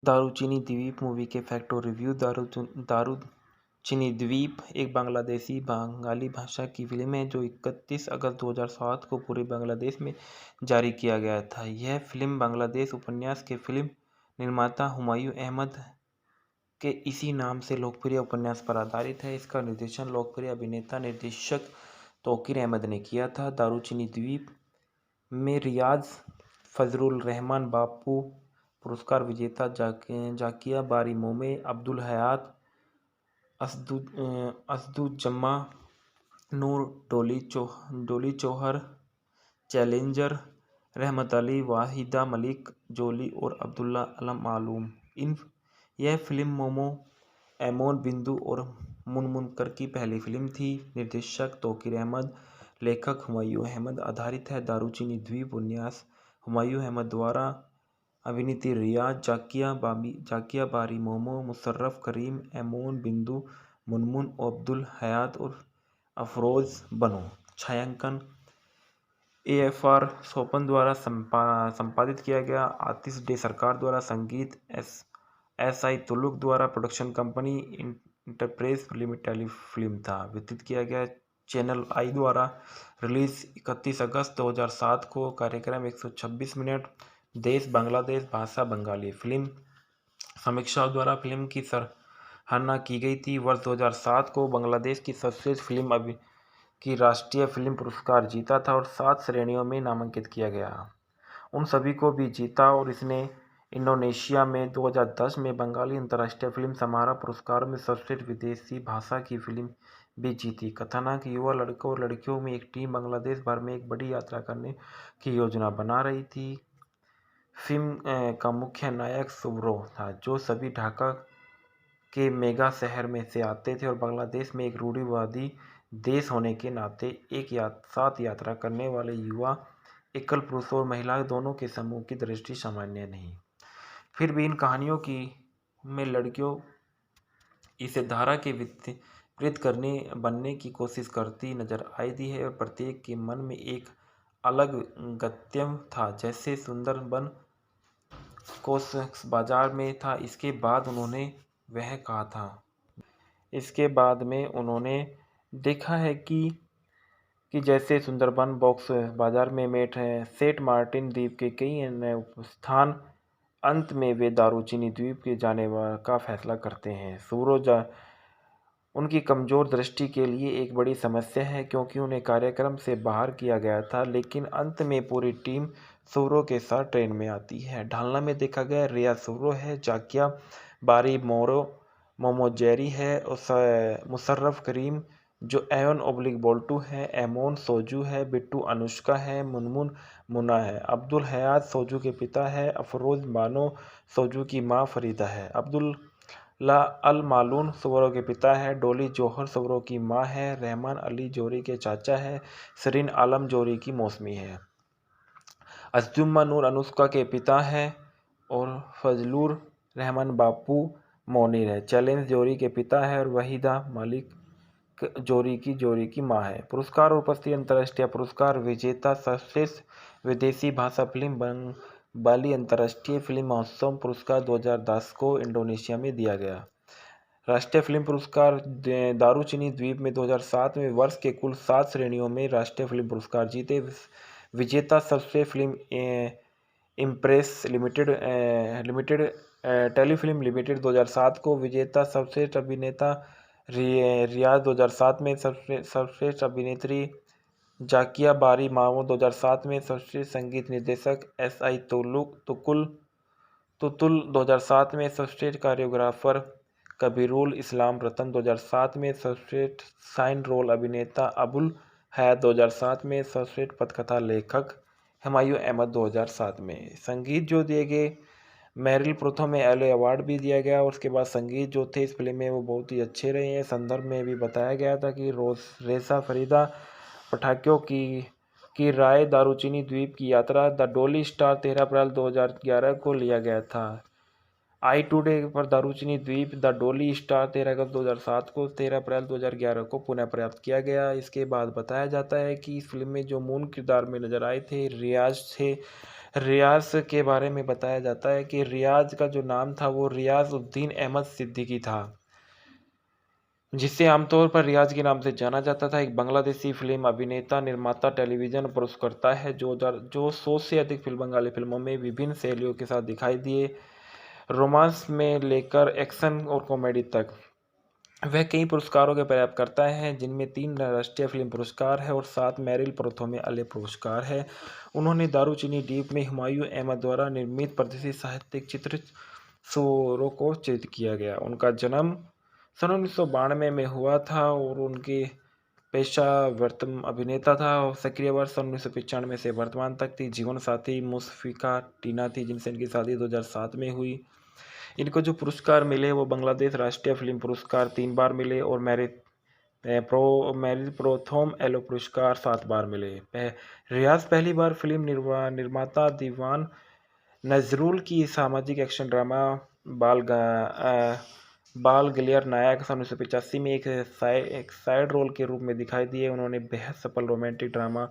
दारूचिनी द्वीप मूवी के फैक्ट और रिव्यू। दारूचिनी द्वीप एक बांग्लादेशी बंगाली भाषा की फिल्म है जो 31 अगस्त 2007 को पूरे बांग्लादेश में जारी किया गया था। यह फिल्म बांग्लादेश उपन्यास के फिल्म निर्माता हुमायूं अहमद के इसी नाम से लोकप्रिय उपन्यास पर आधारित है। इसका निर्देशन लोकप्रिय अभिनेता निर्देशक तौकीर अहमद ने किया था। दारूचिनी द्वीप में रियाज फजलुर रहमान बापू पुरस्कार विजेता जाकिया बारी मोमे, अब्दुल हयात, असदुज्जमा नूर, डोली चौहर, चैलेंजर, रहमत अली, वाहिदा मलिक, जोली और अब्दुल्ला अल मालूम। यह फिल्म मोमो, एमोन बिंदु और मुनमुनकर की पहली फिल्म थी। निर्देशक तौकीर अहमद, लेखक हुमायूं अहमद। आधारित है दारूचिनी द्वीप उपन्यास हुमायूं अहमद द्वारा। अभिनेत्री रियाज, जाकिया बारी मोमो, मुशर्रफ करीम, एमोन बिंदु, मुनमुन, अब्दुल हयात और अफरोज बनो। छायांकन AFR सोपन द्वारा संपादित किया गया। आतिश डे सरकार द्वारा संगीत। SI तुलुक द्वारा प्रोडक्शन कंपनी इंटरप्रेस टेलीफिल्म था वितरित किया गया। चैनल आई द्वारा रिलीज 31 अगस्त 2007 को। कार्यक्रम 126 मिनट। देश बांग्लादेश, भाषा बंगाली। फिल्म समीक्षाओं द्वारा फिल्म की सराहना की गई थी। वर्ष 2007 को बांग्लादेश की सर्वश्रेष्ठ फिल्म की राष्ट्रीय फिल्म पुरस्कार जीता था और 7 श्रेणियों में नामांकित किया गया। उन सभी को भी जीता और इसने इंडोनेशिया में 2010 में बंगाली अंतर्राष्ट्रीय फिल्म समारोह पुरस्कार में सर्वश्रेष्ठ विदेशी भाषा की फिल्म भी जीती। कथानक: युवा लड़कों और लड़कियों में एक टीम बांग्लादेश भर में एक बड़ी यात्रा करने की योजना बना रही थी। फिल्म का मुख्य नायक सुब्रो था जो सभी ढाका के मेगा शहर में से आते थे और बांग्लादेश में एक रूढ़िवादी देश होने के नाते एक साथ यात्रा करने वाले युवा एकल पुरुष और महिला दोनों के समूह की दृष्टि सामान्य नहीं। फिर भी इन कहानियों में लड़कियों इसे धारा के विपरीत बनने की कोशिश करती नजर आई थी और प्रत्येक के मन में एक अलग गंतव्य था। जैसे सुंदरबन कोस बाजार में था। इसके बाद में उन्होंने देखा है कि जैसे सुंदरबन बॉक्स बाजार में सेंट मार्टिन द्वीप के कई अन्य स्थान। अंत में वे दारूचिनी द्वीप के जाने का फैसला करते हैं। सूरज उनकी कमजोर दृष्टि के लिए एक बड़ी समस्या है क्योंकि उन्हें कार्यक्रम से बाहर किया गया था, लेकिन अंत में पूरी टीम सूरो के साथ ट्रेन में आती है। ढालना में देखा गया रिया सूरो है, जाकिया बारी मोमो जेरी है, मुशर्रफ करीम जो एवन बोल्टू है, एमोन सोजू है, बिट्टू अनुष्का है, मुनमुन मुन्ना है, अब्दुल हयात सोजू के पिता है, अफरोज बानो सोजू की माँ फरीदा है, अब्दुल्ला अल मालून सूरो के पिता है, डोली जौहर सूरो की माँ है, रहमान अली जोरी के चाचा है, सरीन आलम जोरी की मौसमी है, असदुज्जमा नूर अनुष्का के पिता है और फजलुर रहमान बापू मोनीर है, चैलेंज जोरी के पिता है और वहीदा मलिक जोरी की मां है। पुरस्कार और उपस्थिति: अंतर्राष्ट्रीय पुरस्कार विजेता सर्वश्रेष्ठ विदेशी भाषा फिल्म बाली अंतर्राष्ट्रीय फिल्म महोत्सव पुरस्कार 2010 को इंडोनेशिया में दिया गया। राष्ट्रीय फिल्म पुरस्कार दारूचिनी द्वीप में 2007 में वर्ष के कुल 7 श्रेणियों में राष्ट्रीय फिल्म पुरस्कार जीते। विजेता सर्वश्रेष्ठ film impress limited telefilm limited 2007 को। विजेता सर्वश्रेष्ठ अभिनेता रियाज 2007 में। सर्वश्रेष्ठ अभिनेत्री जाकिया बारी मामो 2007 में। सर्वश्रेष्ठ संगीत निर्देशक SI तुतुल 2007 में। सर्वश्रेष्ठ कोरियोग्राफर कबीरुल इस्लाम रतन 2007 में। सर्वश्रेष्ठ साइन रोल अभिनेता अबुल हयात 2007 में। सर्वश्रेष्ठ पटकथा लेखक हुमायूं अहमद 2007 में। संगीत जो दिए गए, मेरिल प्रथम एले अवार्ड भी दिया गया और उसके बाद संगीत जो थे इस फिल्म में वो बहुत ही अच्छे रहे हैं। संदर्भ में भी बताया गया था कि रेसा फरीदा पटाखों की राय दारूचिनी द्वीप की यात्रा द डोली स्टार 13 अप्रैल 2011 को लिया गया था। आई टुडे पर दारूचिनी द्वीप द डोली स्टार 13 अगस्त 2007 को 13 अप्रैल 2011 को पुनः प्राप्त किया गया। इसके बाद बताया जाता है कि इस फिल्म में जो मूल किरदार में नजर आए थे रियाज थे, रियाज के बारे में बताया जाता है कि रियाज का जो नाम था वो रियाज-उद-दीन अहमद सिद्दीकी था, जिसे आमतौर पर रियाज के नाम से जाना जाता था। एक बांग्लादेशी फिल्म अभिनेता, निर्माता, टेलीविजन पुरस्कर्ता है जो 100 से अधिक बंगाली फिल्मों में विभिन्न शैलियों के साथ दिखाई दिए, रोमांस में लेकर एक्शन और कॉमेडी तक। वह कई पुरस्कारों के प्राप्तकर्ता हैं, जिनमें 3 राष्ट्रीय फिल्म पुरस्कार है और 7 मेरिल प्रथम आले पुरस्कार है। उन्होंने दारूचिनी द्वीप में हुमायूं अहमद द्वारा निर्मित प्रतिष्ठित साहित्यिक चित्र चोरों को चित्रित किया गया। उनका जन्म सन 1992 में हुआ था और उनके पेशा अभिनेता था। सक्रिय वर्ष सन 1995 से वर्तमान तक थी। जीवन साथी मुशफिका टीना थी, जिनसे इनकी शादी 2007 में हुई। इनको जो पुरस्कार मिले वो बांग्लादेश राष्ट्रीय फिल्म पुरस्कार 3 बार मिले और मेरिल प्रथम एलो पुरस्कार 7 बार मिले। रियाज पहली बार फिल्म निर्माता दीवान नजरुल की सामाजिक एक्शन ड्रामा बाल गलियार नायक सन 1985 में एक साइड रोल के रूप में दिखाई दिए। उन्होंने बेहद सफल रोमांटिक ड्रामा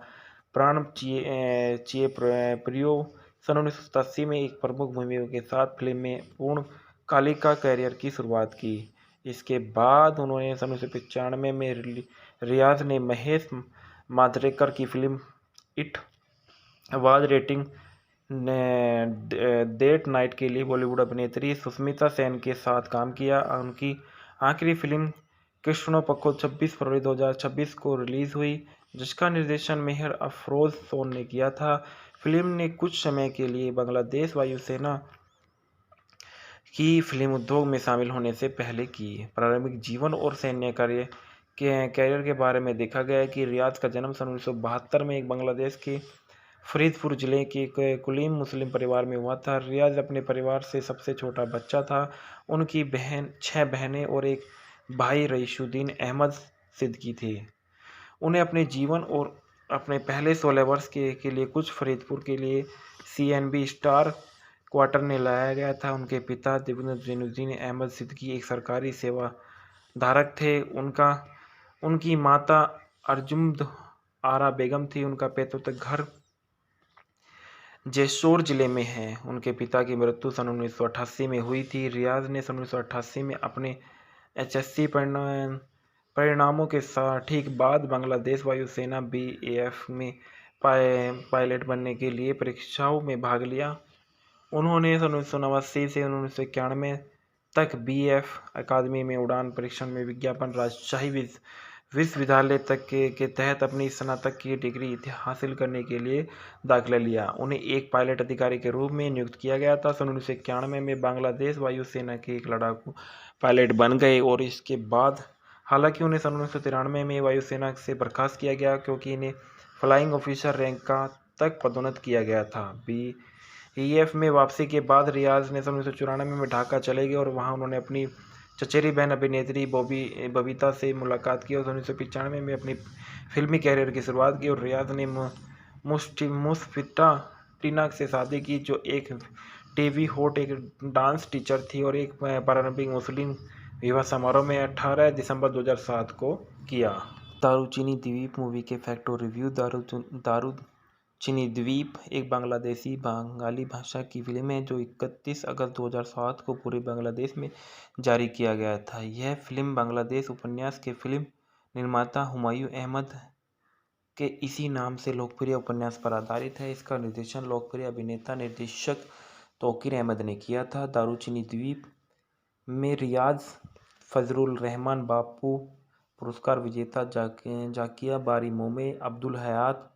प्राण चिए प्रियो सन 1987 में एक प्रमुख भूमिका के साथ फिल्म में पूर्णकालिक करियर की शुरुआत की। इसके बाद उन्होंने सन 1995 में रियाज ने महेश मांजरेकर की फिल्म इट आवाज रेटिंग डेट नाइट के लिए बॉलीवुड अभिनेत्री सुष्मिता सेन के साथ काम किया। उनकी आखिरी फिल्म कृष्णो पक्को 26 फरवरी 2026 को रिलीज हुई, जिसका निर्देशन मेहर अफरोज सोन ने किया था। फिल्म ने कुछ समय के लिए बांग्लादेश वायुसेना की फिल्म उद्योग में शामिल होने से पहले की। प्रारंभिक जीवन और सैन्य कैरियर के बारे में देखा गया है कि रियाज का जन्म सन 1972 में एक बांग्लादेश के फरीदपुर जिले के कुलीन मुस्लिम परिवार में हुआ था। रियाज अपने परिवार से सबसे छोटा बच्चा था। उनकी 6 बहनें और एक भाई रईसुद्दीन अहमद सिद्दीकी थे। उन्हें अपने जीवन और अपने पहले 16 वर्ष के लिए कुछ फरीदपुर के लिए CNB स्टार क्वार्टर में लाया गया था। उनके पिता जैनुद्दीन अहमद सिद्दीकी एक सरकारी सेवा धारक थे। उनकी माता अर्जुम्द आरा बेगम थी। उनका पैतृक घर जैसोर जिले में है। उनके पिता की मृत्यु सन 1988 में हुई थी। रियाज ने सन 1988 में अपने HSC परिणामों के ठीक बाद बांग्लादेश वायुसेना BAF में पायलट बनने के लिए परीक्षाओं में भाग लिया। उन्होंने सन 1989 से 1991 तक BAF अकादमी में उड़ान परीक्षण में विज्ञापन राजशाही विश्वविद्यालय तक के तहत अपनी स्नातक की डिग्री हासिल करने के लिए दाखिला लिया। उन्हें एक पायलट अधिकारी के रूप में नियुक्त किया गया था। सन 1991 में बांग्लादेश वायुसेना के एक लड़ाकू पायलट बन गए और इसके बाद हालांकि उन्हें सन 1993 में वायुसेना से बर्खास्त किया गया, क्योंकि इन्हें फ्लाइंग ऑफिसर रैंक तक पदोन्नत किया गया था। BAF में वापसी के बाद रियाज ने सन 1994 में ढाका चले गए और वहां उन्होंने अपनी चचेरी बहन अभिनेत्री बबीता से मुलाकात की और 1995 में अपनी फिल्मी कैरियर की शुरुआत की। और रियाज ने मुशफिका टीना से शादी की, जो एक टीवी होस्ट, एक डांस टीचर थी और एक पारंपरिक मुस्लिम विवाह समारोह में 18 दिसंबर 2007 को किया। दारूचिनी द्वीप मूवी के फैक्ट और रिव्यू। दारूचिनी द्वीप एक बांग्लादेशी बंगाली भाषा की फिल्म है जो 31 अगस्त 2007 को पूरे बांग्लादेश में जारी किया गया था। यह फिल्म बांग्लादेश उपन्यास के फिल्म निर्माता हुमायूं अहमद के इसी नाम से लोकप्रिय उपन्यास पर आधारित है। इसका निर्देशन लोकप्रिय अभिनेता निर्देशक तौकीर अहमद ने किया था। दारूचिनी द्वीप में रियाज, फजलुर रहमान बापू पुरस्कार विजेता जाकिया बारी मोमे, अब्दुल हयात,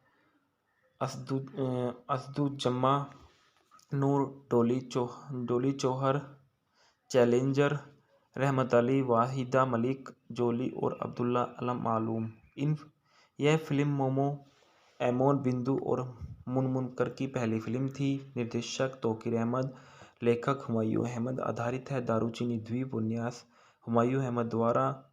असदुज्जमा नूर, डोली चौहर, चैलेंजर, रहमत अली, वाहिदा मलिक, जोली और अब्दुल्ला अलम मालूम। यह फिल्म मोमो, एमोन बिंदु और मुनमुनकर की पहली फिल्म थी। निर्देशक तौकीर अहमद, लेखक हुमायूं अहमद। आधारित है दारूचिनी द्वीप उपन्यास हुमायूं अहमद द्वारा।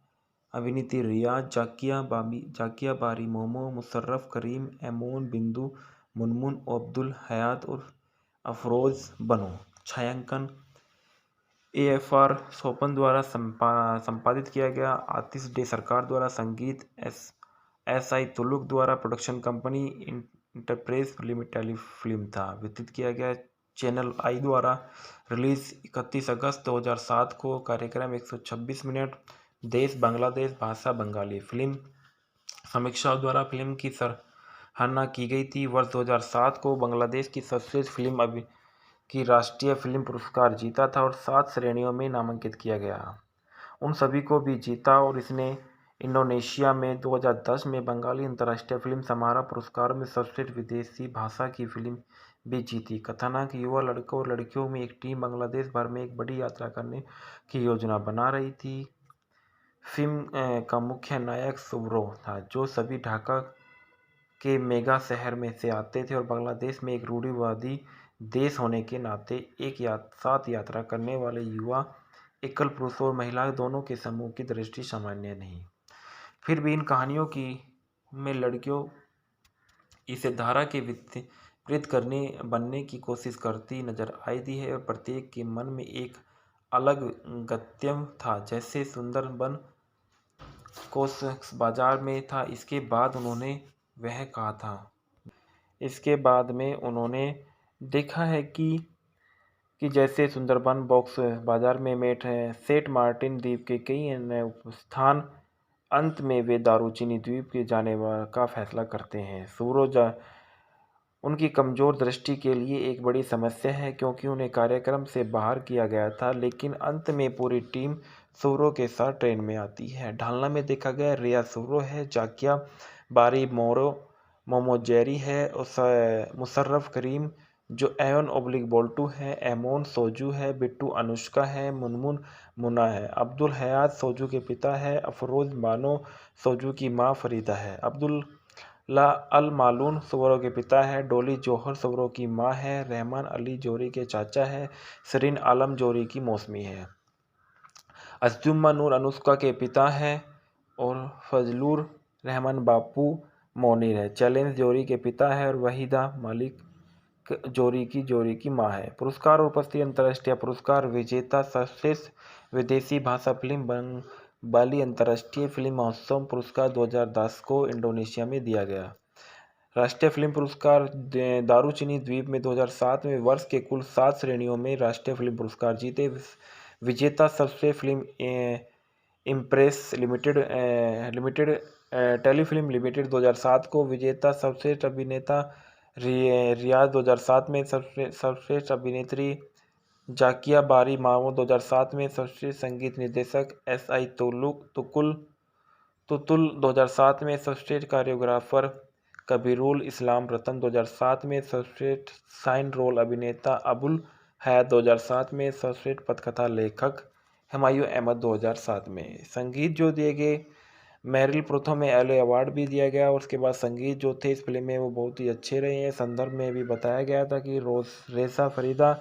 अभिनेत्री रियाज, जाकिया बारी मोमो, मुशर्रफ करीम, एमोन बिंदु, मुनमुन, अब्दुल हयात और अफरोज बनो। छायांकन AFR सोपन द्वारा संपादित किया गया। आतिश डे सरकार द्वारा संगीत। SI तुलुक द्वारा प्रोडक्शन कंपनी। इंटरप्रेस टेलीफिल्म था। वितरित किया गया चैनल आई द्वारा। रिलीज 31 अगस्त 2007 को। कार्यक्रम 126 मिनट। देश बांग्लादेश। भाषा बंगाली। फिल्म समीक्षाओं द्वारा फिल्म की सराहना की गई थी। वर्ष 2007 को बांग्लादेश की सर्वश्रेष्ठ फिल्म की राष्ट्रीय फिल्म पुरस्कार जीता था और 7 श्रेणियों में नामांकित किया गया। उन सभी को भी जीता और इसने इंडोनेशिया में 2010 में बंगाली अंतर्राष्ट्रीय फिल्म समारोह पुरस्कार में सर्वश्रेष्ठ विदेशी भाषा की फिल्म भी जीती। कथानक: युवा लड़कों और लड़कियों में एक टीम बांग्लादेश भर में एक बड़ी यात्रा करने की योजना बना रही थी। फिल्म का मुख्य नायक सुब्रो था, जो सभी ढाका के मेगा शहर में से आते थे और बांग्लादेश में एक रूढ़िवादी देश होने के नाते एक साथ यात्रा करने वाले युवा एकल पुरुष और महिला दोनों के समूह की दृष्टि सामान्य नहीं। फिर भी इन कहानियों की में लड़कियों इसे धारा के विपरीत बनने की कोशिश करती नजर आई दी है और प्रत्येक के मन में एक अलग गंतव्य था, जैसे सुंदरबन कोस बाजार में था। इसके बाद में उन्होंने देखा है कि जैसे सुंदरबन बॉक्स बाजार में सेंट मार्टिन द्वीप के कई अन्य स्थान, अंत में वे दारूचिनी द्वीप के जाने का फैसला करते हैं। सूरज उनकी कमजोर दृष्टि के लिए एक बड़ी समस्या है, क्योंकि उन्हें कार्यक्रम से बाहर किया गया था, लेकिन अंत में पूरी टीम सूरो के साथ ट्रेन में आती है। ढालना में देखा गया रिया सूरो है, जाकिया बारी मोमो जेरी है, मुशर्रफ करीम जो एवन ओब्लिक बोल्टू है, एमोन सोजू है, बिट्टू अनुष्का है, मुनमुन मुन्ना है, अब्दुल हयात सोजू के पिता है, अफरोज बानो सोजू की माँ फरीदा है, अब्दुल्ला अल मालून सूरो के पिता है, डोली जौहर सूरो की माँ है, रहमान अली जोरी के चाचा है, सरीन आलम जोरी की मौसमी है, अज़जुम्मा नूर अनुष्का के पिता है और फजलुर रहमान बापू मोनीर है, चैलेंज जोरी के पिता है और वहीदा मालिक जोरी की मां है। पुरस्कार और उपस्थिति: अंतर्राष्ट्रीय पुरस्कार विजेता सर्वश्रेष्ठ विदेशी भाषा फिल्म बाली अंतर्राष्ट्रीय फिल्म महोत्सव पुरस्कार 2010 को इंडोनेशिया में दिया गया। राष्ट्रीय फिल्म पुरस्कार दारूचिनी द्वीप में 2007 में वर्ष के कुल 7 श्रेणियों में राष्ट्रीय फिल्म पुरस्कार जीते। विजेता सर्वश्रेष्ठ film impress limited telefilm limited 2007 को। विजेता सर्वश्रेष्ठ अभिनेता रियाज 2007 में। सर्वश्रेष्ठ अभिनेत्री जाकिया बारी मामू 2007 में। सर्वश्रेष्ठ संगीत निर्देशक SI तुतुल 2007 में। सर्वश्रेष्ठ कोरियोग्राफर कबीरुल इस्लाम रतन 2007 में। सर्वश्रेष्ठ साइन रोल अभिनेता अबुल हयात 2007 में। सर्वश्रेष्ठ पटकथा लेखक हुमायूं अहमद 2007 में। संगीत जो दिए गए, मेरिल प्रोथो में एलो अवार्ड भी दिया गया और उसके बाद संगीत जो थे इस फिल्म में वो बहुत ही अच्छे रहे हैं। संदर्भ में भी बताया गया था कि रेसा फरीदा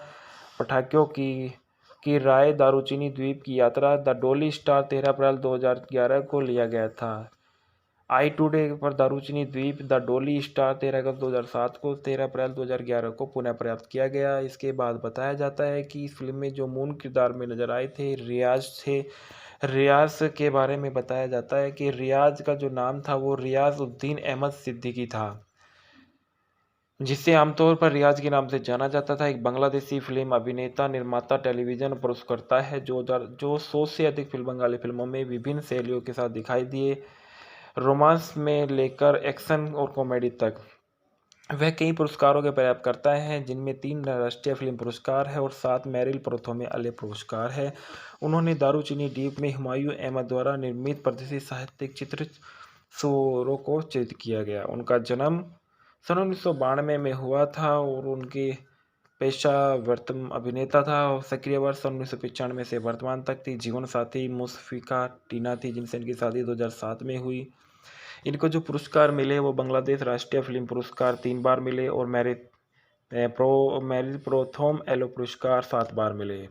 पटाखों की राय दारूचिनी द्वीप की यात्रा द डोली स्टार 13 अप्रैल 2011 को लिया गया था। आई टुडे पर दारूचिनी द्वीप द डोली स्टार 13 अगस्त 2007 को 13 अप्रैल 2011 को पुनः प्राप्त किया गया। इसके बाद बताया जाता है कि इस फिल्म में जो मूल किरदार में नजर आए थे रियाज के बारे में बताया जाता है कि रियाज का जो नाम था वो रियाज उद्दीन अहमद सिद्दीकी था, जिसे आमतौर पर रियाज के नाम से जाना जाता था। एक बांग्लादेशी फिल्म अभिनेता, निर्माता, टेलीविजन पुरस्कर्ता है जो 100 से अधिक बंगाली फिल्मों में विभिन्न शैलियों के साथ दिखाई दिए, रोमांस में लेकर एक्शन और कॉमेडी तक। वह कई पुरस्कारों के प्राप्त करता है, जिनमें 3 राष्ट्रीय फिल्म पुरस्कार है और 7 मेरिल प्रोथो में अले पुरस्कार है। उन्होंने दारूचिनी द्वीप में हुमायूं अहमद द्वारा निर्मित प्रतिष्ठित साहित्यिक चित्र सूरो को चित्रित किया गया। उनका जन्म सन 1992 में हुआ था और उनके पेशा अभिनेता था। सक्रिय वर्ष सन 1995 से वर्तमान तक थी। जीवन साथी मुशफिका टीना थी, जिनसे इनकी शादी 2007 में हुई। इनको जो पुरस्कार मिले वो बांग्लादेश राष्ट्रीय फिल्म पुरस्कार 3 बार मिले और मेरिल प्रोथोम एलो पुरस्कार 7 बार मिले।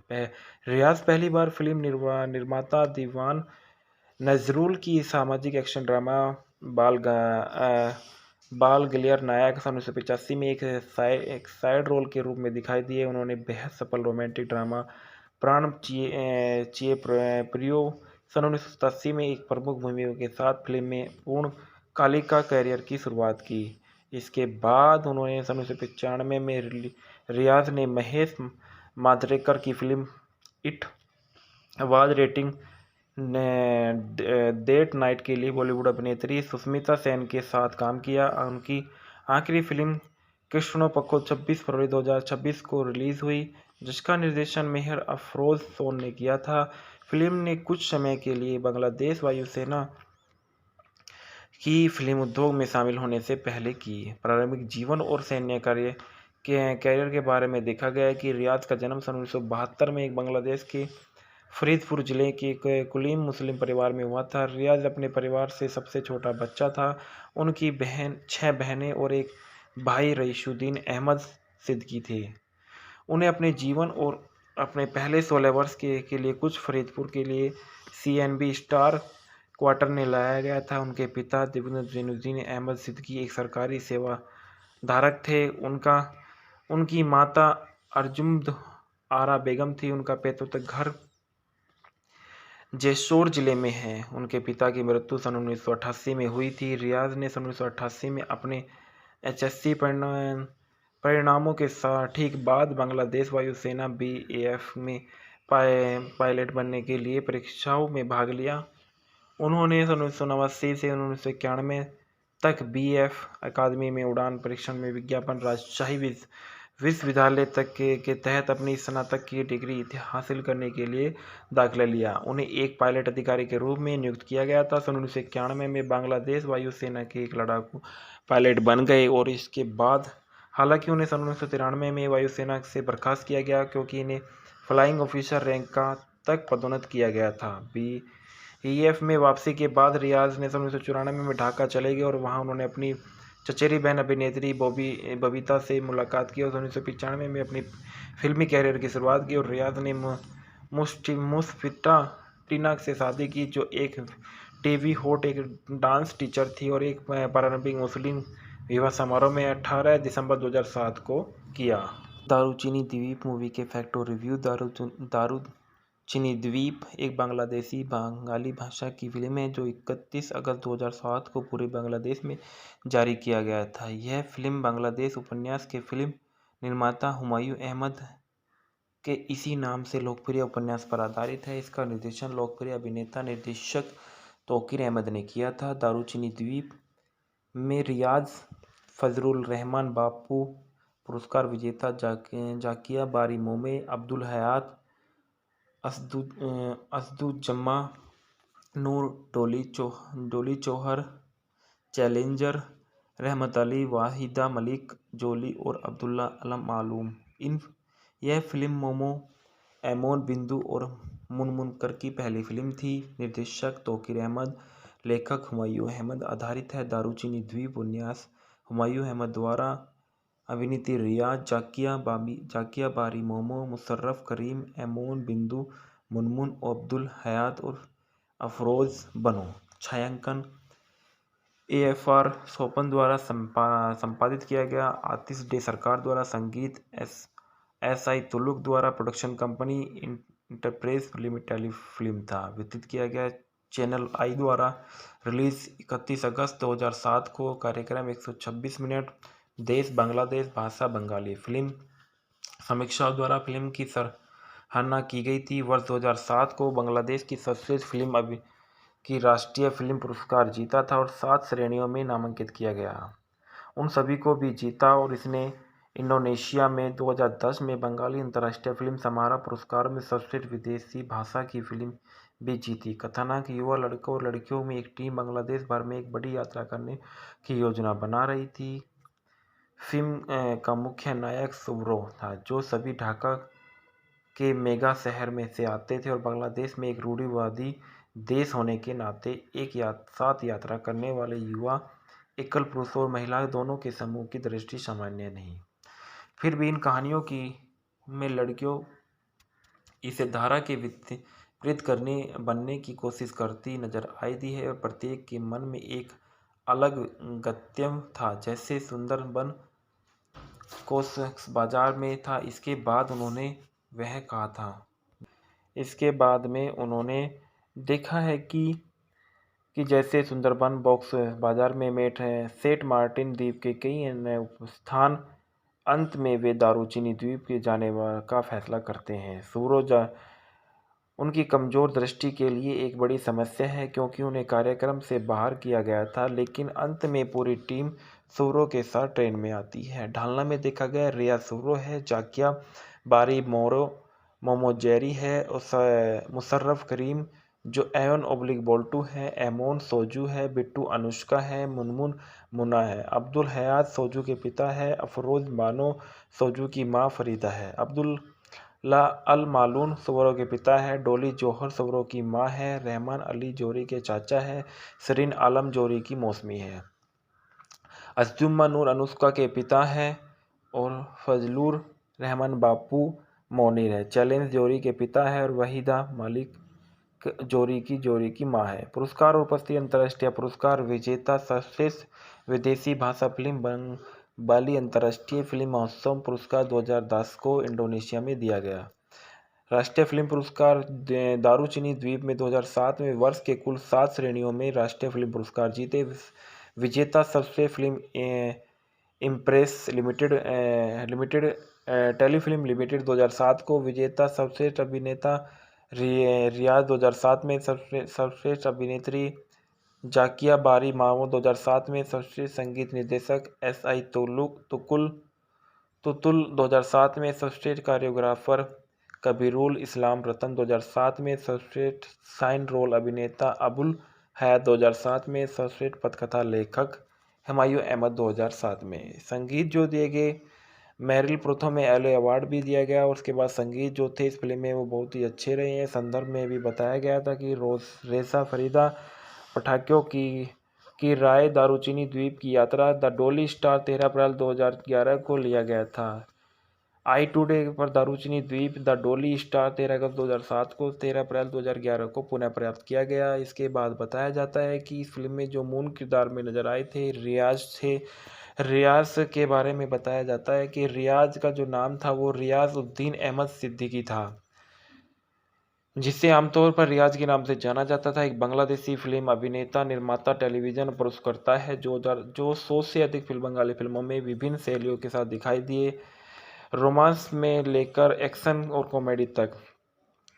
रियाज पहली बार फिल्म निर्माता दीवान नजरुल की सामाजिक एक्शन ड्रामा बाल गलियर नायक सन 1985 में एक साइड रोल के रूप में दिखाई दिए। उन्होंने बेहद सफल रोमांटिक ड्रामा प्राण चिए प्रियो सन 1987 में एक प्रमुख भूमिका के साथ फिल्म में पूर्ण कालिका कैरियर की शुरुआत की। इसके बाद उन्होंने सन 1995 में रियाज ने महेश मांजरेकर की फिल्म इट आवाज रेटिंग डेट नाइट के लिए बॉलीवुड अभिनेत्री सुष्मिता सेन के साथ काम किया। उनकी आखिरी फिल्म कृष्णो पक्को 26 फरवरी 2026 को रिलीज हुई, जिसका निर्देशन मेहर अफरोज सोन ने किया था। फिल्म ने कुछ समय के लिए बांग्लादेश वायुसेना की फिल्म उद्योग में शामिल होने से पहले की। प्रारंभिक जीवन और सैन्य कैरियर के बारे में देखा गया है कि रियाज का जन्म सन 1972 में एक बांग्लादेश के फरीदपुर जिले के कुलीन मुस्लिम परिवार में हुआ था। रियाज अपने परिवार से सबसे छोटा बच्चा था। उनकी 6 बहनें और एक भाई रईसुद्दीन अहमद सिद्दीकी थे। उन्हें अपने जीवन और अपने पहले 16 वर्ष के लिए कुछ फरीदपुर के लिए CNB स्टार क्वार्टर में लाया गया था। उनके पिता जैनुद्दीन अहमद सिद्दीकी एक सरकारी सेवा धारक थे। उनकी माता अर्जुम्द आरा बेगम थी। उनका पैतृक घर जैसोर जिले में है। उनके पिता की मृत्यु सन 1988 में हुई थी। रियाज ने सन 1988 में अपने HSC परिणामों के ठीक बाद बांग्लादेश वायुसेना BAF में पायलट बनने के लिए परीक्षाओं में भाग लिया। उन्होंने सन 1989 से 1991 तक BF अकादमी में उड़ान परीक्षण में विज्ञापन राजशाही विश्वविद्यालय तक के तहत अपनी स्नातक की डिग्री हासिल करने के लिए दाखिला लिया। उन्हें एक पायलट अधिकारी के रूप में नियुक्त किया गया था। सन 1991 में बांग्लादेश वायुसेना के एक लड़ाकू पायलट बन गए और इसके बाद हालांकि उन्हें सन 1993 में वायुसेना से बर्खास्त किया गया क्योंकि इन्हें फ्लाइंग ऑफिसर रैंक तक पदोन्नत किया गया था। BEF में वापसी के बाद रियाज ने सन 1994 में ढाका चले गए और वहां उन्होंने अपनी चचेरी बहन अभिनेत्री बबीता से मुलाकात की और 1995 में अपनी फिल्मी कैरियर की शुरुआत की। और रियाज ने मुस्फिटा टीना से शादी की, जो एक टीवी होस्ट, एक डांस टीचर थी और एक प्रारंभिक मुस्लिम विवाह समारोह में 18 दिसंबर 2007 को किया। दारूचिनी द्वीप मूवी के फैक्ट और रिव्यू। दारूचिनी द्वीप एक बांग्लादेशी बंगाली भाषा की फिल्म है जो 31 अगस्त 2007 को पूरे बांग्लादेश में जारी किया गया था। यह फिल्म बांग्लादेश उपन्यास के फिल्म निर्माता हुमायूं अहमद के इसी नाम से लोकप्रिय उपन्यास पर आधारित है। इसका निर्देशन लोकप्रिय अभिनेता निर्देशक तौकीर अहमद ने किया था। दारूचिनी द्वीप में रियाज, फजलुर रहमान बापू पुरस्कार विजेता जाकिया बारी मोमे, अब्दुल हयात, असदुज्जमा नूर, डोली चौहर, चैलेंजर, रहमत अली, वाहिदा मलिक, जोली और अब्दुल्ला अलम मालूम। यह फिल्म मोमो, एमोन बिंदु और मुनमुनकर की पहली फिल्म थी। निर्देशक तौकीर अहमद, लेखक हुमायूं अहमद। आधारित है दारूचिनी द्वीप उपन्यास हुमायूं अहमद द्वारा। अभिनेत्री रियाज, जाकिया बारी मोमो, मुशर्रफ करीम, एमोन बिंदु, मुनमुन, अब्दुल हयात और अफरोज बनो। छायांकन AFR सोपन द्वारा संपादित किया गया। आतिश डे सरकार द्वारा संगीत SI तुलुक द्वारा production company enterprise limited film था। वितरित किया गया चैनल आई द्वारा। रिलीज 31 अगस्त 2007 को। कार्यक्रम 126 मिनट। देश बांग्लादेश, भाषा बंगाली। फिल्म समीक्षाओं द्वारा फिल्म की सराहना की गई थी। वर्ष 2007 को बांग्लादेश की सर्वश्रेष्ठ फिल्म की राष्ट्रीय फिल्म पुरस्कार जीता था और 7 श्रेणियों में नामांकित किया गया। उन सभी को भी जीता और इसने इंडोनेशिया में 2010 में बंगाली अंतर्राष्ट्रीय फिल्म समारोह पुरस्कार में सर्वश्रेष्ठ विदेशी भाषा की फिल्म भी जीती। कथानक युवा लड़कों और लड़कियों में एक टीम बांग्लादेश भर में एक बड़ी यात्रा करने की योजना बना रही थी। फिल्म का मुख्य नायक सुब्रो था, जो सभी ढाका के मेगा शहर में से आते थे और बांग्लादेश में एक रूढ़िवादी देश होने के नाते एक साथ यात्रा करने वाले युवा, एकल पुरुष और महिला दोनों के समूह की दृष्टि सामान्य नहीं। फिर भी इन कहानियों में लड़कियों इसे धारा के विपरीत बनने की कोशिश करती नजर आई दी है और प्रत्येक के मन में एक अलग गंतव्य था, जैसे सुंदरबन कोस बाजार में था। इसके बाद में उन्होंने देखा है कि कि जैसे सुंदरबन बॉक्स बाजार में मेट है, सेंट मार्टिन द्वीप के कई अन्य स्थान। अंत में वे दारूचिनी द्वीप के जाने का फैसला करते हैं। सूरो उनकी कमजोर दृष्टि के लिए एक बड़ी समस्या है क्योंकि उन्हें कार्यक्रम से बाहर किया गया था, लेकिन अंत में पूरी टीम सूरो के साथ ट्रेन में आती है। ढालना में देखा गया रिया सूरो है, जाकिया बारी मोरो मोमोजेरी है, मुशर्रफ करीम जो एवन ओब्लिक बोल्टू है, एमोन सोजू है, बिट्टू अनुष्का है, मुनमुन मुन्ना है, अब्दुल हयात सोजू के पिता है, अफरोज बानो सोजू की माँ फरीदा है, अब्दुल ला अल मालून सूरों के पिता है, डोली जौहर सूरों की माँ है, रहमान अली जोरी के चाचा है, सरीन आलम जोरी की मौसमी है, अज़जुम्मा नूर अनुष्का के पिता है और फजलुर रहमान बापू मोनीर है, चैलेंज जोरी के पिता है और वहीदा मालिक जोरी की माँ है। पुरस्कार और उपस्थिति अंतर्राष्ट्रीय पुरस्कार विजेता सर्वश्रेष्ठ विदेशी भाषा फिल्म बाली अंतर्राष्ट्रीय फिल्म महोत्सव पुरस्कार 2010 को इंडोनेशिया में दिया गया। राष्ट्रीय फिल्म पुरस्कार दारूचिनी द्वीप में 2007 में वर्ष के कुल 7 श्रेणियों में राष्ट्रीय फिल्म पुरस्कार जीते। विजेता सर्वश्रेष्ठ film impress limited telefilm limited 2007 को, विजेता सर्वश्रेष्ठ अभिनेता रियाज 2007 में, सर्वश्रेष्ठ अभिनेत्री जाकिया बारी मावो 2007 में, सर्वश्रेष्ठ संगीत निर्देशक SI तुतुल 2007 में, सर्वश्रेष्ठ कोरियोग्राफर कबीरुल इस्लाम रतन 2007 में, सर्वश्रेष्ठ साइन रोल अभिनेता अबुल हयात 2007 में, सर्वश्रेष्ठ पटकथा लेखक हुमायूं अहमद 2007 में। संगीत जो दिए गए, मेरिल प्रोथो में एलो अवार्ड भी दिया गया और उसके बाद संगीत जो थे इस फिल्म में वो बहुत ही अच्छे रहे हैं। संदर्भ में भी बताया गया था कि रेसा फरीदा पटाखों की राय दारूचिनी द्वीप की यात्रा द डोली स्टार 13 अप्रैल 2011 को लिया गया था। आई टुडे पर दारूचिनी द्वीप द डोली स्टार 13 अगस्त 2007 को 13 अप्रैल 2011 को पुनः प्राप्त किया गया। इसके बाद बताया जाता है कि इस फिल्म में जो मूल किरदार में नजर आए थे रियाज थे। रियाज के बारे में बताया जाता है कि रियाज का जो नाम था वो रियाज उद्दीन अहमद सिद्दीकी था, जिसे आमतौर पर रियाज के नाम से जाना जाता था। एक बांग्लादेशी फिल्म अभिनेता, निर्माता, टेलीविजन पुरस्कर्ता है जो 100 से अधिक बंगाली फिल्मों में विभिन्न शैलियों के साथ दिखाई दिए, रोमांस में लेकर एक्शन और कॉमेडी तक।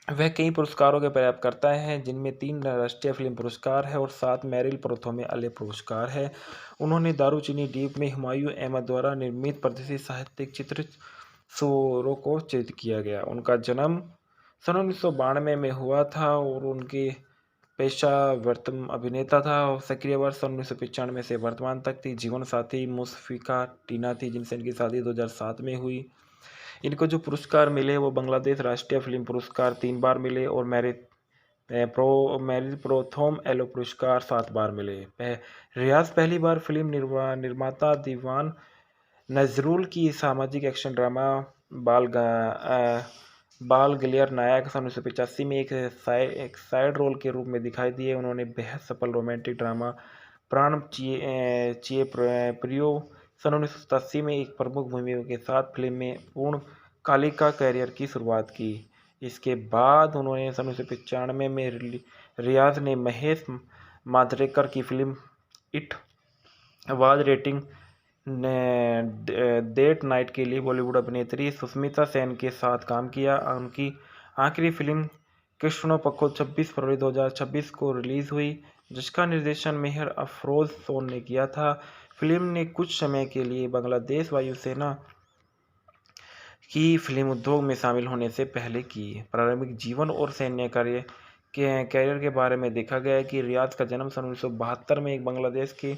वह कई पुरस्कारों के प्राप्त करता है, जिनमें 3 राष्ट्रीय फिल्म पुरस्कार है और 7 मेरिल प्रोथो में अले पुरस्कार है। उन्होंने दारूचिनी द्वीप में हुमायूं अहमद द्वारा निर्मित प्रसिद्ध साहित्यिक चित्र सूरों को चित्रित किया गया। उनका जन्म सन 1992 में हुआ था और उनके पेशा वर्तमान अभिनेता था और सक्रिय वर्ष सन 1995 से वर्तमान तक थी। जीवन साथी मुशफिका टीना थी, जिनसे इनकी शादी 2007 में हुई। इनको जो पुरस्कार मिले वो बांग्लादेश राष्ट्रीय फिल्म पुरस्कार 3 बार मिले और मेरिल प्रोथोम एलो पुरस्कार 7 बार मिले। रियाज पहली बार फिल्म निर्माता दीवान नजरुल की सामाजिक एक्शन ड्रामा बाल गलियर नायक सन 1985 में एक साइड रोल के रूप में दिखाई दिए। उन्होंने बेहद सफल रोमांटिक ड्रामा प्राण चिए प्रियो सन 1987 में एक प्रमुख भूमिका के साथ फिल्म में पूर्ण कालिका करियर की शुरुआत की। इसके बाद उन्होंने सन 1995 में रियाज ने महेश मांजरेकर की फिल्म इट आवाज रेटिंग डेट नाइट के लिए बॉलीवुड अभिनेत्री सुष्मिता सेन के साथ काम किया। उनकी आखिरी फिल्म कृष्णो पक्को 26 फरवरी 2026 को रिलीज हुई, जिसका निर्देशन मेहर अफरोज सोन ने किया था। फिल्म ने कुछ समय के लिए बांग्लादेश वायुसेना की फिल्म उद्योग में शामिल होने से पहले की। प्रारंभिक जीवन और सैन्य कैरियर के बारे में देखा गया है कि रियाज का जन्म सन 1972 में एक बांग्लादेश के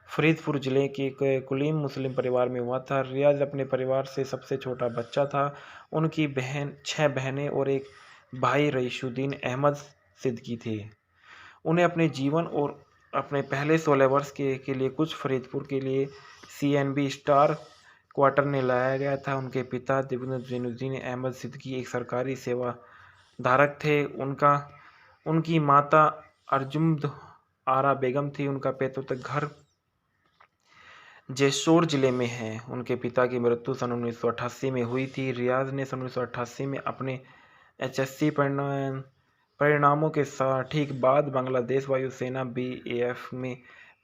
फरीदपुर जिले के कुलीन मुस्लिम परिवार में हुआ था। रियाज अपने परिवार से सबसे छोटा बच्चा था। उनकी 6 बहनें और एक भाई रईसुद्दीन अहमद सिद्दीकी थे। उन्हें अपने जीवन और अपने पहले 16 वर्ष के लिए कुछ फरीदपुर के लिए CNB स्टार क्वार्टर में लाया गया था। उनके पिता जैनुद्दीन अहमद सिद्दीकी एक सरकारी सेवा धारक थे। उनकी माता अर्जुम्द आरा बेगम थी। उनका पैतृक घर जैसोर जिले में है। उनके पिता की मृत्यु सन 1988 में हुई थी। रियाज ने सन 1988 में अपने HSC परिणामों के ठीक बाद बांग्लादेश वायुसेना BAF में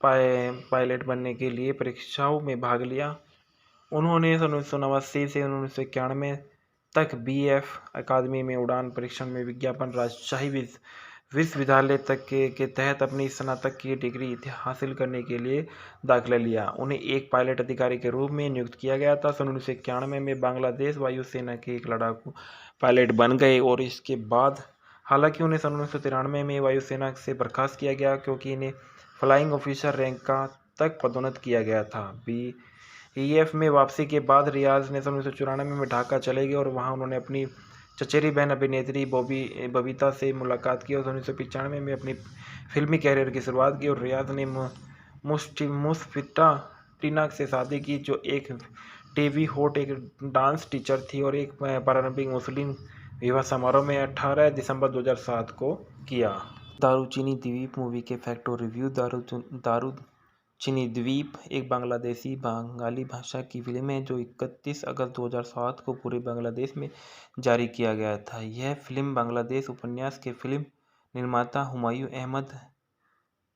पायलट बनने के लिए परीक्षाओं में भाग लिया। उन्होंने 1989 से 1991 तक BF अकादमी में उड़ान परीक्षण में विज्ञापन राजशाही विश्वविद्यालय तक के तहत अपनी स्नातक की डिग्री हासिल करने के लिए दाखिला लिया। उन्हें एक पायलट अधिकारी के रूप में नियुक्त किया गया था। 1991 में बांग्लादेश वायुसेना के एक लड़ाकू पायलट बन गए और इसके बाद हालांकि उन्हें 1993 में वायुसेना से बर्खास्त किया गया क्योंकि इन्हें फ्लाइंग ऑफिसर रैंक का तक पदोन्नत किया गया था। BAF में वापसी के बाद रियाज ने 1994 में ढाका चले गए और वहां उन्होंने अपनी चचेरी बहन अभिनेत्री बबीता से मुलाकात की और 1995 में अपनी फिल्मी कैरियर की शुरुआत की और रियाज ने मुस्फिटा टीना से शादी की जो एक टीवी होस्ट एक डांस टीचर थी और एक पारंपरिक मुस्लिम विवाह समारोह में 18 दिसंबर 2007 को किया। दारूचिनी द्वीप मूवी के फैक्ट और रिव्यू। दारूचिनी द्वीप एक बांग्लादेशी बंगाली भाषा की फिल्म है जो 31 अगस्त 2007 को पूरे बांग्लादेश में जारी किया गया था। यह फिल्म बांग्लादेश उपन्यास के फिल्म निर्माता हुमायूं अहमद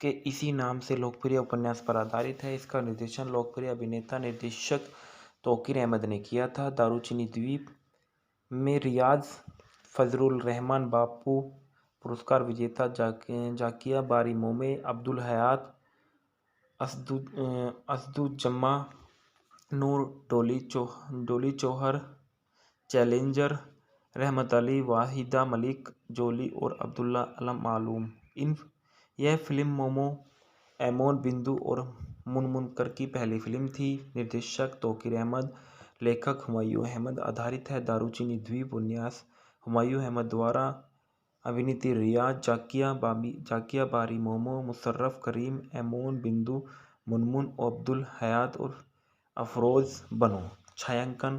के इसी नाम से लोकप्रिय उपन्यास पर आधारित है। इसका निर्देशन लोकप्रिय अभिनेता निर्देशक तौकीर अहमद ने किया था। दारूचिनी द्वीप में रियाज फजलुर रहमान बापू पुरस्कार विजेता जाकिया बारी मोमे, अब्दुल हयात, असदुज्जमा नूर, डोली चौहर, चैलेंजर, रहमत अली, वाहिदा मलिक, जोली और अब्दुल्ला अलम मालूम। यह फिल्म मोमो, एमोन बिंदु और मुनमुनकर की पहली फिल्म थी। निर्देशक तौकीर अहमद, लेखक हुमायूं अहमद। आधारित है दारूचिनी द्वीप उपन्यास हुमायूं अहमद द्वारा। अभिनेत्री रियाज, जाकिया बारी मोमो, मुशर्रफ करीम, एमोन बिंदु, मुनमुन, अब्दुल हयात और अफरोज बनो। छायांकन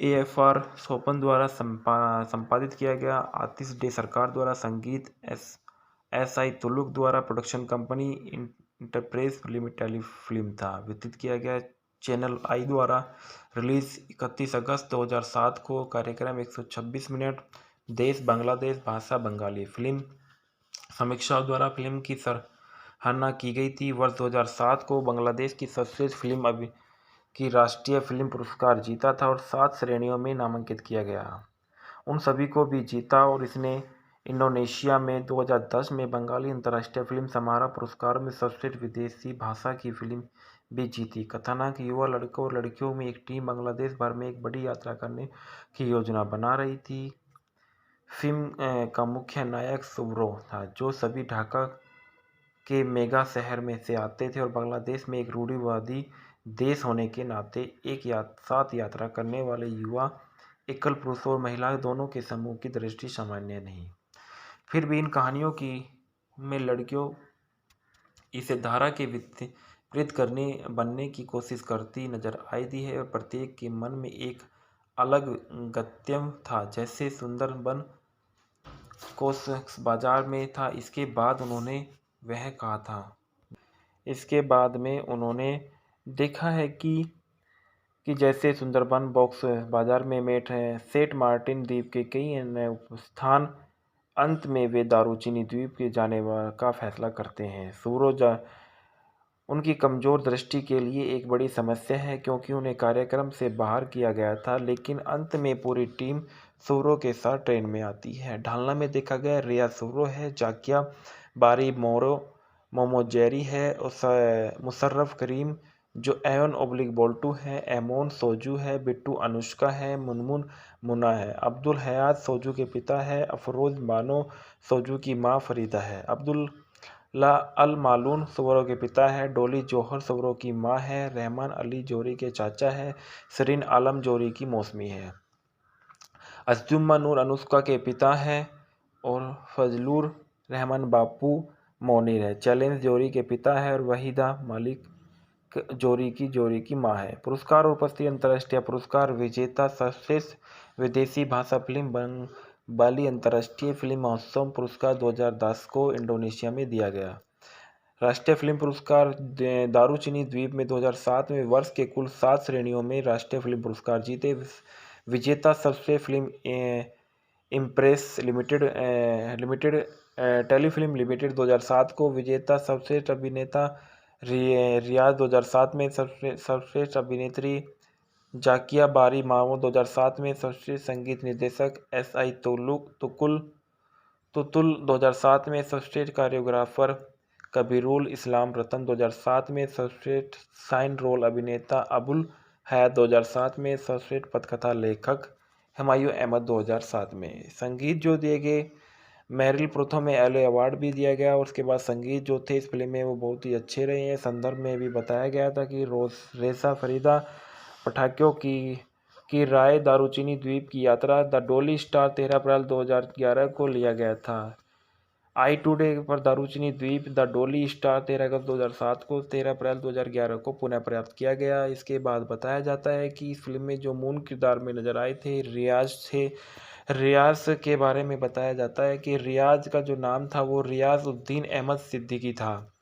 AFR सोपन द्वारा संपादित किया गया। आतिश डे सरकार द्वारा संगीत। SI तुलुक द्वारा प्रोडक्शन कंपनी इंटरप्रेस टेलीफिल्म था वितरित किया गया। चैनल आई द्वारा रिलीज 31 अगस्त 2007 को। कार्यक्रम 126 मिनट। देश बांग्लादेश, भाषा बंगाली। फिल्म समीक्षाओं द्वारा फिल्म की सराहना की गई थी। वर्ष 2007 को बांग्लादेश की सर्वश्रेष्ठ फिल्म की राष्ट्रीय फिल्म पुरस्कार जीता था और 7 श्रेणियों में नामांकित किया गया। उन सभी को भी जीता और इसने इंडोनेशिया में 2010 में बंगाली अंतर्राष्ट्रीय फिल्म समारोह पुरस्कार में सर्वश्रेष्ठ विदेशी भाषा की फिल्म भी जीती। कथानक युवा लड़कों और लड़कियों में एक टीम बांग्लादेश भर में एक बड़ी यात्रा करने की योजना बना रही थी। फिल्म का मुख्य नायक सुब्रो था जो सभी ढाका के मेगा शहर में से आते थे और बांग्लादेश में एक रूढ़िवादी देश होने के नाते एक साथ यात्रा करने वाले युवा एकल पुरुष और महिला दोनों के समूह की दृष्टि सामान्य नहीं। फिर भी इन कहानियों में लड़कियों इसे धारा के विपरीत बनने की कोशिश करती नजर आई दी है और प्रत्येक के मन में एक अलग गंतव्य था। जैसे सुंदरबन को बाजार में था। इसके बाद में उन्होंने देखा है कि जैसे सुंदरबन बॉक्स बाजार में मेट है सेंट मार्टिन द्वीप के कई अन्य स्थान। अंत में वे दारूचिनी द्वीप के जाने का फैसला करते हैं। सूरज उनकी कमजोर दृष्टि के लिए एक बड़ी समस्या है क्योंकि उन्हें कार्यक्रम से बाहर किया गया था, लेकिन अंत में पूरी टीम सूरो के साथ ट्रेन में आती है। ढालना में देखा गया रिया सूरो है, जाकिया बारी मोमो जेरी है, मुशर्रफ करीम जो एवन बोल्टू है, एमोन सोजू है, बिट्टू अनुष्का है, मुनमुन मुना है, अब्दुल हयात सोजू के पिता है, अफरोज बानो सोजू की माँ फरीदा है, अब्दुल्ला अल मालून सुवरो के पिता है, डोली जौहर सुवरो की माँ है, रहमान अली जोरी के चाचा है, सरीन आलम जोरी की मौसमी है, असजुम्मा नूर अनुष्का के पिता है और फजलुर रहमान बापू मोनीर है, चैलेंज जोरी के पिता है और वहीदा मलिक जोरी की मां है। पुरस्कार और उपस्थिति। अंतर्राष्ट्रीय पुरस्कार विजेता सर्वश्रेष्ठ विदेशी भाषा फिल्म बाली अंतर्राष्ट्रीय फिल्म महोत्सव पुरस्कार 2010 को इंडोनेशिया में दिया गया। राष्ट्रीय फिल्म पुरस्कार दारूचिनी द्वीप में 2007 में वर्ष के कुल 7 श्रेणियों में राष्ट्रीय फिल्म पुरस्कार जीते। विजेता सर्वश्रेष्ठ film impress limited telefilm limited 2007 को विजेता। सर्वश्रेष्ठ अभिनेता रियाज 2007 में। सर्वश्रेष्ठ अभिनेत्री जाकिया बारी मामू 2007 में। सर्वश्रेष्ठ संगीत निर्देशक SI तुतुल 2007 में। सर्वश्रेष्ठ कोरियोग्राफर कबीरुल इस्लाम रतन 2007 में। सर्वश्रेष्ठ साइन रोल अभिनेता अबुल हयात 2007 में। सर्वश्रेष्ठ पटकथा लेखक हुमायूं अहमद 2007 में। संगीत जो दिए गए, मेरिल प्रोथो में एलो अवार्ड भी दिया गया। और उसके बाद संगीत जो थे इस फिल्म में वो बहुत ही अच्छे रहे हैं। संदर्भ में भी बताया गया था कि रेसा फरीदा पटाखों की राय दारूचिनी द्वीप की यात्रा द डोली स्टार 13 अप्रैल 2011 को लिया गया था। आई टुडे पर दारूचिनी द्वीप द डोली स्टार 13 अगस्त 2007 को 13 अप्रैल 2011 को पुनः प्राप्त किया गया। इसके बाद बताया जाता है कि इस फिल्म में जो मूल किरदार में नजर आए थे रियाज थे। रियाज के बारे में बताया जाता है कि रियाज का जो नाम था वो रियाज उद्दीन अहमद सिद्दीकी था,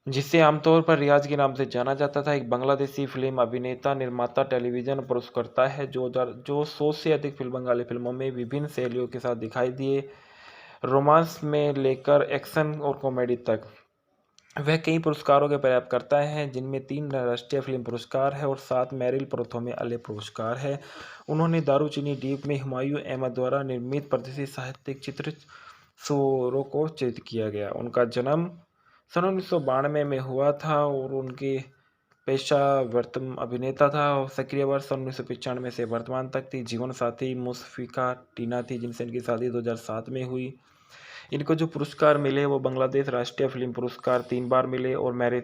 जिसे आमतौर पर रियाज के नाम से जाना जाता था। एक बांग्लादेशी फिल्म अभिनेता, निर्माता, टेलीविजन पुरस्कर्ता है जो 100 से अधिक बंगाली फिल्मों में विभिन्न शैलियों के साथ दिखाई दिए, रोमांस में लेकर एक्शन और कॉमेडी तक। वह कई पुरस्कारों के प्राप्त करता है, जिनमें 3 राष्ट्रीय फिल्म पुरस्कार है और 7 मेरिल प्रोथो में अले पुरस्कार है। उन्होंने दारूचिनी द्वीप में हुमायूं अहमद द्वारा निर्मित प्रतिष्ठित साहित्यिक चित्र सोरो को चित्रित किया गया। उनका जन्म सन 1992 में हुआ था और उनके पेशा अभिनेता था। सक्रिय वर्ष 1995 से वर्तमान तक थी। जीवन साथी मुशफिका टीना थी, जिनसे इनकी शादी 2007 में हुई। इनको जो पुरस्कार मिले वो बांग्लादेश राष्ट्रीय फिल्म पुरस्कार 3 बार मिले और मेरिल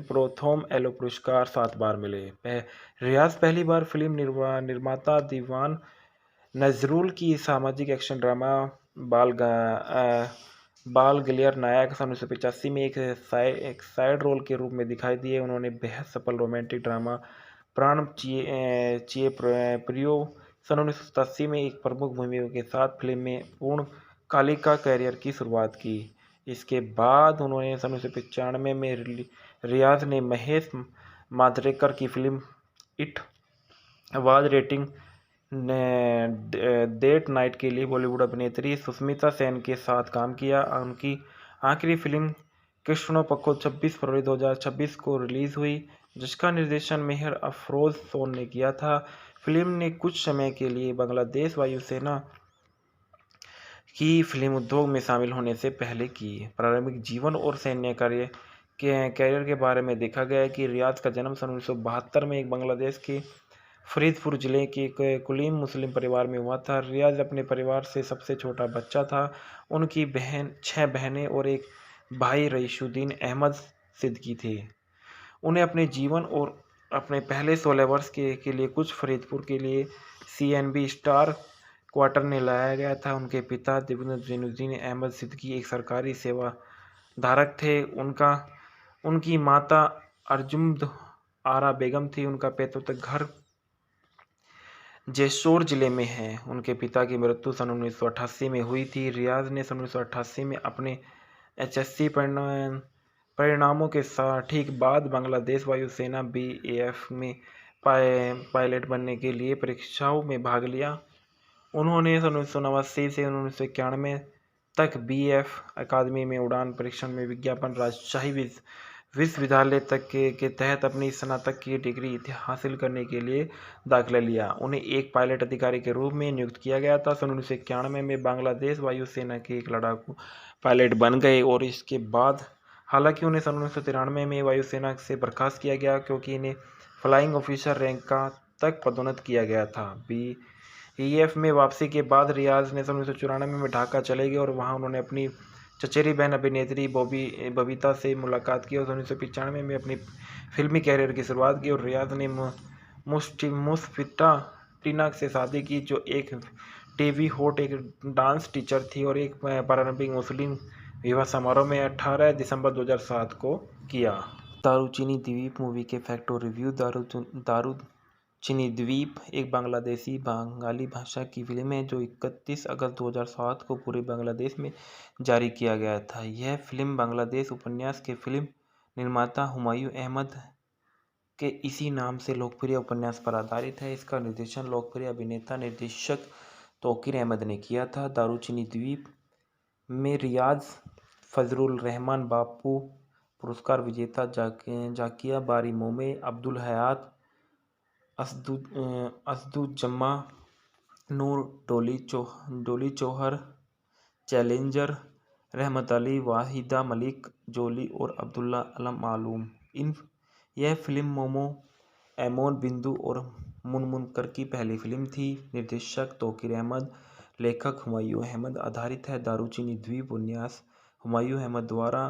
प्रोथोम एलो पुरस्कार 7 बार मिले। रियाज पहली बार फिल्म निर्माता दीवान नजरुल की सामाजिक एक्शन ड्रामा बाल गलियर नायक 1985 में एक साइड रोल के रूप में दिखाई दिए। उन्होंने बेहद सफल रोमांटिक ड्रामा प्राण चिए प्रियो 1987 में एक प्रमुख भूमिका के साथ फिल्म में पूर्ण कालिका कैरियर की शुरुआत की। इसके बाद उन्होंने 1995 में रियाज ने महेश मांजरेकर की फिल्म इट आवाज रेटिंग डेट नाइट के लिए बॉलीवुड अभिनेत्री सुष्मिता सेन के साथ काम किया। उनकी आखिरी फिल्म कृष्णो पक्को 26 फरवरी 2026 को रिलीज हुई, जिसका निर्देशन मेहर अफरोज सोन ने किया था। फिल्म ने कुछ समय के लिए बांग्लादेश वायुसेना की फिल्म उद्योग में शामिल होने से पहले की। प्रारंभिक जीवन और सैन्य कैरियर के बारे में देखा गया है कि रियाज का जन्म सन 1972 में एक बांग्लादेश के फरीदपुर जिले के कुलीन मुस्लिम परिवार में हुआ था। रियाज अपने परिवार से सबसे छोटा बच्चा था। उनकी 6 बहनें और एक भाई रईसुद्दीन अहमद सिद्दीकी थे। उन्हें अपने जीवन और अपने पहले 16 वर्ष के लिए कुछ फरीदपुर के लिए CNB स्टार क्वार्टर में लाया गया था। उनके पिता जैनुद्दीन अहमद सिद्दीकी एक सरकारी सेवा धारक थे। उनकी माता अर्जुम्द आरा बेगम थी। उनका पैतृक घर जेशोर जिले में है। उनके पिता की मृत्यु सन 1988 में हुई थी। रियाज ने सन 1988 में अपने HSC परिणामों के ठीक बाद बांग्लादेश वायुसेना BAF में पायलट बनने के लिए परीक्षाओं में भाग लिया। उन्होंने सन 1989 से 1991 तक BAF अकादमी में उड़ान परीक्षण में विज्ञापन राजशाही विश्वविद्यालय तक के तहत अपनी स्नातक की डिग्री हासिल करने के लिए दाखिला लिया। उन्हें एक पायलट अधिकारी के रूप में नियुक्त किया गया था। सन 1991 में बांग्लादेश वायुसेना के एक लड़ाकू पायलट बन गए और इसके बाद हालांकि उन्हें सन 1993 में वायुसेना से बर्खास्त किया गया, क्योंकि इन्हें फ्लाइंग ऑफिसर रैंक तक पदोन्नत किया गया था। BAF में वापसी के बाद रियाज ने सन 1994 में ढाका चले गए और वहां उन्होंने अपनी चचेरी बहन अभिनेत्री बबीता से मुलाकात की और 1995 में अपनी फिल्मी कैरियर की शुरुआत की। और रियाज ने मुशफिका टीना से शादी की, जो एक टीवी हॉट एक डांस टीचर थी, और एक पारंपरिक मुस्लिम विवाह समारोह में 18 दिसंबर 2007 को किया। दारूचिनी द्वीप मूवी के फैक्ट और रिव्यू। दारूचिनी द्वीप एक बांग्लादेशी बंगाली भाषा की फिल्म है जो 31 अगस्त 2007 को पूरे बांग्लादेश में जारी किया गया था। यह फिल्म बांग्लादेश उपन्यास के फिल्म निर्माता हुमायूं अहमद के इसी नाम से लोकप्रिय उपन्यास पर आधारित है। इसका निर्देशन लोकप्रिय अभिनेता निर्देशक तौकीर अहमद ने किया था। दारूचिनी द्वीप में रियाज फजलुर रहमान बापू पुरस्कार विजेता जाकिया बारी मोमे, अब्दुल हयात, असदुज्जमा नूर, डोली चौहर, चैलेंजर, रहमत अली, वाहिदा मलिक, जोली और अब्दुल्ला अलम मालूम। यह फिल्म मोमो, एमोन, बिंदु और मुनमुनकर की पहली फिल्म थी। निर्देशक तौकीर अहमद, लेखक हुमायूं अहमद। आधारित है दारूचिनी द्वीप उपन्यास हुमायूं अहमद द्वारा।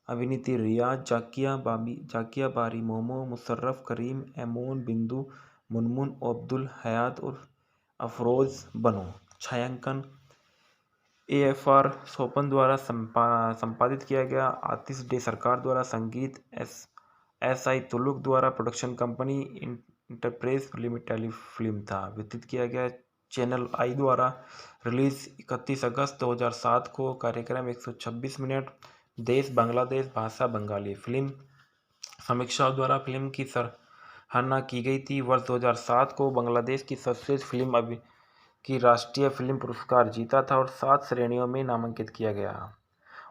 अभिनीत रियाज, जाकिया बारी मोमो, मुशर्रफ करीम, एमोन, बिंदु, मुनमुन, अब्दुल हयात और अफरोज बनो। छायांकन AFR सोपन द्वारा संपादित किया गया। आतिश डे सरकार द्वारा संगीत। SI तुलुक द्वारा production company enterprise limited telefilm था। वितरित किया गया चैनल आई द्वारा। रिलीज 31 अगस्त 2007 को। कार्यक्रम 126 मिनट। देश बांग्लादेश, भाषा बंगाली। फिल्म समीक्षाओं द्वारा फिल्म की सराहना की गई थी। वर्ष 2007 को बांग्लादेश की सर्वश्रेष्ठ फिल्म की राष्ट्रीय फिल्म पुरस्कार जीता था और 7 श्रेणियों में नामांकित किया गया।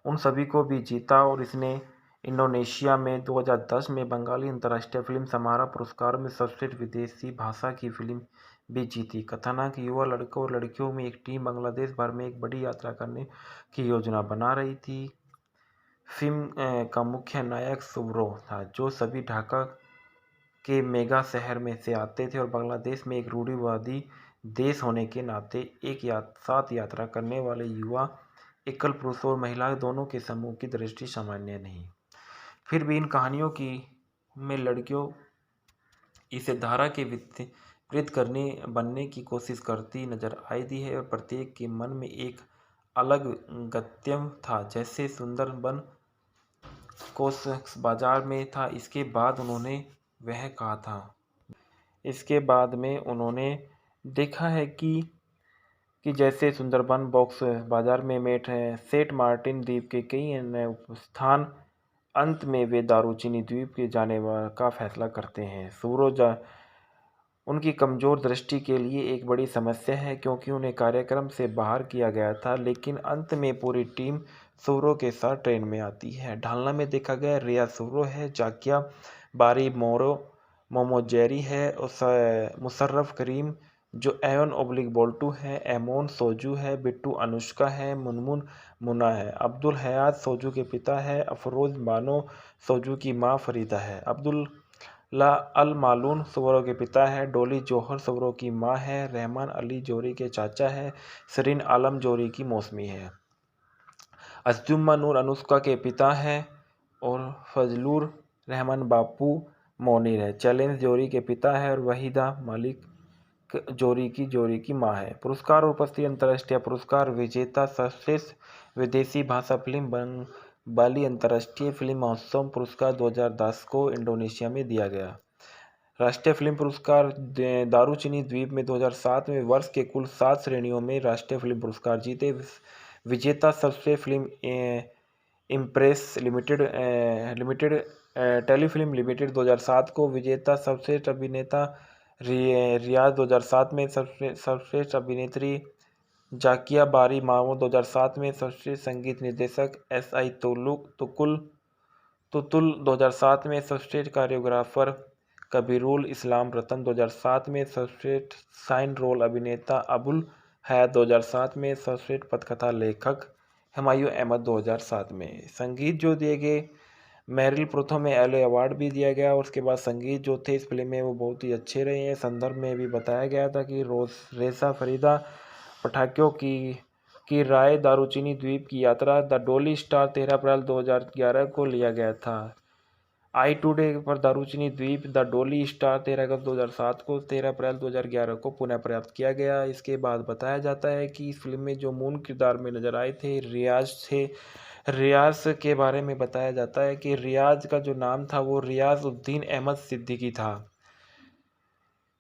उन सभी को भी जीता और इसने इंडोनेशिया में 2010 में बंगाली अंतर्राष्ट्रीय फिल्म समारोह पुरस्कारों में सर्वश्रेष्ठ विदेशी भाषा की फिल्म भी जीती। कथानक: युवा लड़कों और लड़कियों में एक टीम बांग्लादेश भर में एक बड़ी यात्रा करने की योजना बना रही थी। फिल्म का मुख्य नायक सुब्रो था, जो सभी ढाका के मेगा शहर में से आते थे और बांग्लादेश में एक रूढ़िवादी देश होने के नाते एक साथ यात्रा करने वाले युवा, एकल पुरुष और महिला दोनों के समूह की दृष्टि सामान्य नहीं। फिर भी इन कहानियों में लड़कियों इसे धारा के विपरीत बनने की कोशिश करती नजर आई है और प्रत्येक के मन में एक अलग गंतव्य था। जैसे सुंदरबन को बाजार में था। इसके बाद में उन्होंने देखा है कि जैसे सुंदरबन बॉक्स बाजार में मेट है सेंट मार्टिन द्वीप के कई अन्य स्थान। अंत में वे दारूचिनी द्वीप के जाने का फैसला करते हैं। सूरज उनकी कमजोर दृष्टि के लिए एक बड़ी समस्या है, क्योंकि उन्हें कार्यक्रम से बाहर किया गया था। लेकिन अंत में पूरी टीम सूरो के साथ ट्रेन में आती है। ढालना में देखा गया रिया सूरो है, जाकिया बारी मोमो जेरी है, मुशर्रफ करीम जो एवन बोल्टू है, एमोन सोजू है, बिट्टू अनुष्का है, मुनमुन मुना है, अब्दुल हयात सोजू के पिता है, अफरोज बानो सोजू की माँ फरीदा है, अब्दुल्ला अल मालून सूरो के पिता है, डोली जौहर सूरो की माँ है, रहमान अली जोरी के चाचा है, सरीन आलम जोरी की मौसमी है, असदुज्जमा नूर अनुष्का के पिता है और फजलुर रहमान बापू मोनीर है, चैलेंज जोरी के पिता है और वहीदा मलिक जोरी की मां है। पुरस्कार और उपस्थिति: अंतर्राष्ट्रीय पुरस्कार विजेता सर्वश्रेष्ठ विदेशी भाषा फिल्म बाली अंतर्राष्ट्रीय फिल्म महोत्सव पुरस्कार 2010 को इंडोनेशिया में दिया गया। राष्ट्रीय फिल्म पुरस्कार दारूचिनी द्वीप में 2007 में वर्ष के कुल 7 श्रेणियों में राष्ट्रीय फिल्म पुरस्कार जीते। विजेता सर्वश्रेष्ठ film impress limited telefilm limited 2007 को। विजेता सर्वश्रेष्ठ अभिनेता रियाज 2007 में। सर्वश्रेष्ठ अभिनेत्री जाकिया बारी मामो 2007 में। सर्वश्रेष्ठ संगीत निर्देशक SI तुतुल 2007 में। सर्वश्रेष्ठ कोरियोग्राफर कबीरुल इस्लाम रतन 2007 में। सर्वश्रेष्ठ साइन रोल अभिनेता अबुल हयात 2007 में। सर्वश्रेष्ठ पटकथा लेखक हुमायूं अहमद 2007 में। संगीत जो दिए गए, मेरिल प्रथम एलो अवार्ड भी दिया गया और उसके बाद संगीत जो थे इस फिल्म में वो बहुत ही अच्छे रहे हैं। संदर्भ में भी बताया गया था कि रेसा फरीदा पटाखों की राय दारूचिनी द्वीप की यात्रा द डोली स्टार 13 अप्रैल 2011 को लिया गया था। आई टुडे पर दारूचिनी द्वीप द डोली स्टार 13 अगस्त 2007 को 13 अप्रैल 2011 को पुनः प्राप्त किया गया। इसके बाद बताया जाता है कि इस फिल्म में जो मूल किरदार में नजर आए थे रियाज के बारे में बताया जाता है कि रियाज का जो नाम था वो रियाज उद्दीन अहमद सिद्दीकी था,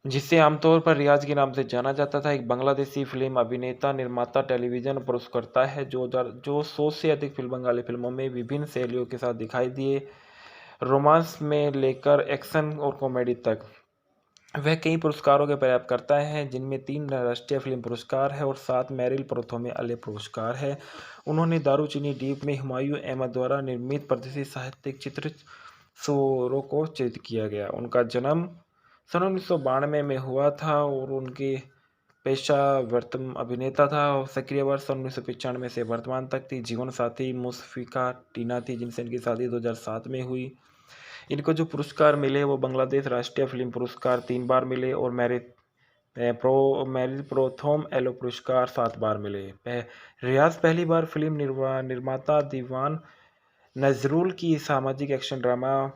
जिसे आमतौर पर रियाज के नाम से जाना जाता था। एक बांग्लादेशी फिल्म अभिनेता, निर्माता, टेलीविजन पुरस्कर्ता है जो 100 से अधिक बंगाली फिल्मों में विभिन्न शैलियों के साथ दिखाई दिए। रोमांस में लेकर एक्शन और कॉमेडी तक वह कई पुरस्कारों के प्राप्तकर्ता हैं, जिनमें 3 राष्ट्रीय फिल्म पुरस्कार है और 7 मेरिल प्रथम आले पुरस्कार है। उन्होंने दारूचिनी द्वीप में हुमायूं अहमद द्वारा निर्मित प्रतिष्ठित साहित्यिक चित्र शोरों को चित्रित किया गया। उनका जन्म सन 1992 में हुआ था और उनके पेशा अभिनेता था। सक्रिय वर्ष सन 1995 से वर्तमान तक थी। जीवन साथी मुशफिका टीना थी, जिनसे इनकी शादी 2007 में हुई। इनको जो पुरस्कार मिले वो बांग्लादेश राष्ट्रीय फिल्म पुरस्कार 3 बार मिले और मेरिल प्रोथम एलो पुरस्कार 7 बार मिले। रियाज पहली बार फिल्म निर्माता दीवान नजरुल की सामाजिक एक्शन ड्रामा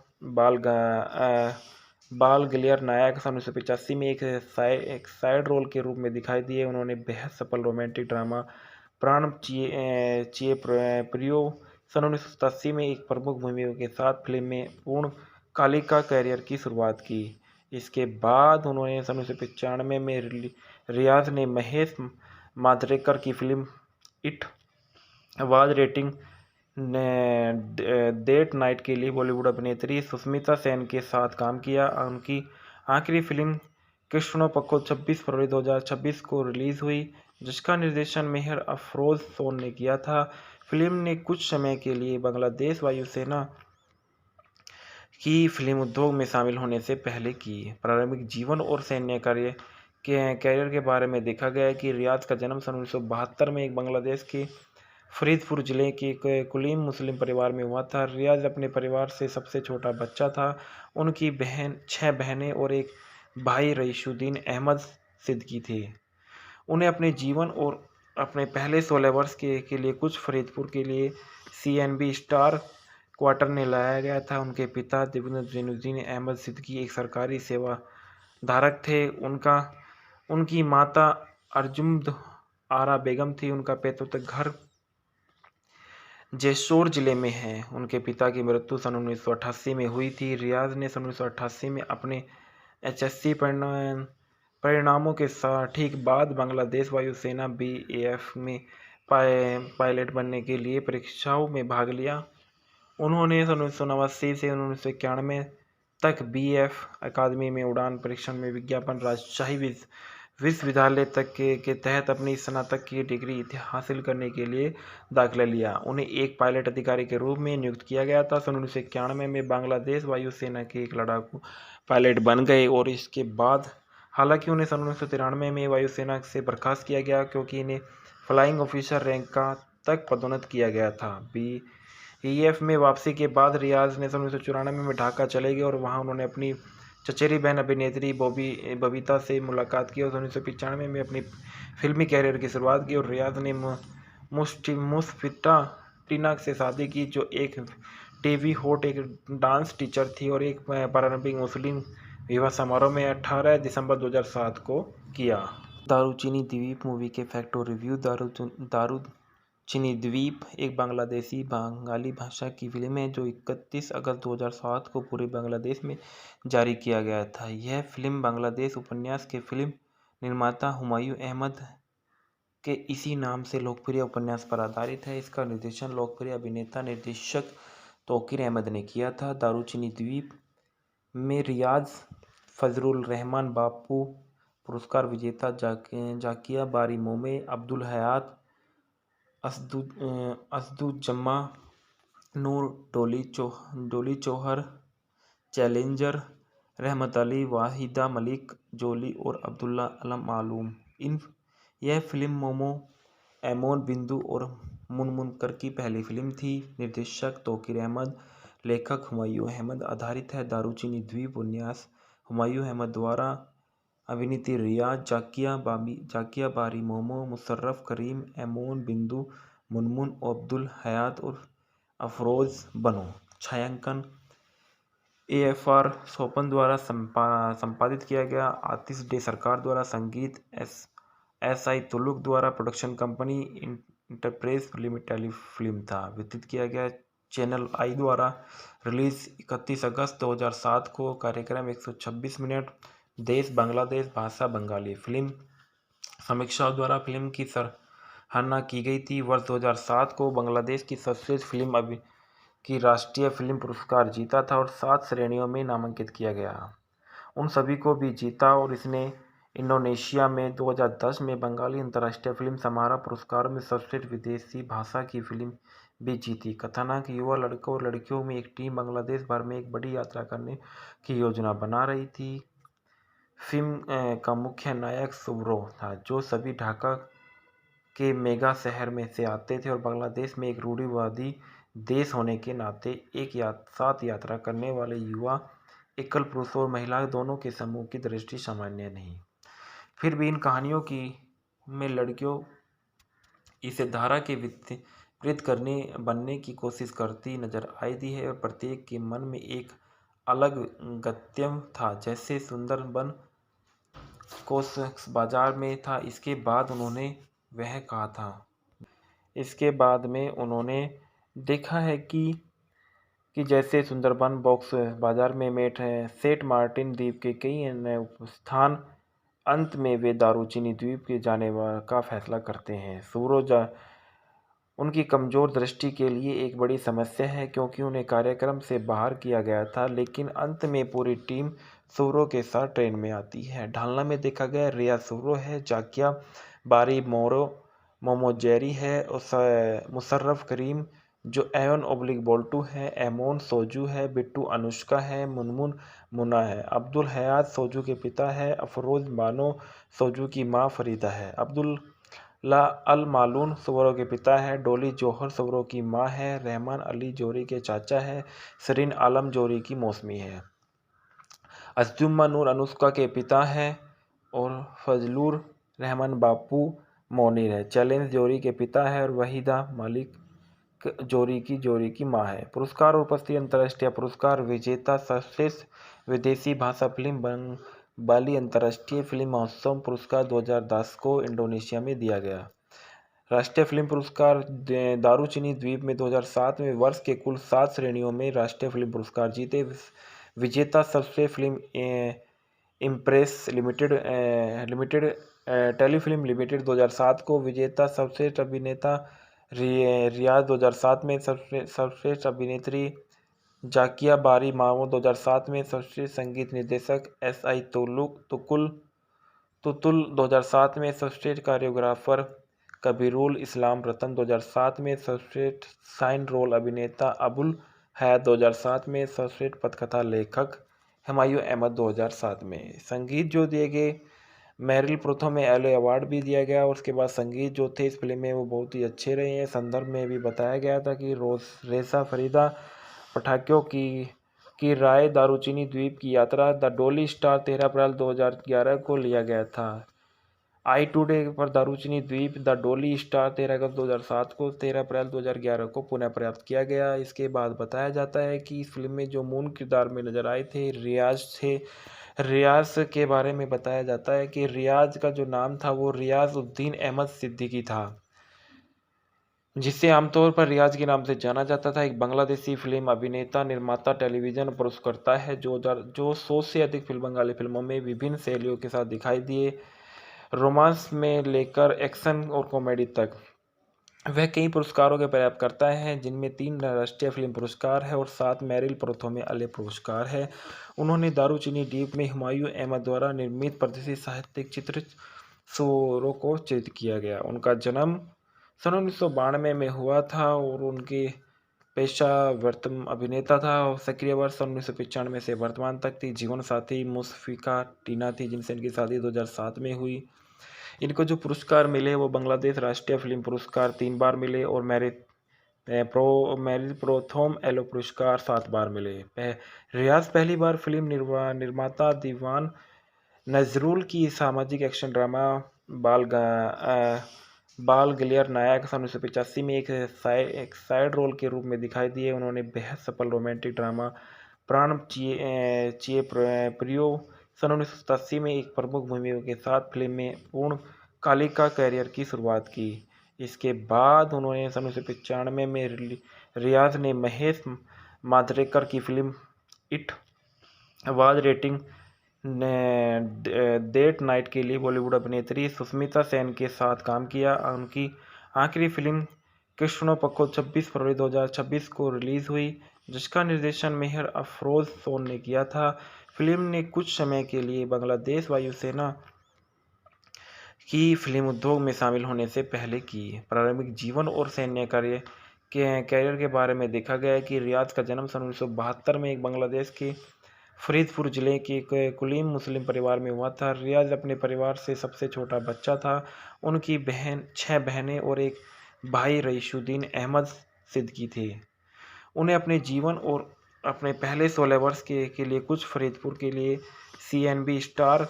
बाल गलियार नायक सन 1985 में एक साइड रोल के रूप में दिखाई दिए। उन्होंने बेहद सफल रोमांटिक ड्रामा प्राण चिए प्रियो सन 1987 में एक प्रमुख भूमिका के साथ फिल्म में पूर्ण कालिका कैरियर की शुरुआत की। इसके बाद उन्होंने सन 1995 में रियाज ने महेश मांजरेकर की फिल्म इट आवाज रेटिंग डेट नाइट के लिए बॉलीवुड अभिनेत्री सुष्मिता सेन के साथ काम किया। उनकी आखिरी फिल्म कृष्णो पक्को 26 फरवरी 2026 को रिलीज हुई, जिसका निर्देशन मेहर अफरोज सोन ने किया था। फिल्म ने कुछ समय के लिए बांग्लादेश वायुसेना की फिल्म उद्योग में शामिल होने से पहले की। प्रारंभिक जीवन और सैन्य कैरियर के बारे में देखा गया है कि रियाज का जन्म सन 1972 में एक बांग्लादेश के फरीदपुर जिले के कुलीन मुस्लिम परिवार में हुआ था। रियाज अपने परिवार से सबसे छोटा बच्चा था। उनकी 6 बहनें और एक भाई रईसुद्दीन अहमद सिद्दीकी थे। उन्हें अपने जीवन और अपने पहले 16 वर्ष के लिए कुछ फरीदपुर के लिए CNB स्टार क्वार्टर में लाया गया था। उनके पिता जैनुद्दीन अहमद सिद्दीकी एक सरकारी सेवाधारक थे। उनकी माता अर्जुम्द आरा बेगम थी। उनका पैतृक घर जैसोर जिले में है। उनके पिता की मृत्यु सन 1988 में हुई थी। रियाज ने सन 1988 में अपने HSC परिणामों के ठीक बाद बांग्लादेश वायुसेना BAF में पायलट बनने के लिए परीक्षाओं में भाग लिया। उन्होंने सन 1989 से 1991 तक BF अकादमी में उड़ान परीक्षण में विज्ञापन राजशाही विश्वविद्यालय तक के तहत अपनी स्नातक की डिग्री हासिल करने के लिए दाखिला लिया। उन्हें एक पायलट अधिकारी के रूप में नियुक्त किया गया था। सन 1991 में बांग्लादेश वायुसेना के एक लड़ाकू पायलट बन गए और इसके बाद हालांकि उन्हें सन 1993 में वायुसेना से बर्खास्त किया गया, क्योंकि इन्हें फ्लाइंग ऑफिसर रैंक तक पदोन्नत किया गया था। BEF में वापसी के बाद रियाज ने सन 1994 में ढाका चले गए और वहां उन्होंने अपनी चचेरी बहन अभिनेत्री बबीता से मुलाकात की और 1995 में अपनी फिल्मी कैरियर की शुरुआत की। और रियाज ने मुशफिका टीना से शादी की, जो एक टीवी होस्ट, एक डांस टीचर थी और एक पारंपरिक मुस्लिम विवाह समारोह में 18 दिसंबर 2007 को किया। दारूचिनी द्वीप मूवी के फैक्ट और रिव्यू। दारूचिनी द्वीप एक बांग्लादेशी बंगाली भाषा की फिल्म है जो 31 अगस्त 2007 को पूरे बांग्लादेश में जारी किया गया था। यह फिल्म बांग्लादेश उपन्यास के फिल्म निर्माता हुमायूं अहमद के इसी नाम से लोकप्रिय उपन्यास पर आधारित है। इसका निर्देशन लोकप्रिय अभिनेता निर्देशक तौकीर अहमद ने किया था। दारूचिनी द्वीप में रियाज फजलुर रहमान बापू पुरस्कार विजेता जाकिया बारी मोमे, अब्दुल हयात, असदुज्जमा नूर, डोली चौहर, चैलेंजर, रहमत अली, वाहिदा मलिक, जोली और अब्दुल्ला अलम मालूम। यह फिल्म मोमो, एमोन बिंदु और मुनमुनकर की पहली फिल्म थी। निर्देशक तौकीर अहमद, लेखक हुमायूं अहमद। आधारित है दारूचिनी द्वीप उपन्यास हुमायूं अहमद द्वारा। अभिनेत्री रियाज, जाकिया बारी मोमो, मुशर्रफ करीम, एमोन बिंदु, मुनमुन, अब्दुल हयात और अफरोज बनो। छायांकन AFR सोपन द्वारा संपादित किया गया। आतिश डे सरकार द्वारा संगीत। SI तुलुक द्वारा production company enterprise limited film था। वितरित किया गया चैनल I द्वारा। रिलीज 31 अगस्त 2007 को। कार्यक्रम 126 मिनट। देश बांग्लादेश। भाषा बंगाली। फिल्म समीक्षाओं द्वारा फिल्म की सराहना की गई थी। वर्ष 2007 को बांग्लादेश की सर्वश्रेष्ठ फिल्म की राष्ट्रीय फिल्म पुरस्कार जीता था और 7 श्रेणियों में नामांकित किया गया। उन सभी को भी जीता और इसने इंडोनेशिया में 2010 में बंगाली अंतर्राष्ट्रीय फिल्म समारोह पुरस्कारों में सर्वश्रेष्ठ विदेशी भाषा की फिल्म भी जीती। कथानक युवा लड़कों और लड़कियों में एक टीम बांग्लादेश भर में एक बड़ी यात्रा करने की योजना बना रही थी। फिल्म का मुख्य नायक सुब्रो था, जो सभी ढाका के मेगा शहर में से आते थे और बांग्लादेश में एक रूढ़िवादी देश होने के नाते एक साथ यात्रा करने वाले युवा एकल पुरुष और महिला दोनों के समूह की दृष्टि सामान्य नहीं। फिर भी इन कहानियों की में लड़कियों इसे धारा के विपरीत बनने की कोशिश करती नजर आई दी है और प्रत्येक के मन में एक अलग गत्यम था, जैसे सुंदरबन को बाजार में था। इसके बाद में उन्होंने देखा है कि जैसे सुंदरबन बॉक्स बाजार में मेट है सेंट मार्टिन द्वीप के कई अन्य स्थान, अंत में वे दारूचिनी द्वीप के जाने का फैसला करते हैं। सूरज उनकी कमजोर दृष्टि के लिए एक बड़ी समस्या है, क्योंकि उन्हें कार्यक्रम से बाहर किया गया था, लेकिन अंत में पूरी टीम सूरो के साथ ट्रेन में आती है। ढालना में देखा गया रिया सूरो है, जाकिया बारी मोमो जेरी है, मुशर्रफ करीम जो एवन ओब्लिक बोल्टू है, एमोन सोजू है, बिट्टू अनुष्का है, मुनमुन मुन्ना है, अब्दुल हयात सोजू के पिता है, अफरोज बानो सोजू की माँ फरीदा है, अब्दुल्ला अल मालून सूरो के पिता है, डोली जौहर सूरो की माँ है, रहमान अली जोरी के चाचा है, सरीन आलम जोरी की मौसमी है, असजुम्मा नूर अनुष्का के पिता है और फजलुर रहमान बापू मोनीर है, चैलेंज जोरी के पिता है और वहीदा मालिक जोरी की मां है। पुरस्कार और उपस्थिति अंतर्राष्ट्रीय पुरस्कार विजेता सर्वश्रेष्ठ विदेशी भाषा फिल्म बाली अंतर्राष्ट्रीय फिल्म महोत्सव पुरस्कार 2010 को इंडोनेशिया में दिया गया। राष्ट्रीय फिल्म पुरस्कार दारूचिनी द्वीप में 2007 में वर्ष के कुल 7 श्रेणियों में राष्ट्रीय फिल्म पुरस्कार जीते। विजेता सर्वश्रेष्ठ film impress limited telefilm limited 2007 को, विजेता सर्वश्रेष्ठ अभिनेता रियाज 2007 में, सर्वश्रेष्ठ अभिनेत्री जाकिया बारी मावो 2007 में, सर्वश्रेष्ठ संगीत निर्देशक SI तुतुल 2007 में, सर्वश्रेष्ठ कोरियोग्राफर कबीरुल इस्लाम रतन 2007 में, सर्वश्रेष्ठ साइन रोल अभिनेता अबुल हयात 2007 में, सर्वश्रेष्ठ पटकथा लेखक हुमायूं अहमद 2007 में। संगीत जो दिए गए, मेरिल प्रोथो में एलो अवार्ड भी दिया गया और उसके बाद संगीत जो थे इस फिल्म में वो बहुत ही अच्छे रहे हैं। संदर्भ में भी बताया गया था कि रेसा फरीदा पटाखों की राय दारूचिनी द्वीप की यात्रा द डोली स्टार 13 अप्रैल 2011 को लिया गया था। आई टुडे पर दारूचिनी द्वीप द डोली स्टार 13 अगस्त 2007 को 13 अप्रैल 2011 को पुनः प्राप्त किया गया। इसके बाद बताया जाता है कि इस फिल्म में जो मूल किरदार में नजर आए थे रियाज के बारे में बताया जाता है कि रियाज का जो नाम था वो रियाज उद्दीन अहमद सिद्दीकी था, जिसे आमतौर पर रियाज के नाम से जाना जाता था। एक बांग्लादेशी फिल्म अभिनेता, निर्माता, टेलीविजन पुरस्कर्ता है जो 100 से अधिक बंगाली फिल्मों में विभिन्न शैलियों के साथ दिखाई दिए, रोमांस में लेकर एक्शन और कॉमेडी तक। वह कई पुरस्कारों के प्राप्तकर्ता हैं, जिनमें 3 राष्ट्रीय फिल्म पुरस्कार है और 7 मेरिल प्रोथो में अले पुरस्कार है। उन्होंने दारूचिनी द्वीप में हुमायूं अहमद द्वारा निर्मित प्रतिष्ठित साहित्यिक चित्र सूरो को चित्रित किया गया। उनका जन्म सन 1992 में हुआ था और उनके पेशा अभिनेता था। सक्रिय वर्ष सन 1995 से वर्तमान तक थी। जीवन साथी मुशफिका टीना थी, जिनसे इनकी शादी 2007 में हुई। इनको जो पुरस्कार मिले वो बांग्लादेश राष्ट्रीय फिल्म पुरस्कार 3 बार मिले और मेरिल प्रोथोम एलो पुरस्कार 7 बार मिले। रियाज पहली बार फिल्म निर्माता दीवान नजरुल की सामाजिक एक्शन ड्रामा बाल गलियर नायक सन 1985 में एक साइड रोल के रूप में दिखाई दिए। उन्होंने बेहद सफल रोमांटिक ड्रामा प्राण चिए प्रियो सन 1987 में एक प्रमुख भूमिका के साथ फिल्म में पूर्ण कालिका कैरियर की शुरुआत की। इसके बाद उन्होंने सन 1995 में रियाज ने महेश मांजरेकर की फिल्म इट आवाज रेटिंग डेट नाइट के लिए बॉलीवुड अभिनेत्री सुष्मिता सेन के साथ काम किया। उनकी आखिरी फिल्म कृष्णो पक्को 26 फरवरी 2026 को रिलीज हुई, जिसका निर्देशन मेहर अफरोज सोन ने किया था। फिल्म ने कुछ समय के लिए बांग्लादेश वायुसेना की फिल्म उद्योग में शामिल होने से पहले की प्रारंभिक जीवन और सैन्य कैरियर के बारे में देखा गया है कि रियाज का जन्म सन 1972 में एक बांग्लादेश के फरीदपुर जिले के एक कुलीन मुस्लिम परिवार में हुआ था। रियाज अपने परिवार से सबसे छोटा बच्चा था। उनकी 6 बहनें और एक भाई रईसुद्दीन अहमद सिद्दीकी थे। उन्हें अपने जीवन और अपने पहले 16 वर्ष के लिए कुछ फरीदपुर के लिए CNB स्टार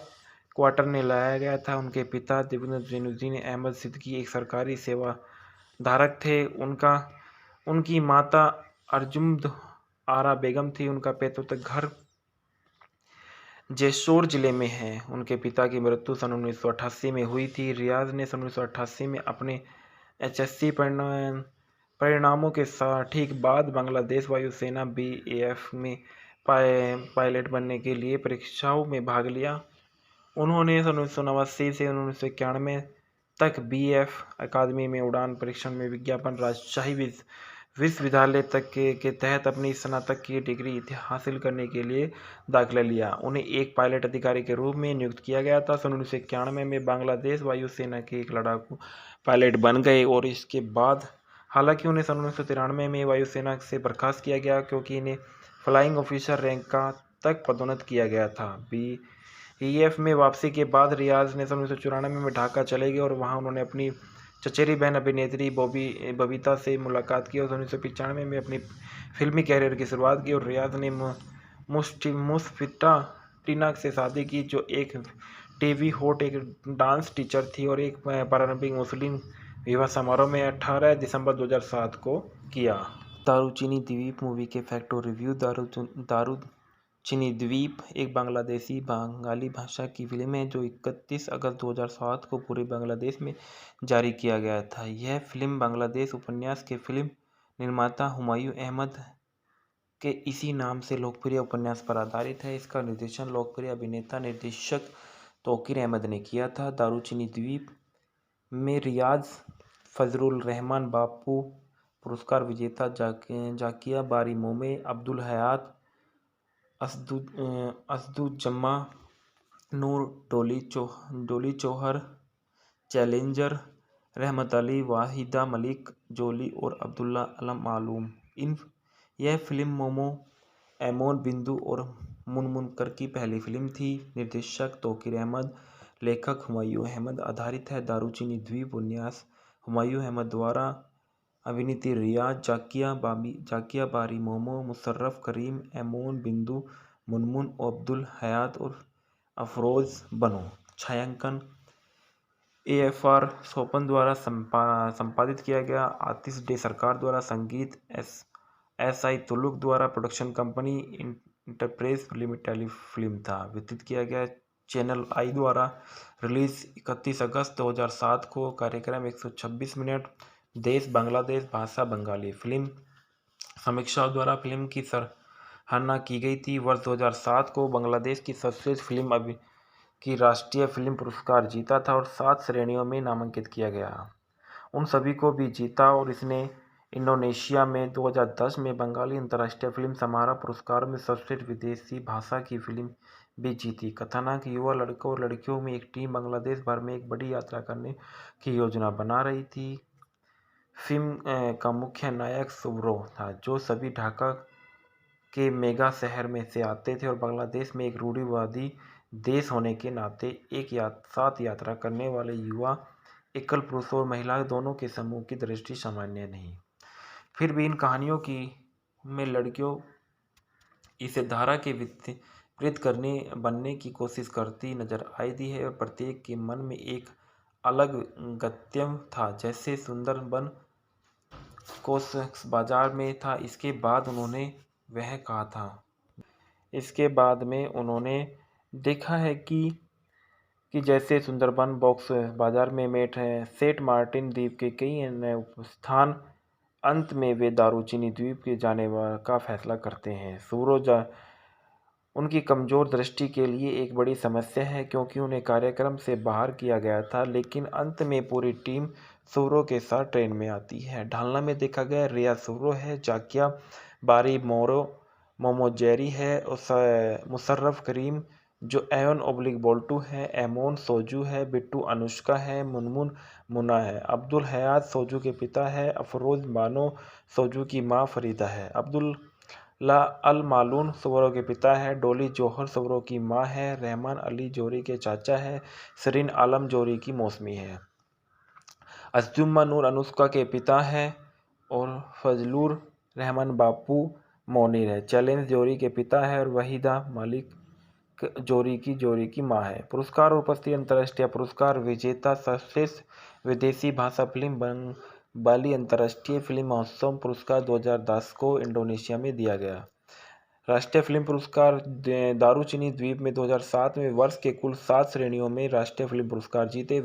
क्वार्टर में लाया गया था। उनके पिता जैनुद्दीन अहमद सिद्दीकी एक सरकारी सेवाधारक थे। उनकी माता अर्जुम्द आरा बेगम थी। उनका पैतृक घर जैसोर जिले में है। उनके पिता की मृत्यु सन 1988 में हुई थी। रियाज ने सन 1988 में अपने HSC परिणामों के ठीक बाद बांग्लादेश वायुसेना BAF में पायलट बनने के लिए परीक्षाओं में भाग लिया। उन्होंने सन 1989 से 1991 तक BF अकादमी में उड़ान परीक्षण में विज्ञापन राजशाही विश्वविद्यालय तक के तहत अपनी स्नातक की डिग्री हासिल करने के लिए दाखिला लिया। उन्हें एक पायलट अधिकारी के रूप में नियुक्त किया गया था। सन 1991 में बांग्लादेश वायुसेना के एक लड़ाकू पायलट बन गए और इसके बाद हालांकि उन्हें सन 1993 में वायुसेना से बर्खास्त किया गया क्योंकि इन्हें फ्लाइंग ऑफिसर रैंक तक पदोन्नत किया गया था। BEF में वापसी के बाद रियाज ने सन 1994 में ढाका चले गए और वहां उन्होंने अपनी चचेरी बहन अभिनेत्री बबीता से मुलाकात की और 1995 में अपनी फिल्मी कैरियर की शुरुआत की। और रियाज ने मुस्फिटा टीना से शादी की, जो एक टीवी होस्ट, एक डांस टीचर थी और एक पारंपरिक मुस्लिम विवाह समारोह में 18 दिसंबर 2007 को किया। दारूचिनी द्वीप मूवी के फैक्ट और रिव्यू। दारूचिनी द्वीप एक बांग्लादेशी बंगाली भाषा की फिल्म है जो 31 अगस्त 2007 को पूरे बांग्लादेश में जारी किया गया था। यह फिल्म बांग्लादेश उपन्यास के फिल्म निर्माता हुमायूं अहमद के इसी नाम से लोकप्रिय उपन्यास पर आधारित है। इसका निर्देशन लोकप्रिय अभिनेता निर्देशक तौकीर अहमद ने किया था। दारूचिनी द्वीप में रियाज, फजलुर रहमान बापू पुरस्कार विजेता जाकिया बारी मोमे, अब्दुल हयात, असदुज्जमा नूर, डोली चौहर, चैलेंजर, रहमत अली, वाहिदा मलिक, जोली और अब्दुल्ला अलम मालूम। यह फिल्म मोमो, एमोन बिंदु और मुनमुनकर की पहली फिल्म थी। निर्देशक तौकीर अहमद, लेखक हुमायूं अहमद। आधारित है दारूचिनी द्वीप उपन्यास हुमायूं अहमद द्वारा। अभिनीत रियाज, जाकिया बारी मोमो, मुशर्रफ करीम, एमोन बिंदु, मुनमुन, अब्दुल हयात और अफरोज बनो। छायांकन AFR सोपन द्वारा संपादित किया गया। आतिश डे सरकार द्वारा संगीत, SI तुलुक द्वारा production company, enterprise limited telefilm था। वितरित किया गया चैनल आई द्वारा। रिलीज 31 अगस्त 2007 को। कार्यक्रम 126 मिनट। देश बांग्लादेश, भाषा बंगाली। फिल्म समीक्षाओं द्वारा फिल्म की सराहना की गई थी। वर्ष 2007 को बांग्लादेश की सर्वश्रेष्ठ फिल्म की राष्ट्रीय फिल्म पुरस्कार जीता था और 7 श्रेणियों में नामांकित किया गया। उन सभी को भी जीता और इसने इंडोनेशिया में 2010 में बंगाली अंतर्राष्ट्रीय फिल्म समारोह पुरस्कार में सर्वश्रेष्ठ विदेशी भाषा की फिल्म भी जीती। कथानक, युवा लड़कों और लड़कियों में एक टीम बांग्लादेश भर में एक बड़ी यात्रा करने की योजना बना रही थी। फिल्म का मुख्य नायक सुब्रो था, जो सभी ढाका के मेगा शहर में से आते थे और बांग्लादेश में एक रूढ़िवादी देश होने के नाते एक साथ यात्रा करने वाले युवा, एकल पुरुष और महिला दोनों के समूह की दृष्टि सामान्य नहीं। फिर भी इन कहानियों में लड़कियों इसे धारा के विपरीत बनने की कोशिश करती नजर आई है और प्रत्येक के मन में एक अलग गंतव्य था। जैसे सुंदरबन कोस बाजार में था। इसके बाद में उन्होंने देखा है कि जैसे सुंदरबन बॉक्स बाजार में मेट है सेंट मार्टिन द्वीप के कई अन्य स्थान। अंत में वे दारूचिनी द्वीप के जाने का फैसला करते हैं। सूरज उनकी कमजोर दृष्टि के लिए एक बड़ी समस्या है क्योंकि उन्हें कार्यक्रम से बाहर किया गया था, लेकिन अंत में पूरी टीम सुरों के साथ ट्रेन में आती है। ढालना में देखा गया रिया सुरो है, जाकिया बारी मोरो मोमोजेरी है, मुशर्रफ करीम जो एवन ओब्लिक बोल्टू है, एमोन सोजू है, बिट्टू अनुष्का है, मुनमुन मुन्ना है। अब्दुल हयात सोजू के पिता है, अफरोज बानो सोजू की माँ फरीदा है। अब्दुल्ला अल मालून सुवरों के पिता है, डोली जौहर सुवरों की माँ है, रहमान अली जोहरी के चाचा है, सरीन आलम जोहरी की मौसमी है। अज़्ज़ुमा नूर अनुष्का के पिता हैं और फजलुर रहमान बापू मोनीर है। चैलेंज जोहरी के पिता है और वहीदा मलिक जोहरी की मां है। पुरस्कार और उपस्थिति अंतर्राष्ट्रीय पुरस्कार विजेता सर्वश्रेष्ठ विदेशी भाषा फिल्म बाली अंतर्राष्ट्रीय फिल्म महोत्सव पुरस्कार 2010 को इंडोनेशिया में दिया गया। राष्ट्रीय फिल्म पुरस्कार दारुचिनी द्वीप में 2007 में वर्ष के कुल 7 श्रेणियों में राष्ट्रीय फिल्म पुरस्कार जीते।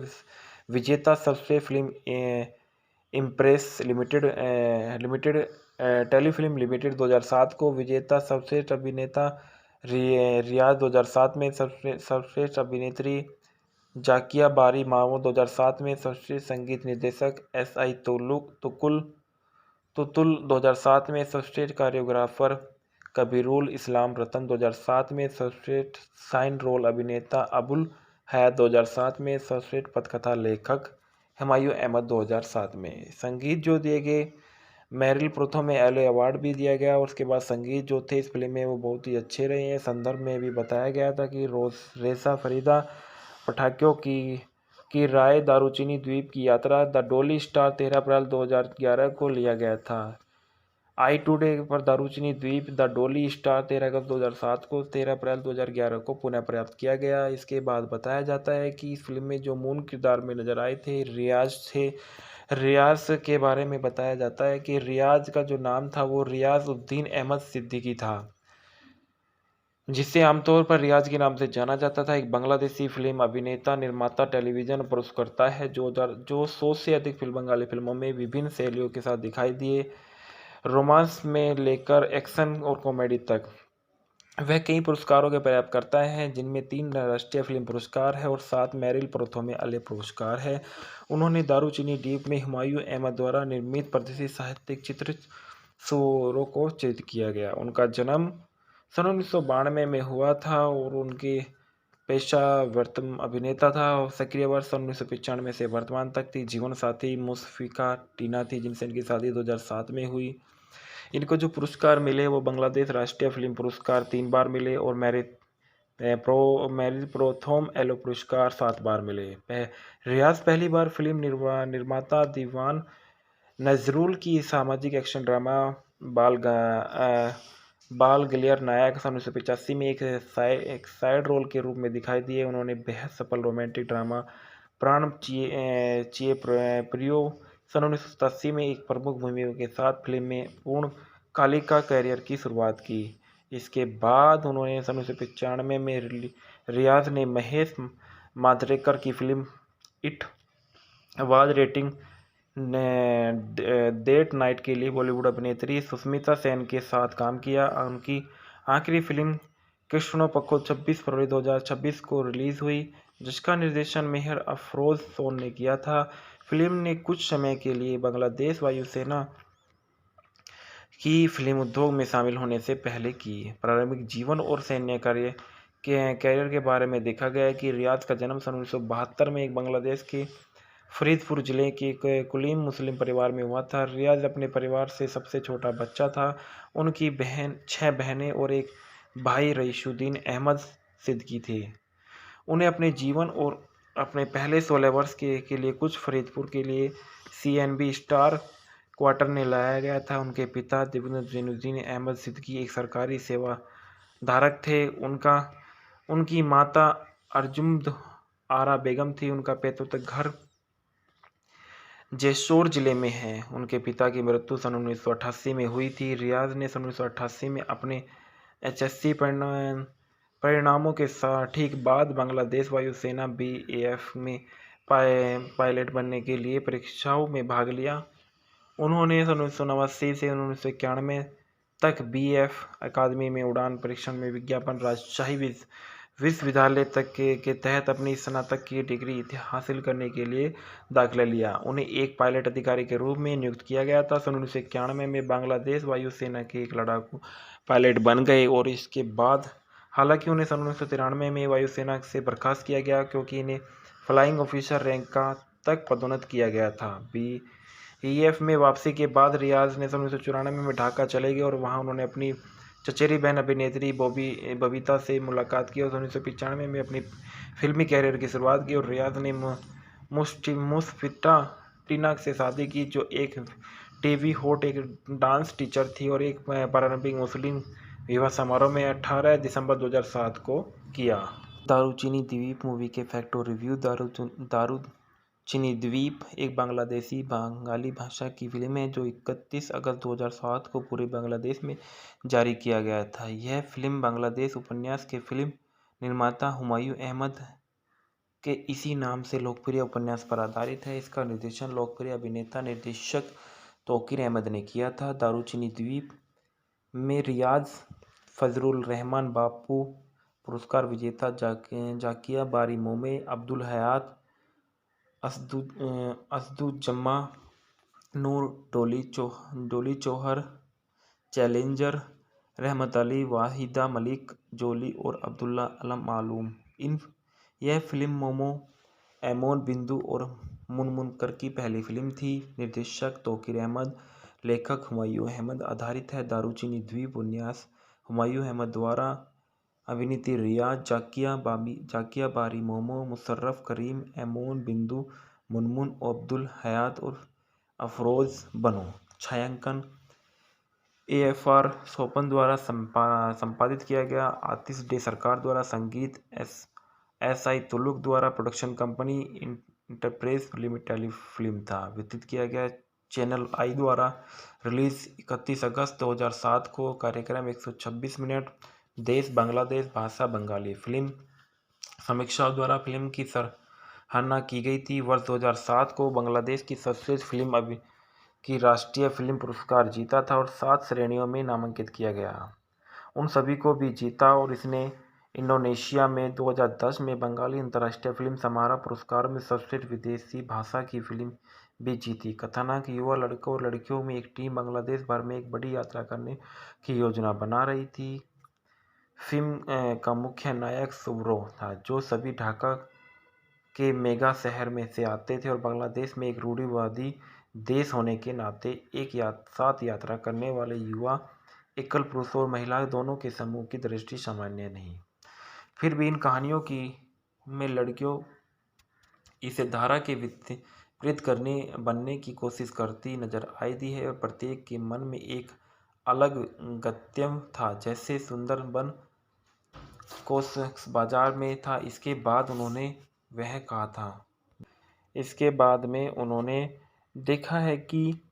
विजेता सर्वश्रेष्ठ film impress limited telefilm limited 2007 को। विजेता सर्वश्रेष्ठ अभिनेता रियाज 2007 में। सर्वश्रेष्ठ अभिनेत्री जाकिया बारी मामू 2007 में। सर्वश्रेष्ठ संगीत निर्देशक SI तुतुल 2007 में। सर्वश्रेष्ठ कोरियोग्राफर कबीरुल इस्लाम रतन 2007 में। सर्वश्रेष्ठ साइन रोल अभिनेता अबुल हयात 2007 में। सर्वश्रेष्ठ पटकथा लेखक हुमायूं अहमद 2007 में। संगीत जो दिए गए मेरिल प्रथम में एलो अवार्ड भी दिया गया और उसके बाद संगीत जो थे इस फिल्म में वो बहुत ही अच्छे रहे हैं। संदर्भ में भी बताया गया था कि रेसा फरीदा पटाखों की राय दारुचिनी द्वीप की यात्रा द डोली स्टार 13 अप्रैल 2011 को लिया गया था। आई टुडे पर दारुचिनी द्वीप द डोली स्टार 13 अगस्त 2007 को 13 अप्रैल 2011 को पुनः प्राप्त किया गया। इसके बाद बताया जाता है कि इस फिल्म में जो मूल किरदार में नजर आए थे रियाज के बारे में बताया जाता है कि रियाज का जो नाम था वो रियाज उद्दीन अहमद सिद्दीकी था, जिसे आमतौर पर रियाज के नाम से जाना जाता था। एक बांग्लादेशी फिल्म अभिनेता, निर्माता, टेलीविजन पुरस्कर्ता है जो 100 से अधिक बंगाली फिल्मों में विभिन्न शैलियों के साथ दिखाई दिए, रोमांस में लेकर एक्शन और कॉमेडी तक। वह कई पुरस्कारों के प्राप्त करता है जिनमें 3 राष्ट्रीय फिल्म पुरस्कार है और 7 मेरिल प्रथम एले पुरस्कार है। उन्होंने दारुचिनी द्वीप में हुमायूं अहमद द्वारा निर्मित प्रतिष्ठित साहित्यिक चित्र सुरों को चित्रित किया गया। उनका जन्म सन 1992 में हुआ था और उनके पेशा अभिनेता था और सक्रिय वर्ष 1995 से वर्तमान तक थी। जीवन साथी मुशफिका टीना थी जिनसे इनकी शादी 2007 में हुई। इनको जो पुरस्कार मिले वो बांग्लादेश राष्ट्रीय फिल्म पुरस्कार 3 बार मिले और मेरिल प्रोथम एलो पुरस्कार 7 बार मिले। रियाज पहली बार फिल्म निर्माता दीवान नजरुल की सामाजिक एक्शन ड्रामा बाल गलियर नायक 1985 में एक साइड रोल के रूप में दिखाई दिए। उन्होंने बेहद सफल रोमांटिक ड्रामा प्राण चिए प्रियो 1987 में एक प्रमुख भूमिका के साथ फिल्म में पूर्ण कालिका करियर की शुरुआत की। इसके बाद उन्होंने 1995 में रियाज ने महेश मांजरेकर की फिल्म इट आवाज रेटिंग डेट नाइट के लिए बॉलीवुड अभिनेत्री सुष्मिता सेन के साथ काम किया। उनकी आखिरी फिल्म कृष्णो पक्को 26 फरवरी 2026 को रिलीज हुई, जिसका निर्देशन मेहर अफरोज सोन ने किया था। फिल्म ने कुछ समय के लिए बांग्लादेश वायुसेना की फिल्म उद्योग में शामिल होने से पहले की। प्रारंभिक जीवन और सैन्य कैरियर के बारे में देखा गया है कि रियाज का जन्म सन 1972 में एक बांग्लादेश के फरीदपुर जिले के कुलीन मुस्लिम परिवार में हुआ था। रियाज अपने परिवार से सबसे छोटा बच्चा था। उनकी 6 बहनें और एक भाई रईसुद्दीन अहमद सिद्दीकी थे। उन्हें अपने जीवन और अपने पहले 16 वर्ष के लिए कुछ फरीदपुर के लिए CNB स्टार क्वार्टर में लाया गया था। उनके पिता जैनुद्दीन अहमद सिद्दीकी एक सरकारी सेवा धारक थे। उनकी माता अर्जुम्द आरा बेगम थी। उनका पैतृक घर जेशोर जिले में है। उनके पिता की मृत्यु सन 1988 में हुई थी। रियाज ने सन 1988 में अपने HSC परिणामों के ठीक बाद बांग्लादेश वायुसेना BAF में पायलट बनने के लिए परीक्षाओं में भाग लिया। उन्होंने सन 1989 से 1991 तक BF अकादमी में उड़ान परीक्षण में विज्ञापन राजशाही विश्वविद्यालय तक के तहत अपनी स्नातक की डिग्री हासिल करने के लिए दाखिला लिया। उन्हें एक पायलट अधिकारी के रूप में नियुक्त किया गया था। सन 1991 में बांग्लादेश वायुसेना के एक लड़ाकू पायलट बन गए और इसके बाद हालांकि उन्हें सन 1993 में वायुसेना से बर्खास्त किया गया क्योंकि इन्हें फ्लाइंग ऑफिसर रैंक का तक पदोन्नत किया गया था। बीईएफ में वापसी के बाद रियाज ने सन 1994 में ढाका चले गए और वहां उन्होंने अपनी चचेरी बहन अभिनेत्री बबीता से मुलाकात की और 1995 में अपनी फिल्मी कैरियर की शुरुआत की। और रियाज ने मुस्फिटा टीना से शादी की जो एक टीवी होस्ट, एक डांस टीचर थी और एक पारंपरिक मुस्लिम विवाह समारोह में 18 दिसंबर 2007 को किया। दारूचिनी द्वीप मूवी के फैक्ट और रिव्यू। दारूचिनी द्वीप एक बांग्लादेशी बंगाली भाषा की फिल्म है जो 31 अगस्त 2007 को पूरे बांग्लादेश में जारी किया गया था। यह फिल्म बांग्लादेश उपन्यास के फिल्म निर्माता हुमायूं अहमद के इसी नाम से लोकप्रिय उपन्यास पर आधारित है। इसका निर्देशन लोकप्रिय अभिनेता निर्देशक तौकीर अहमद ने किया था। दारूचिनी द्वीप में रियाज फजलुर रहमान बापू पुरस्कार विजेता जाकिया बारी मोमे, अब्दुल हयात, असदुज्जमा नूर, डोली चौहर, चैलेंजर, रहमत अली, वाहिदा मलिक, जोली और अब्दुल्ला अलम मालूम। यह फिल्म मोमो, एमोन बिंदु और मुनमुनकर की पहली फिल्म थी। निर्देशक तौकीर अहमद, लेखक हुमायूं अहमद। आधारित है दारूचिनी द्वीप उपन्यास हुमायूं अहमद द्वारा। अभिनेत्री रियाज, जाकिया बारी मोमो, मुशर्रफ करीम, एमोन बिंदु, मुनमुन, अब्दुल हयात और अफरोज बनो। छायांकन AFR सोपन द्वारा संपादित किया गया। आतिश डे सरकार द्वारा संगीत। SI तुलुक द्वारा प्रोडक्शन कंपनी इंटरप्रेस टेलीफिल्म था वितरित किया गया। चैनल आई द्वारा रिलीज 31 अगस्त 2007 को। कार्यक्रम 126 मिनट। देश बांग्लादेश, भाषा बंगाली। फिल्म समीक्षाओं द्वारा फिल्म की सराहना की गई थी। वर्ष 2007 को बांग्लादेश की सर्वश्रेष्ठ फिल्म की राष्ट्रीय फिल्म पुरस्कार जीता था और 7 श्रेणियों में नामांकित किया गया। उन सभी को भी जीता और इसने इंडोनेशिया में 2010 में बंगाली अंतर्राष्ट्रीय फिल्म समारोह पुरस्कार में सर्वश्रेष्ठ विदेशी भाषा की फिल्म भी जीती। कथानक युवा लड़कों और लड़कियों में एक टीम बांग्लादेश भर में एक बड़ी यात्रा करने की योजना बना रही थी। फिल्म का मुख्य नायक सुब्रो था जो सभी ढाका के मेगा शहर में से आते थे और बांग्लादेश में एक रूढ़िवादी देश होने के नाते एक साथ यात्रा करने वाले युवा, एकल पुरुष और महिला दोनों के समूह की दृष्टि सामान्य नहीं। फिर भी इन कहानियों में लड़कियों इसे धारा के विपरीत बनने की कोशिश करती नजर आई थी और प्रत्येक के मन में एक अलग गंतव्य था। जैसे सुंदरबन कोस बाजार में था। इसके बाद में उन्होंने देखा है कि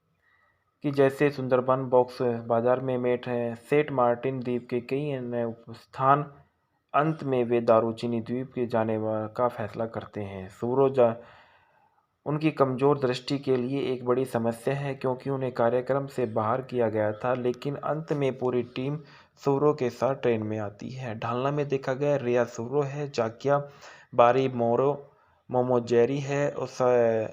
जैसे सुंदरबन बॉक्स बाजार में सेंट मार्टिन द्वीप के कई अन्य स्थान, अंत में वे दारूचिनी द्वीप के जाने का फैसला करते हैं। सूरज उनकी कमजोर दृष्टि के लिए एक बड़ी समस्या है क्योंकि उन्हें कार्यक्रम से बाहर किया गया था, लेकिन अंत में पूरी टीम सूरो के साथ ट्रेन में आती है। ढालना में देखा गया रिया सूरो है, जाकिया बारी मोमो जेरी है,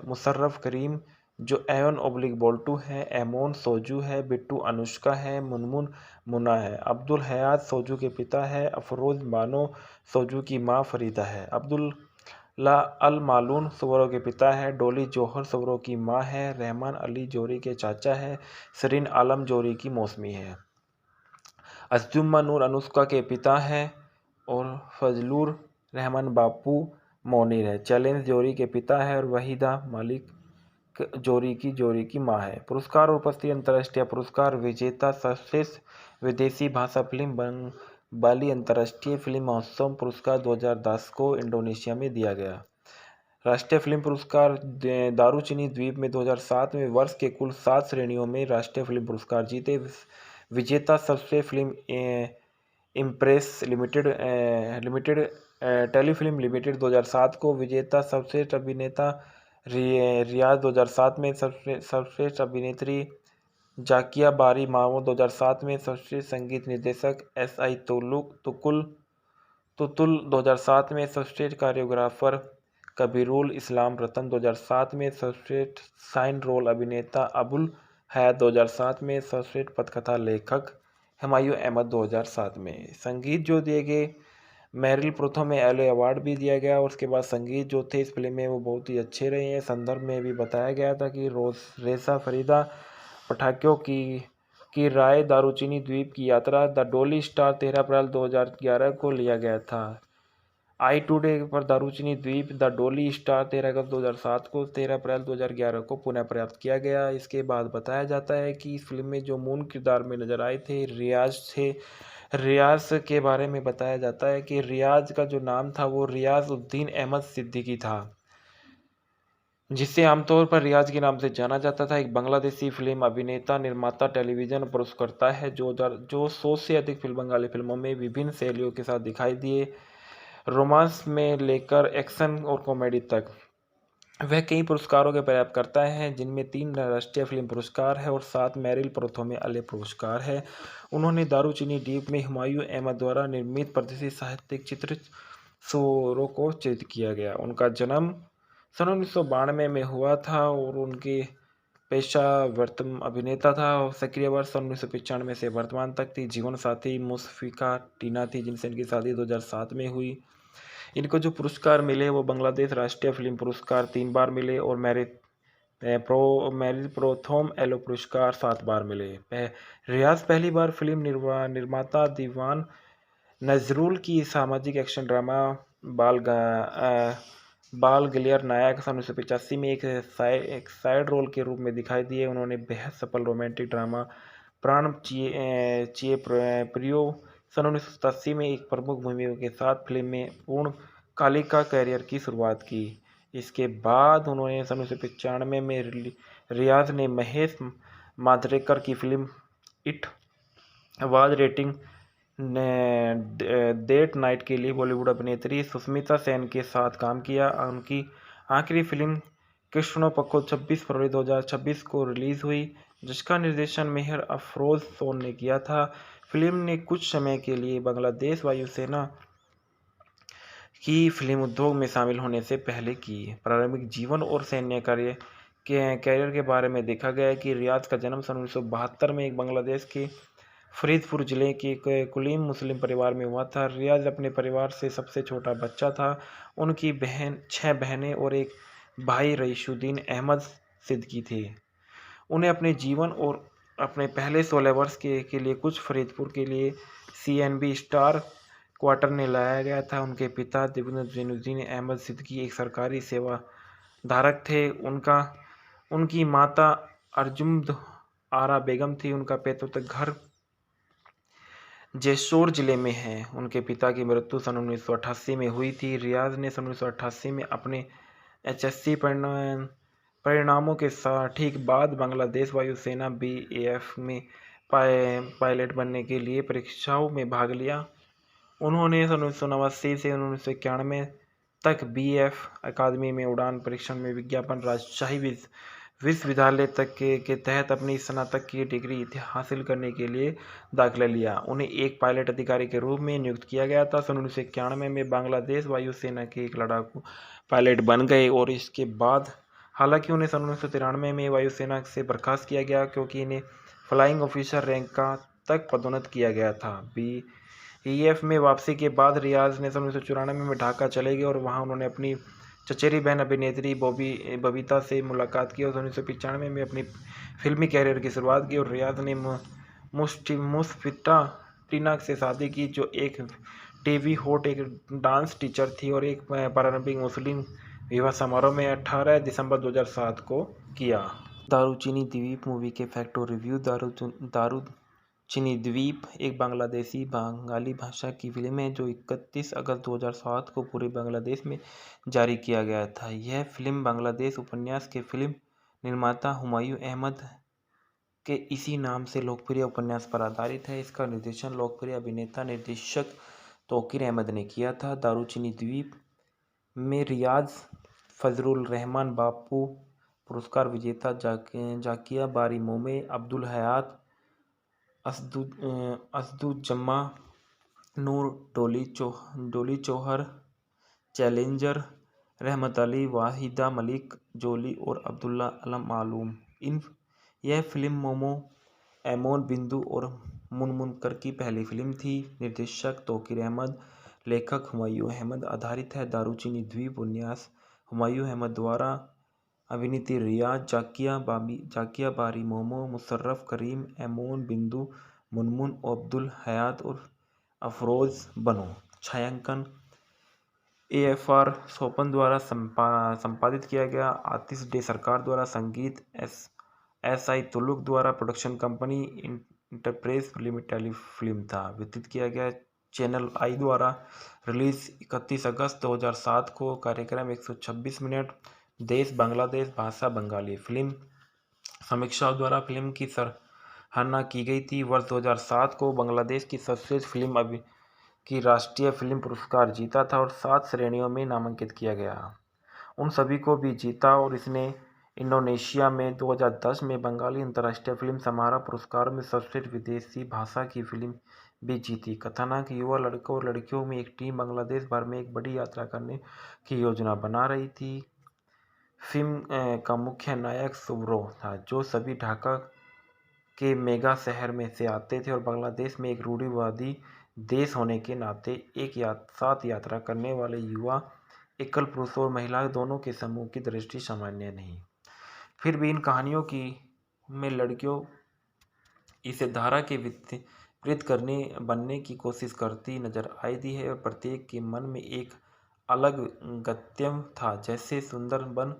मुशर्रफ करीम जो एवन बोल्टू है, एमोन सोजू है, बिट्टू अनुष्का है, मुनमुन मुना है, अब्दुल हयात सोजू के पिता है, अफरोज बानो सोजू की माँ फरीदा है, अब्दुल्ला अल मालून सुब्रो के पिता है, डोली जौहर सुब्रो की माँ है, रहमान अली जोरी के चाचा है, सरीन आलम जोरी की मौसमी है, असदुज्जमा नूर अनुष्का के पिता है और फजलुर रहमान बापू मोनीर है, चैलेंज जोरी के पिता है और वहीदा मलिक जोरी की मां है। पुरस्कार और उपस्थिति। अंतर्राष्ट्रीय पुरस्कार विजेता सर्वश्रेष्ठ विदेशी भाषा फिल्म बाली अंतर्राष्ट्रीय फिल्म महोत्सव पुरस्कार 2010 को इंडोनेशिया में दिया गया। राष्ट्रीय फिल्म पुरस्कार दारूचिनी द्वीप में 2007 में वर्ष के कुल 7 श्रेणियों में राष्ट्रीय फिल्म पुरस्कार जीते। विजेता सर्वश्रेष्ठ film impress limited telefilm limited 2007 को। विजेता सर्वश्रेष्ठ अभिनेता रियाज 2007 में। सर्वश्रेष्ठ अभिनेत्री जाकिया बारी मामो 2007 में। सर्वश्रेष्ठ संगीत निर्देशक SI तुतुल 2007 में सर्वश्रेष्ठ कोरियोग्राफर, कबीरुल इस्लाम रतन 2007 में सर्वश्रेष्ठ साइन रोल अभिनेता, अबुल हयात 2007 में सर्वश्रेष्ठ पटकथा लेखक, हुमायूं अहमद 2007 में। संगीत जो दिए गए, मेरिल प्रोथो में एलो अवार्ड भी दिया गया और उसके बाद संगीत जो थे इस फिल्म में वो बहुत ही अच्छे रहे हैं। संदर्भ में भी बताया गया था कि रेसा फरीदा पटाखों की राय दारूचिनी द्वीप की यात्रा द डोली स्टार 13 अप्रैल 2011 को लिया गया था। आई टुडे पर दारूचिनी द्वीप द डोली स्टार 13 अगस्त 2007 को 13 अप्रैल 2011 को पुनः प्राप्त किया गया। इसके बाद बताया जाता है कि इस फिल्म में जो मूल किरदार में नजर आए थे रियाज थे। रियाज के बारे में बताया जाता है कि रियाज का जो नाम था वो रियाज उद्दीन अहमद सिद्दीकी था, जिसे आमतौर पर रियाज के नाम से जाना जाता था। एक बांग्लादेशी फिल्म अभिनेता, निर्माता, टेलीविजन प्रस्तुतकर्ता है जो 100 से अधिक बंगाली फिल्मों में विभिन्न शैलियों के साथ दिखाई दिए, रोमांस में लेकर एक्शन और कॉमेडी तक। वह कई पुरस्कारों के प्राप्त करता है, जिनमें 3 राष्ट्रीय फिल्म पुरस्कार है और 7 मेरिल प्रोथो में अले पुरस्कार है। उन्होंने दारूचिनी द्वीप में हुमायूं अहमद द्वारा निर्मित प्रतिष्ठित साहित्यिक चित्र शोरों को चित्रित किया गया। उनका जन्म सन 1992 में हुआ था और उनके पेशा अभिनेता था। सक्रिय वर्ष सन 1995 से वर्तमान तक थी। जीवन साथी मुशफिका टीना थी, जिनसे इनकी शादी 2007 में हुई। इनको जो पुरस्कार मिले वो बांग्लादेश राष्ट्रीय फिल्म पुरस्कार 3 बार मिले और मेरिल प्रोथोम एलो पुरस्कार 7 बार मिले। रियाज पहली बार फिल्म निर्माता दीवान नजरुल की सामाजिक एक्शन ड्रामा बाल गलियार नायक सन 1985 में एक साइड रोल के रूप में दिखाई दिए। उन्होंने बेहद सफल रोमांटिक ड्रामा प्राण चिए प्रियो सन 1987 में एक प्रमुख भूमिका के साथ फिल्म में पूर्ण कालिका कैरियर की शुरुआत की। इसके बाद उन्होंने सन 1995 में रियाज ने महेश मांजरेकर की फिल्म इट आवाज रेटिंग डेट नाइट के लिए बॉलीवुड अभिनेत्री सुष्मिता सेन के साथ काम किया। उनकी आखिरी फिल्म कृष्णो पक्को 26 फरवरी 2026 को रिलीज हुई, जिसका निर्देशन मेहर अफरोज सोन ने किया था। फिल्म ने कुछ समय के लिए बांग्लादेश वायुसेना की फिल्म उद्योग में शामिल होने से पहले की। प्रारंभिक जीवन और सैन्य कैरियर के बारे में देखा गया है कि रियाज का जन्म सन 1972 में एक बांग्लादेश के फरीदपुर जिले के कुलीन मुस्लिम परिवार में हुआ था। रियाज अपने परिवार से सबसे छोटा बच्चा था। उनकी 6 बहनें और एक भाई रईसुद्दीन अहमद सिद्दीकी थे। उन्हें अपने जीवन और अपने पहले 16 वर्ष के लिए कुछ फरीदपुर के लिए CNB स्टार क्वार्टर में लाया गया था। उनके पिता जैनुद्दीन अहमद सिद्दीकी एक सरकारी सेवा धारक थे। उनकी माता अर्जुम्द आरा बेगम थी। उनका पैतृक घर जैसोर जिले में है। उनके पिता की मृत्यु सन 1988 में हुई थी। रियाज ने सन 1988 में अपने HSC परिणामों के ठीक बाद बांग्लादेश वायुसेना BAF में पायलट बनने के लिए परीक्षाओं में भाग लिया। उन्होंने सन 1989 से 1991 तक BAF अकादमी में उड़ान परीक्षण में विज्ञापन राजशाही विश्वविद्यालय तक के तहत अपनी स्नातक की डिग्री हासिल करने के लिए दाखिला लिया। उन्हें एक पायलट अधिकारी के रूप में नियुक्त किया गया था। सन 1991 में बांग्लादेश वायुसेना के एक लड़ाकू पायलट बन गए और इसके बाद हालांकि उन्हें सन 1993 में वायुसेना से बर्खास्त किया गया, क्योंकि इन्हें फ्लाइंग ऑफिसर रैंक तक पदोन्नत किया गया था। BAF में वापसी के बाद रियाज ने सन 1994 में ढाका चले गए और वहां उन्होंने अपनी चचेरी बहन अभिनेत्री बबीता से मुलाकात की और 1995 में अपनी फिल्मी कैरियर की शुरुआत की। और रियाज ने मुशफिका टीना से शादी की, जो एक टीवी होस्ट, एक डांस टीचर थी और एक पारंपरिक मुस्लिम विवाह समारोह में 18 दिसंबर 2007 को किया। दारूचिनी द्वीप मूवी के फैक्ट और रिव्यू। दारूचिनी द्वीप एक बांग्लादेशी बंगाली भाषा की फिल्म है जो 31 अगस्त 2007 को पूरे बांग्लादेश में जारी किया गया था। यह फिल्म बांग्लादेश उपन्यास के फिल्म निर्माता हुमायूं अहमद के इसी नाम से लोकप्रिय उपन्यास पर आधारित है। इसका निर्देशन लोकप्रिय अभिनेता निर्देशक तौकीर अहमद ने किया था। दारूचिनी द्वीप में रियाज, फजलुर रहमान बापू पुरस्कार विजेता जाकिया बारी मोमे, अब्दुल हयात, असदुज्जमा नूर, डोली चौहर, चैलेंजर, रहमत अली, वाहिदा मलिक, जोली और अब्दुल्ला अलम मालूम। यह फिल्म मोमो, एमोन बिंदु और मुनमुनकर की पहली फिल्म थी। निर्देशक तौकीर अहमद, लेखक हुमायूं अहमद। आधारित है दारूचिनी द्वीप उपन्यास। हुमायूं अहमद द्वारा अभिनीत रियाज, जाकिया बारी, मोमो, मुशर्रफ करीम, एमोन बिंदु, मुनमुन, अब्दुल हयात और अफरोज बनो। छायांकन AFR सोपन द्वारा संपादित किया गया। आतिश डे सरकार द्वारा संगीत। SI तुलुक द्वारा प्रोडक्शन कंपनी। इंटरप्रेस टेलीफिल्म था। वितरित किया गया चैनल आई द्वारा। रिलीज 31 अगस्त 2007 को। कार्यक्रम 126 मिनट। देश बांग्लादेश, भाषा बंगाली। फिल्म समीक्षाओं द्वारा फिल्म की सराहना की गई थी। वर्ष 2007 को बांग्लादेश की सर्वश्रेष्ठ फिल्म की राष्ट्रीय फिल्म पुरस्कार जीता था और 7 श्रेणियों में नामांकित किया गया। उन सभी को भी जीता और इसने इंडोनेशिया में 2010 में बंगाली अंतर्राष्ट्रीय फिल्म समारोह पुरस्कार में सर्वश्रेष्ठ विदेशी भाषा की फिल्म भी जीती। कथानक: युवा लड़कों और लड़कियों में एक टीम बांग्लादेश भर में एक बड़ी यात्रा करने की योजना बना रही थी। फिल्म का मुख्य नायक सुब्रो था, जो सभी ढाका के मेगा शहर में से आते थे और बांग्लादेश में एक रूढ़िवादी देश होने के नाते एक साथ यात्रा करने वाले युवा, एकल पुरुष और महिला दोनों के समूह की दृष्टि सामान्य नहीं। फिर भी इन कहानियों में लड़कियों इसे धारा के विपरीत बनने की कोशिश करती नजर आई दी है और प्रत्येक के मन में एक अलग गंतव्य था, जैसे सुंदरबन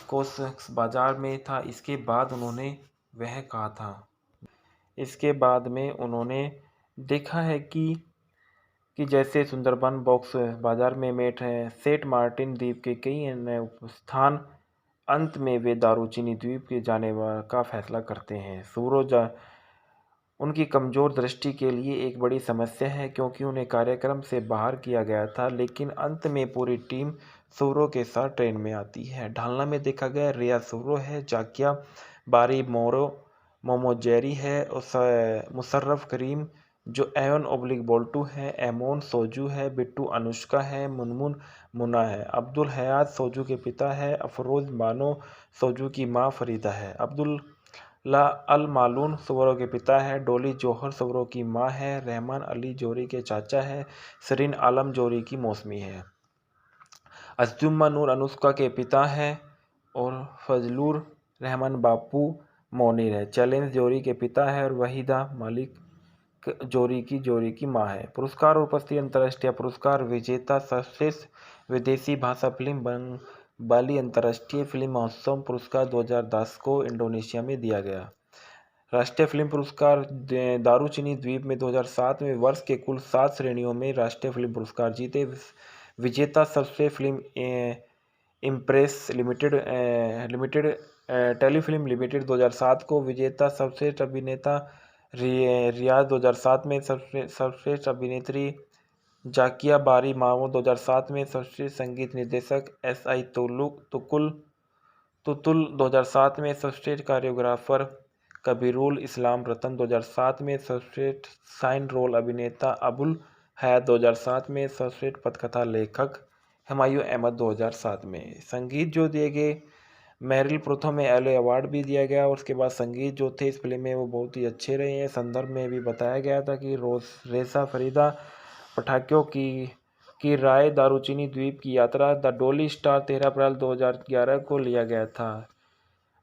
कोस बाजार में था। इसके बाद में उन्होंने देखा है कि जैसे सुंदरबन बॉक्स बाजार में सेंट मार्टिन द्वीप के कई अन्य स्थान। अंत में वे दारूचिनी द्वीप के जाने का फैसला करते हैं। सूरज उनकी कमजोर दृष्टि के लिए एक बड़ी समस्या है, क्योंकि उन्हें कार्यक्रम से बाहर किया गया था, लेकिन अंत में पूरी टीम सूरो के साथ ट्रेन में आती है। ढालना में देखा गया रिया सूरो है, जाकिया बारी मोमो जेरी है, मुशर्रफ करीम जो एवन बोल्टू है, एमोन सोजू है, बिट्टू अनुष्का है, मुनमुन मुना है, अब्दुल हयात सोजू के पिता है, अफरोज बानो सोजू की माँ फरीदा है, अब्दुल्ला अल मालून सूरो के पिता है, डोली जौहर सूरो की माँ है, रहमान अली जोरी के चाचा है, सरीन आलम जोरी की मौसमी है, अज़जुम्मा नूर अनुष्का के पिता है और फजलुर रहमान बापू मोनीर है, चैलेंज जोरी के पिता है और वहीदा मलिक जोरी की मां है। पुरस्कार और उपस्थिति: अंतर्राष्ट्रीय पुरस्कार विजेता सर्वश्रेष्ठ विदेशी भाषा फिल्म बाली अंतर्राष्ट्रीय फिल्म महोत्सव पुरस्कार 2010 को इंडोनेशिया में दिया गया। राष्ट्रीय फिल्म पुरस्कार दारूचिनी द्वीप में 2007 में वर्ष के कुल 7 श्रेणियों में राष्ट्रीय फिल्म पुरस्कार जीते। विजेता सर्वश्रेष्ठ film impress limited telefilm limited 2007 को। विजेता सर्वश्रेष्ठ अभिनेता रियाज 2007 में। सर्वश्रेष्ठ अभिनेत्री जाकिया बारी मामो 2007 में। सर्वश्रेष्ठ संगीत निर्देशक SI तुतुल 2007 में। सर्वश्रेष्ठ कोरियोग्राफर कबीरुल इस्लाम रतन 2007 में। सर्वश्रेष्ठ साइन रोल अभिनेता अबुल हयात 2007 में। सर्वश्रेष्ठ पटकथा लेखक हुमायूं अहमद 2007 में। संगीत जो दिए गए, मेरिल प्रथम एलो अवार्ड भी दिया गया और उसके बाद संगीत जो थे इस फिल्म में वो बहुत ही अच्छे रहे हैं। संदर्भ में भी बताया गया था कि रेसा फरीदा पटाखों की राय दारूचिनी द्वीप की यात्रा द डोली स्टार 13 अप्रैल 2011 को लिया गया था।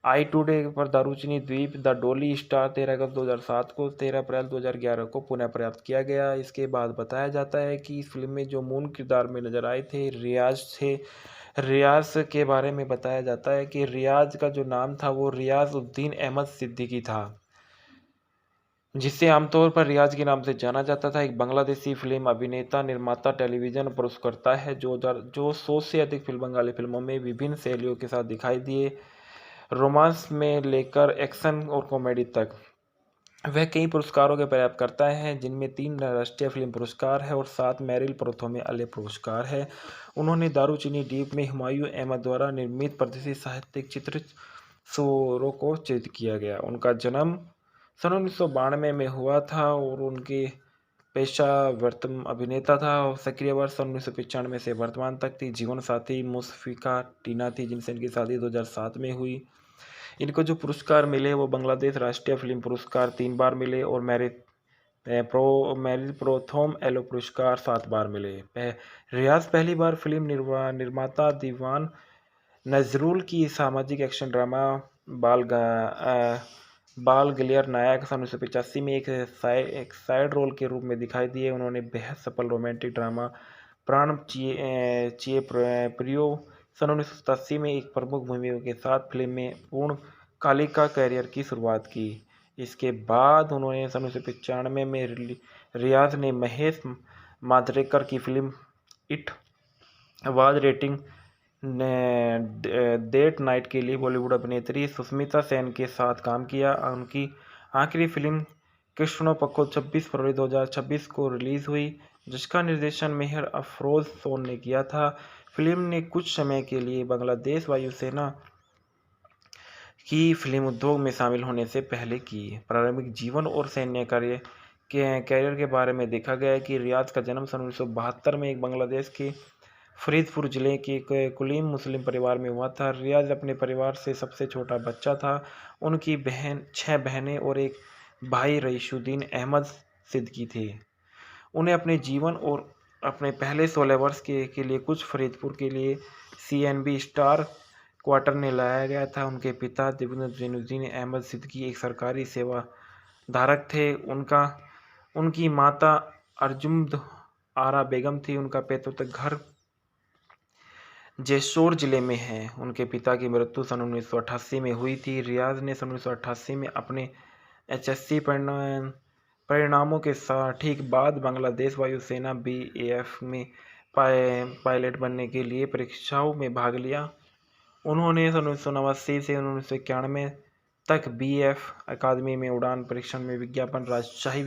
आई टुडे पर दारूचिनी द्वीप द डोली स्टार 13 अगस्त 2007 को 13 अप्रैल 2011 को पुनः प्राप्त किया गया। इसके बाद बताया जाता है कि इस फिल्म में जो मूल किरदार में नजर आए थे रियाज के बारे में बताया जाता है कि रियाज का जो नाम था वो रियाज उद्दीन अहमद सिद्दीकी था, जिसे आमतौर पर रियाज के नाम से जाना जाता था। एक बांग्लादेशी फिल्म अभिनेता, निर्माता, टेलीविजन पुरस्कर्ता है जो 100 से अधिक बंगाली फिल्मों में विभिन्न शैलियों के साथ दिखाई दिए, रोमांस में लेकर एक्शन और कॉमेडी तक। वह कई पुरस्कारों के प्राप्त करता है, जिनमें 3 राष्ट्रीय फिल्म पुरस्कार है और 7 मेरिल प्रथम एलो पुरस्कार है। उन्होंने दारूचिनी द्वीप में हुमायूं अहमद द्वारा निर्मित प्रतिष्ठित साहित्यिक चित्र सूरो को चित्रित किया गया। उनका जन्म सन 1992 में हुआ था और उनके पेशा अभिनेता था और सक्रिय वर्ष 1995 से वर्तमान तक थी। जीवन साथी मुशफिका टीना थी, जिनसे इनकी शादी 2007 में हुई। इनको जो पुरस्कार मिले वो बांग्लादेश राष्ट्रीय फिल्म पुरस्कार 3 बार मिले और मेरिल प्रोथोम एलो पुरस्कार 7 बार मिले। रियाज पहली बार फिल्म निर्माता दीवान नजरुल की सामाजिक एक्शन ड्रामा बाल गलियर नायक 1985 में एक साइड रोल के रूप में दिखाई दिए। उन्होंने बेहद सफल रोमांटिक ड्रामा प्राण चिए प्रियो 1987 में एक प्रमुख भूमिका के साथ फिल्म में पूर्ण कालिका कैरियर की शुरुआत की। इसके बाद उन्होंने 1995 में रियाज ने महेश मांजरेकर की फिल्म इट आवाज रेटिंग डेट नाइट के लिए बॉलीवुड अभिनेत्री सुष्मिता सेन के साथ काम किया। उनकी आखिरी फिल्म कृष्णो पक्को 26 फरवरी 2026 को रिलीज हुई, जिसका निर्देशन मेहर अफरोज सोन ने किया था। फिल्म ने कुछ समय के लिए बांग्लादेश वायुसेना की फिल्म उद्योग में शामिल होने से पहले की। प्रारंभिक जीवन और सैन्य कैरियर के बारे में देखा गया है कि रियाज का जन्म 1972 में एक बांग्लादेश के फरीदपुर जिले के कुलीन मुस्लिम परिवार में हुआ था। रियाज अपने परिवार से सबसे छोटा बच्चा था। उनकी 6 बहनें और एक भाई रईसुद्दीन अहमद सिद्दीकी थे। उन्हें अपने जीवन और अपने पहले 16 वर्ष के लिए कुछ फरीदपुर के लिए CNB स्टार क्वार्टर में लाया गया था। उनके पिता जैनुद्दीन अहमद सिद्दीकी एक सरकारी सेवा धारक थे। उनकी माता अर्जुम्द आरा बेगम थी। उनका पैतृक घर जेशोर जिले में है। उनके पिता की मृत्यु सन 1988 में हुई थी। रियाज ने सन 1988 में अपने HSC परिणामों के ठीक बाद बांग्लादेश वायुसेना BAF में पायलट बनने के लिए परीक्षाओं में भाग लिया। उन्होंने सन 1989 से 1991 तक BF अकादमी में उड़ान परीक्षण में विज्ञापन राजशाही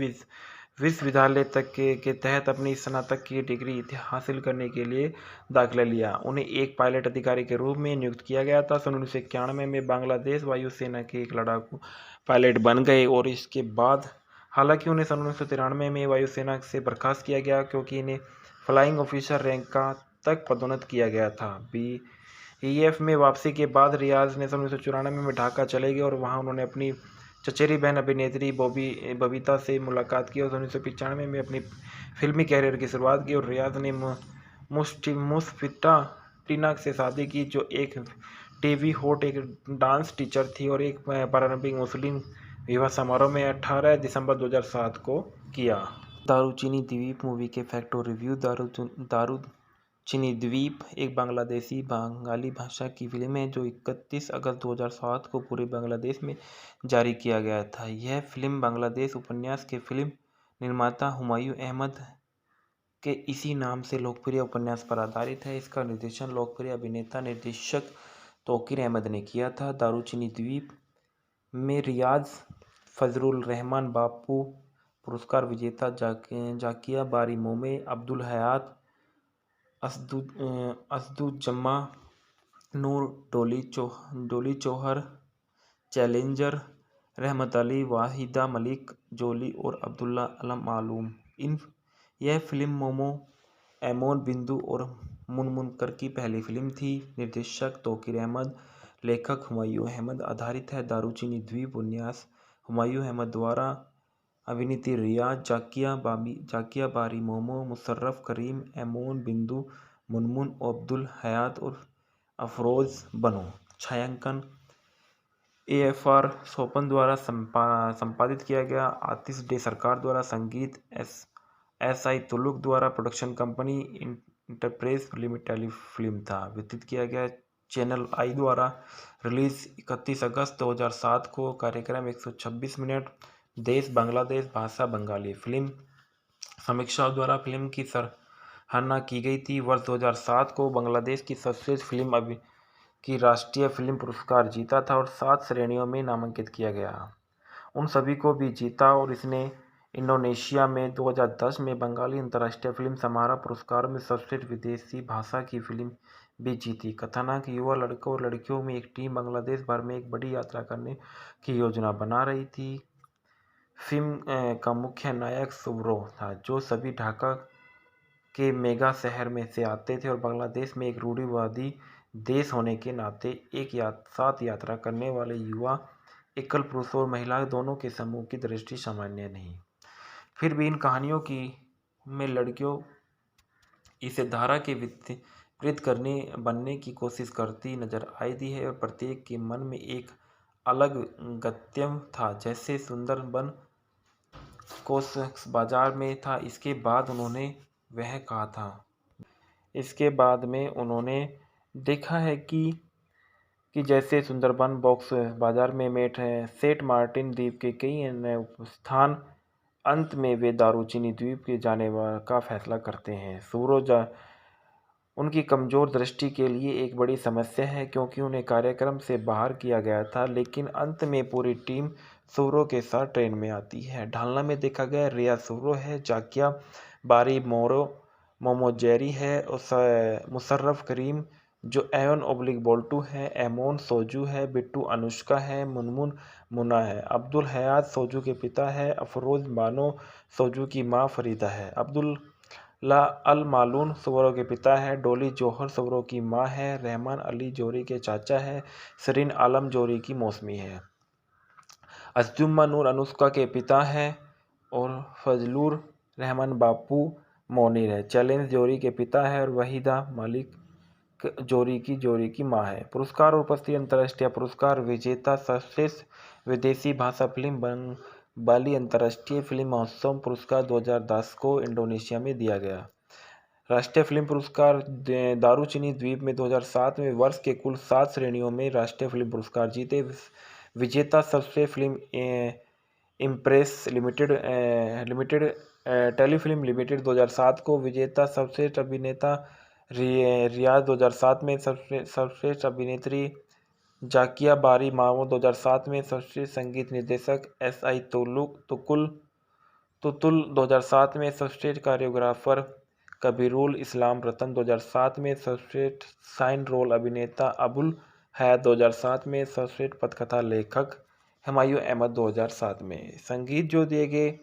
विश्वविद्यालय तक के तहत अपनी स्नातक की डिग्री हासिल करने के लिए दाखिला लिया। उन्हें एक पायलट अधिकारी के रूप में नियुक्त किया गया था। सन 1991 में बांग्लादेश वायुसेना के एक लड़ाकू पायलट बन गए और इसके बाद हालांकि उन्हें सन 1993 में वायुसेना से बर्खास्त किया गया, क्योंकि इन्हें फ्लाइंग ऑफिसर रैंक तक पदोन्नत किया गया था। BEF में वापसी के बाद रियाज ने सन 1994 में ढाका चले गए और वहां उन्होंने अपनी चचेरी बहन अभिनेत्री बबीता से मुलाकात की और 1995 में अपनी फिल्मी कैरियर की शुरुआत की। और रियाज ने मुशफिका टीना से शादी की, जो एक टीवी होस्ट, एक डांस टीचर थी और एक पारंपरिक मुस्लिम विवाह समारोह में 18 दिसंबर 2007 को किया। दारूचिनी द्वीप मूवी के फैक्ट और रिव्यू। दारूचिनी द्वीप एक बांग्लादेशी बंगाली भाषा की फिल्म है जो 31 अगस्त 2007 को पूरे बांग्लादेश में जारी किया गया था। यह फिल्म बांग्लादेश उपन्यास के फिल्म निर्माता हुमायूं अहमद के इसी नाम से लोकप्रिय उपन्यास पर आधारित है। इसका निर्देशन लोकप्रिय अभिनेता निर्देशक तौकीर अहमद ने किया था। दारूचिनी द्वीप में रियाज फजलुर रहमान बापू पुरस्कार विजेता जाकिया बारी मोमे, अब्दुल हयात, असदुज्जमा नूर, डोली चौहर, चैलेंजर, रहमत अली, वाहिदा मलिक, जोली और अब्दुल्ला अलम मालूम। यह फिल्म मोमो, एमोन बिंदु और मुनमुनकर की पहली फिल्म थी। निर्देशक तौकीर अहमद, लेखक हुमायूं अहमद। आधारित है दारूचिनी द्वीप उपन्यास हुमायूं अहमद द्वारा। अभिनेत्री रियाज, जाकिया बारी मोमो, मुशर्रफ करीम, एमोन बिंदु, मुनमुन, अब्दुल हयात और अफरोज बनो। छायांकन AFR सोपन द्वारा संपादित किया गया। आतिश डे सरकार द्वारा संगीत SI तुलुक द्वारा production company enterprise limited film था। वितरित किया गया चैनल आई द्वारा। रिलीज 31 अगस्त 2007 को। कार्यक्रम 126 मिनट। देश बांग्लादेश। भाषा बंगाली। फिल्म समीक्षाओं द्वारा फिल्म की सराहना की गई थी। वर्ष 2007 को बांग्लादेश की सर्वश्रेष्ठ फिल्म की राष्ट्रीय फिल्म पुरस्कार जीता था और 7 श्रेणियों में नामांकित किया गया। उन सभी को भी जीता और इसने इंडोनेशिया में 2010 में बंगाली अंतर्राष्ट्रीय फिल्म समारोह पुरस्कार में सर्वश्रेष्ठ विदेशी भाषा की फिल्म भी जीती। कथानक युवा लड़कों और लड़कियों में एक टीम बांग्लादेश भर में एक बड़ी यात्रा करने की योजना बना रही थी। फिल्म का मुख्य नायक सुब्रो था, जो सभी ढाका के मेगा शहर में से आते थे और बांग्लादेश में एक रूढ़िवादी देश होने के नाते एक साथ यात्रा करने वाले युवा एकल पुरुष और महिला दोनों के समूह की दृष्टि सामान्य नहीं। फिर भी इन कहानियों की में लड़कियों इसे धारा के विपरीत बनने की कोशिश करती नजर आई दी है और प्रत्येक के मन में एक अलग गत्यम था, जैसे सुंदरबन को बाजार में था। इसके बाद में उन्होंने देखा है कि जैसे सुंदरबन बॉक्स बाजार में मेट है सेंट मार्टिन द्वीप के कई अन्य स्थान, अंत में वे दारूचिनी द्वीप के जाने का फैसला करते हैं। सूरज उनकी कमजोर दृष्टि के लिए एक बड़ी समस्या है, क्योंकि उन्हें कार्यक्रम से बाहर किया गया था, लेकिन अंत में पूरी टीम सूरो के साथ ट्रेन में आती है। ढालना में देखा गया रिया सूरो है, जाकिया बारी मोमो जेरी है, मुशर्रफ करीम जो एवन ओब्लिक बोल्टू है, एमोन सोजू है, बिट्टू अनुष्का है, मुनमुन मुन्ना है, अब्दुल हयात सोजू के पिता है, अफरोज बानो सोजू की माँ फरीदा है, अब्दुल्ला अल मालून सूरो के पिता है, डोली जौहर सूरो की माँ है, रहमान अली जोरी के चाचा है, सरीन आलम जोरी की मौसमी है, अज़जुम्मा नूर अनुष्का के पिता है और फजलुर रहमान बापू मोनीर है, चैलेंज जोरी के पिता है और वहीदा मालिक जोरी की मां है। पुरस्कार और उपस्थिति अंतर्राष्ट्रीय पुरस्कार विजेता सर्वश्रेष्ठ विदेशी भाषा फिल्म बाली अंतर्राष्ट्रीय फिल्म महोत्सव पुरस्कार 2010 को इंडोनेशिया में दिया गया। राष्ट्रीय फिल्म पुरस्कार दारूचिनी द्वीप में 2007 में वर्ष के कुल 7 श्रेणियों में राष्ट्रीय फिल्म पुरस्कार जीते। विजेता सर्वश्रेष्ठ film impress limited telefilm limited 2007 को, विजेता सर्वश्रेष्ठ अभिनेता रियाज 2007 में, सर्वश्रेष्ठ अभिनेत्री जाकिया बारी मावो 2007 में, सर्वश्रेष्ठ संगीत निर्देशक SI तुतुल 2007 में, सर्वश्रेष्ठ कोरियोग्राफर कबीरुल इस्लाम रतन 2007 में, सर्वश्रेष्ठ साइन रोल अभिनेता अबुल हयात 2007 में, सर्वश्रेष्ठ पटकथा लेखक हुमायूं अहमद 2007 में। संगीत जो दिए गए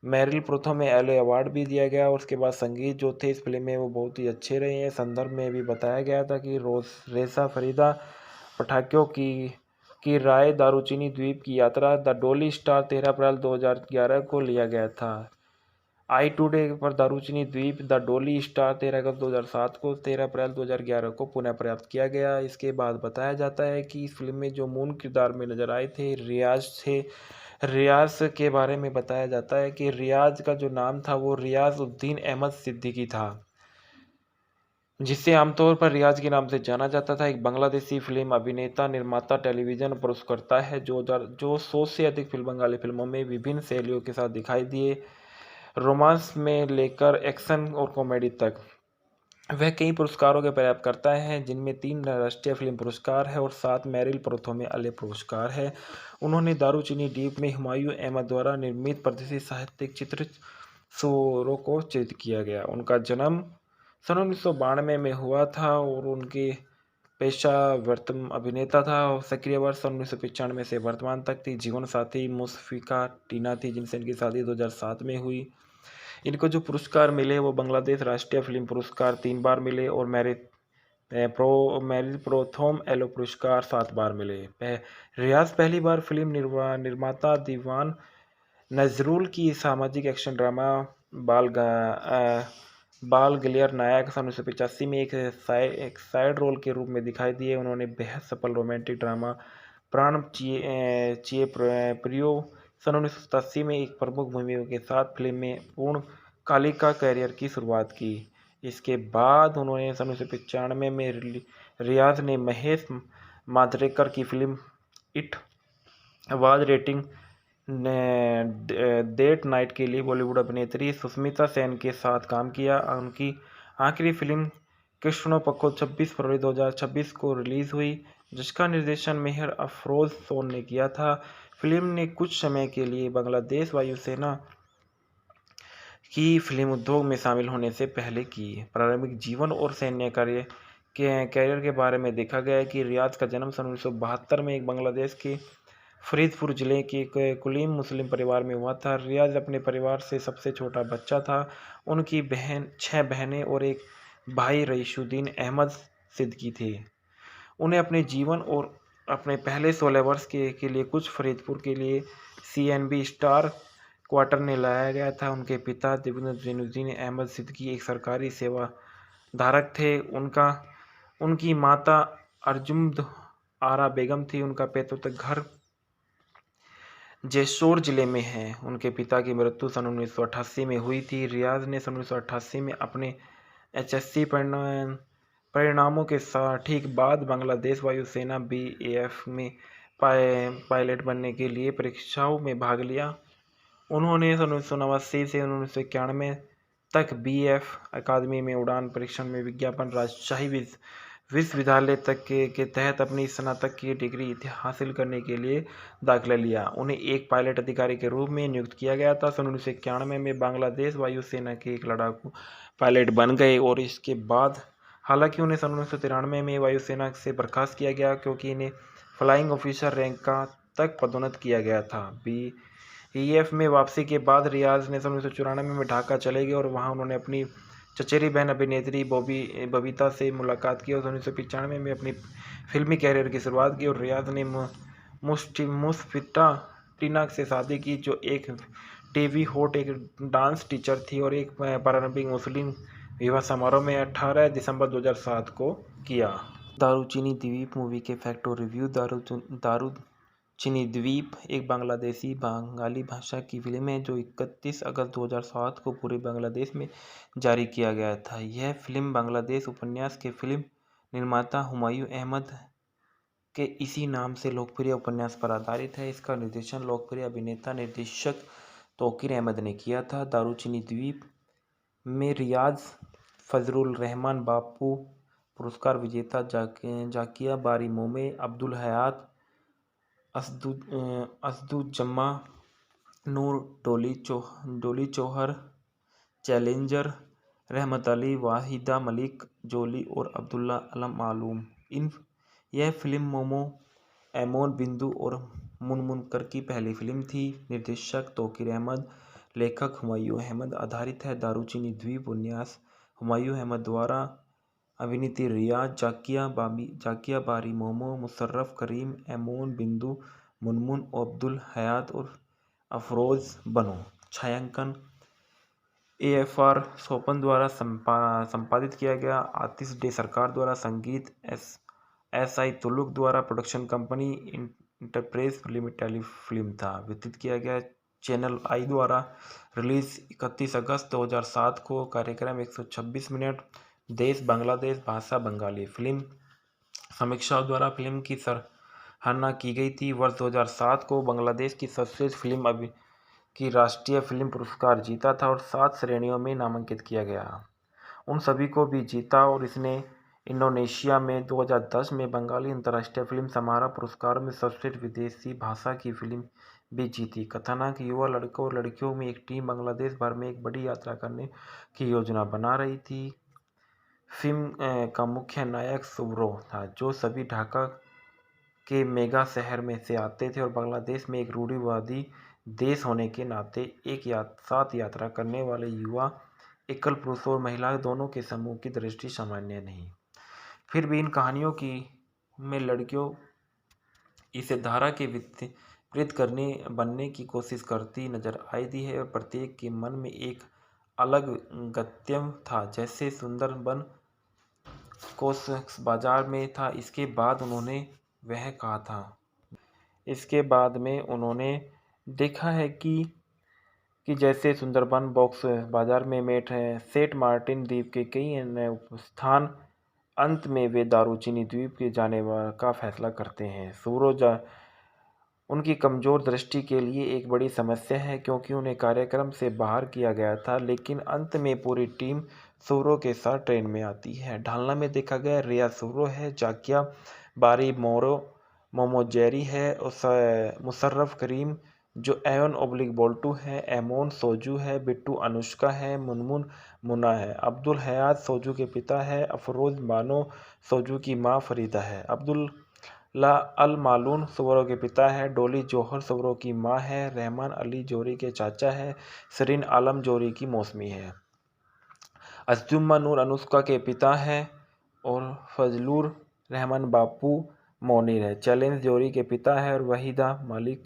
मेरिल प्रोथो में एलो अवार्ड भी दिया गया और उसके बाद संगीत जो थे इस फिल्म में वो बहुत ही अच्छे रहे हैं। संदर्भ में भी बताया गया था कि रेसा फरीदा पटाखों की राय दारूचिनी द्वीप की यात्रा द डोली स्टार 13 अप्रैल 2011 को लिया गया था। आई टुडे पर दारूचिनी द्वीप द डोली स्टार 13 अगस्त 2007 को 13 अप्रैल 2011 को पुनः प्राप्त किया गया। इसके बाद बताया जाता है कि इस फिल्म में जो मूल किरदार में नजर आए थे रियाज के बारे में बताया जाता है कि रियाज का जो नाम था वो रियाज उद्दीन अहमद सिद्दीकी था, जिसे आमतौर पर रियाज के नाम से जाना जाता था। एक बांग्लादेशी फिल्म अभिनेता, निर्माता, टेलीविजन पुरस्कर्ता है जो 100 से अधिक बंगाली फिल्मों में विभिन्न शैलियों के साथ दिखाई दिए, रोमांस में लेकर एक्शन और कॉमेडी तक। वह कई पुरस्कारों के प्राप्त करता है, जिनमें 3 राष्ट्रीय फिल्म पुरस्कार है और 7 मेरिल प्रोथो में अले पुरस्कार है। उन्होंने दारूचिनी द्वीप में हुमायूं अहमद द्वारा निर्मित प्रतिष्ठित साहित्यिक चित्र सूरो को चित्रित किया गया। उनका जन्म सन 1992 में हुआ था और उनके पेशा अभिनेता था। सक्रिय वर्ष 1995 से वर्तमान तक थी। जीवन साथी मुशफिका टीना थी, जिनसे इनकी शादी 2007 में हुई। इनको जो पुरस्कार मिले वो बांग्लादेश राष्ट्रीय फिल्म पुरस्कार 3 बार मिले और मेरिल प्रोथोम एलो पुरस्कार 7 बार मिले। रियाज पहली बार फिल्म निर्माता दीवान नजरुल की सामाजिक एक्शन ड्रामा बाल गलियर नायक 1985 में एक साइड रोल के रूप में दिखाई दिए। उन्होंने बेहद सफल रोमांटिक ड्रामा प्राण चिए प्रियो सन 1987 में एक प्रमुख भूमिका के साथ फिल्म में पूर्ण कालिका कैरियर की शुरुआत की। इसके बाद उन्होंने सन 1995 में रियाज ने महेश मांजरेकर की फिल्म इट आवाज रेटिंग डेट नाइट के लिए बॉलीवुड अभिनेत्री सुष्मिता सेन के साथ काम किया। उनकी आखिरी फिल्म कृष्णो पक्को 26 फरवरी 2026 को रिलीज हुई, जिसका निर्देशन मेहर अफरोज सोन ने किया था। फिल्म ने कुछ समय के लिए बांग्लादेश वायुसेना की फिल्म उद्योग में शामिल होने से पहले की। प्रारंभिक जीवन और सैन्य कैरियर के बारे में देखा गया है कि रियाज का जन्म सन 1972 में एक बांग्लादेश के फरीदपुर जिले के एक कुलीन मुस्लिम परिवार में हुआ था। रियाज अपने परिवार से सबसे छोटा बच्चा था। उनकी 6 बहनें और एक भाई रईसुद्दीन अहमद सिद्दीकी थे। उन्हें अपने जीवन और अपने पहले 16 वर्ष के लिए कुछ फरीदपुर के लिए CNB स्टार क्वार्टर में लाया गया था। उनके पिता जैनुद्दीन अहमद सिद्दीकी एक सरकारी सेवाधारक थे। उनकी माता अर्जुम्द आरा बेगम थी। उनका पैतृक घर जेशोर जिले में है। उनके पिता की मृत्यु सन 1988 में हुई थी। रियाज ने सन 1988 में अपने HSC परिणामों के ठीक बाद बांग्लादेश वायुसेना BAF में पायलट बनने के लिए परीक्षाओं में भाग लिया। उन्होंने सन 1989 से 1991 तक BF अकादमी में उड़ान परीक्षण में विज्ञापन राजशाही विश्वविद्यालय तक के तहत अपनी स्नातक की डिग्री हासिल करने के लिए दाखिला लिया। उन्हें एक पायलट अधिकारी के रूप में नियुक्त किया गया था। सन 1991 में बांग्लादेश वायुसेना के एक लड़ाकू पायलट बन गए और इसके बाद हालांकि उन्हें सन 1993 में वायुसेना से बर्खास्त किया गया क्योंकि इन्हें फ्लाइंग ऑफिसर रैंक तक पदोन्नत किया गया था। BEF में वापसी के बाद रियाज ने सन 1994 में ढाका चले गए और वहां उन्होंने अपनी चचेरी बहन अभिनेत्री बबीता से मुलाकात की और 1995 में अपनी फिल्मी कैरियर की शुरुआत की। और रियाज ने मुस्फिटा टीना से शादी की जो एक टीवी होस्ट एक डांस टीचर थी और एक पारंपरिक मुस्लिम विवाह समारोह में 18 दिसंबर 2007 को किया। दारूचिनी द्वीप मूवी के फैक्ट और रिव्यू। दारूचिनी द्वीप एक बांग्लादेशी बंगाली भाषा की फिल्म है जो 31 अगस्त 2007 को पूरे बांग्लादेश में जारी किया गया था। यह फिल्म बांग्लादेश उपन्यास के फिल्म निर्माता हुमायूं अहमद के इसी नाम से लोकप्रिय उपन्यास पर आधारित है। इसका निर्देशन लोकप्रिय अभिनेता निर्देशक तौकीर अहमद ने किया था। दारूचिनी द्वीप में रियाज, फजलुर रहमान बापू पुरस्कार विजेता जाकिया बारी मोमे, अब्दुल हयात, असदुज्जमा नूर, डोली चौहर, चैलेंजर, रहमत अली, वाहिदा मलिक, जोली और अब्दुल्ला अलम मालूम। यह फिल्म मोमो, एमोन बिंदु और मुनमुनकर की पहली फिल्म थी। निर्देशक तौकीर अहमद, लेखक हुमायूं अहमद। आधारित है दारूचिनी द्वीप उपन्यास हुमायूं अहमद द्वारा। अभिनेत्री रियाज, जाकिया बारी मोमो, मुशर्रफ करीम, एमोन बिंदु, मुनमुन, अब्दुल हयात और अफरोज बनो। छायांकन AFR सोपन द्वारा संपादित किया गया। आतिश डे सरकार द्वारा संगीत। SI तुलुक द्वारा प्रोडक्शन कंपनी। इंटरप्रेस टेलीफिल्म था। वितरित किया गया चैनल आई द्वारा। रिलीज 31 अगस्त 2007 को। कार्यक्रम 126 मिनट। देश बांग्लादेश। भाषा बंगाली। फिल्म समीक्षाओं द्वारा फिल्म की सराहना की गई थी। वर्ष 2007 को बांग्लादेश की सर्वश्रेष्ठ फिल्म की राष्ट्रीय फिल्म पुरस्कार जीता था और 7 श्रेणियों में नामांकित किया गया। उन सभी को भी जीता और इसने इंडोनेशिया में 2010 में बंगाली अंतर्राष्ट्रीय फिल्म समारोह पुरस्कार में सर्वश्रेष्ठ विदेशी भाषा की फिल्म भी जीती। कथानक युवा लड़कों और लड़कियों में एक टीम बांग्लादेश भर में एक बड़ी यात्रा करने की योजना बना रही थी। फिल्म का मुख्य नायक सुब्रो था जो सभी ढाका के मेगा शहर में से आते थे और बांग्लादेश में एक रूढ़िवादी देश होने के नाते एक साथ यात्रा करने वाले युवा एकल पुरुष और महिला दोनों के समूह की दृष्टि सामान्य नहीं। फिर भी इन कहानियों में लड़कियों इसे धारा के विपरीत बनने की कोशिश करती नजर आई है और प्रत्येक के मन में एक अलग गंतव्य था। जैसे सुंदरबन को बाजार में था। इसके बाद में उन्होंने देखा है कि जैसे सुंदरबन बॉक्स बाजार में मेट है सेंट मार्टिन द्वीप के कई अन्य स्थान। अंत में वे दारूचिनी द्वीप के जाने का फैसला करते हैं। सूरो उनकी कमजोर दृष्टि के लिए एक बड़ी समस्या है क्योंकि उन्हें कार्यक्रम से बाहर किया गया था। लेकिन अंत में पूरी टीम सूरो के साथ ट्रेन में आती है। ढालना में देखा गया रिया सूरो है, जाकिया बारी मोमोजेरी है, मुशर्रफ करीम जो एवन बोल्टू है, एमोन सोजू है, बिट्टू अनुष्का है, मुनमुन मुन्ना है, अब्दुल हयात सोजू के पिता है, अफरोज बानो सोजू की माँ फरीदा है, अब्दुल ला अल मालून सुवरों के पिता है। डोली जौहर सुवरों की माँ है। रहमान अली जोहरी के चाचा है। सरीन आलम जोहरी की मौसमी है। अज़्ज़ुमा नूर अनुष्का के पिता है और फजलुर रहमान बापू मोनीर है। चैलेंज जोहरी के पिता है और वहीदा मलिक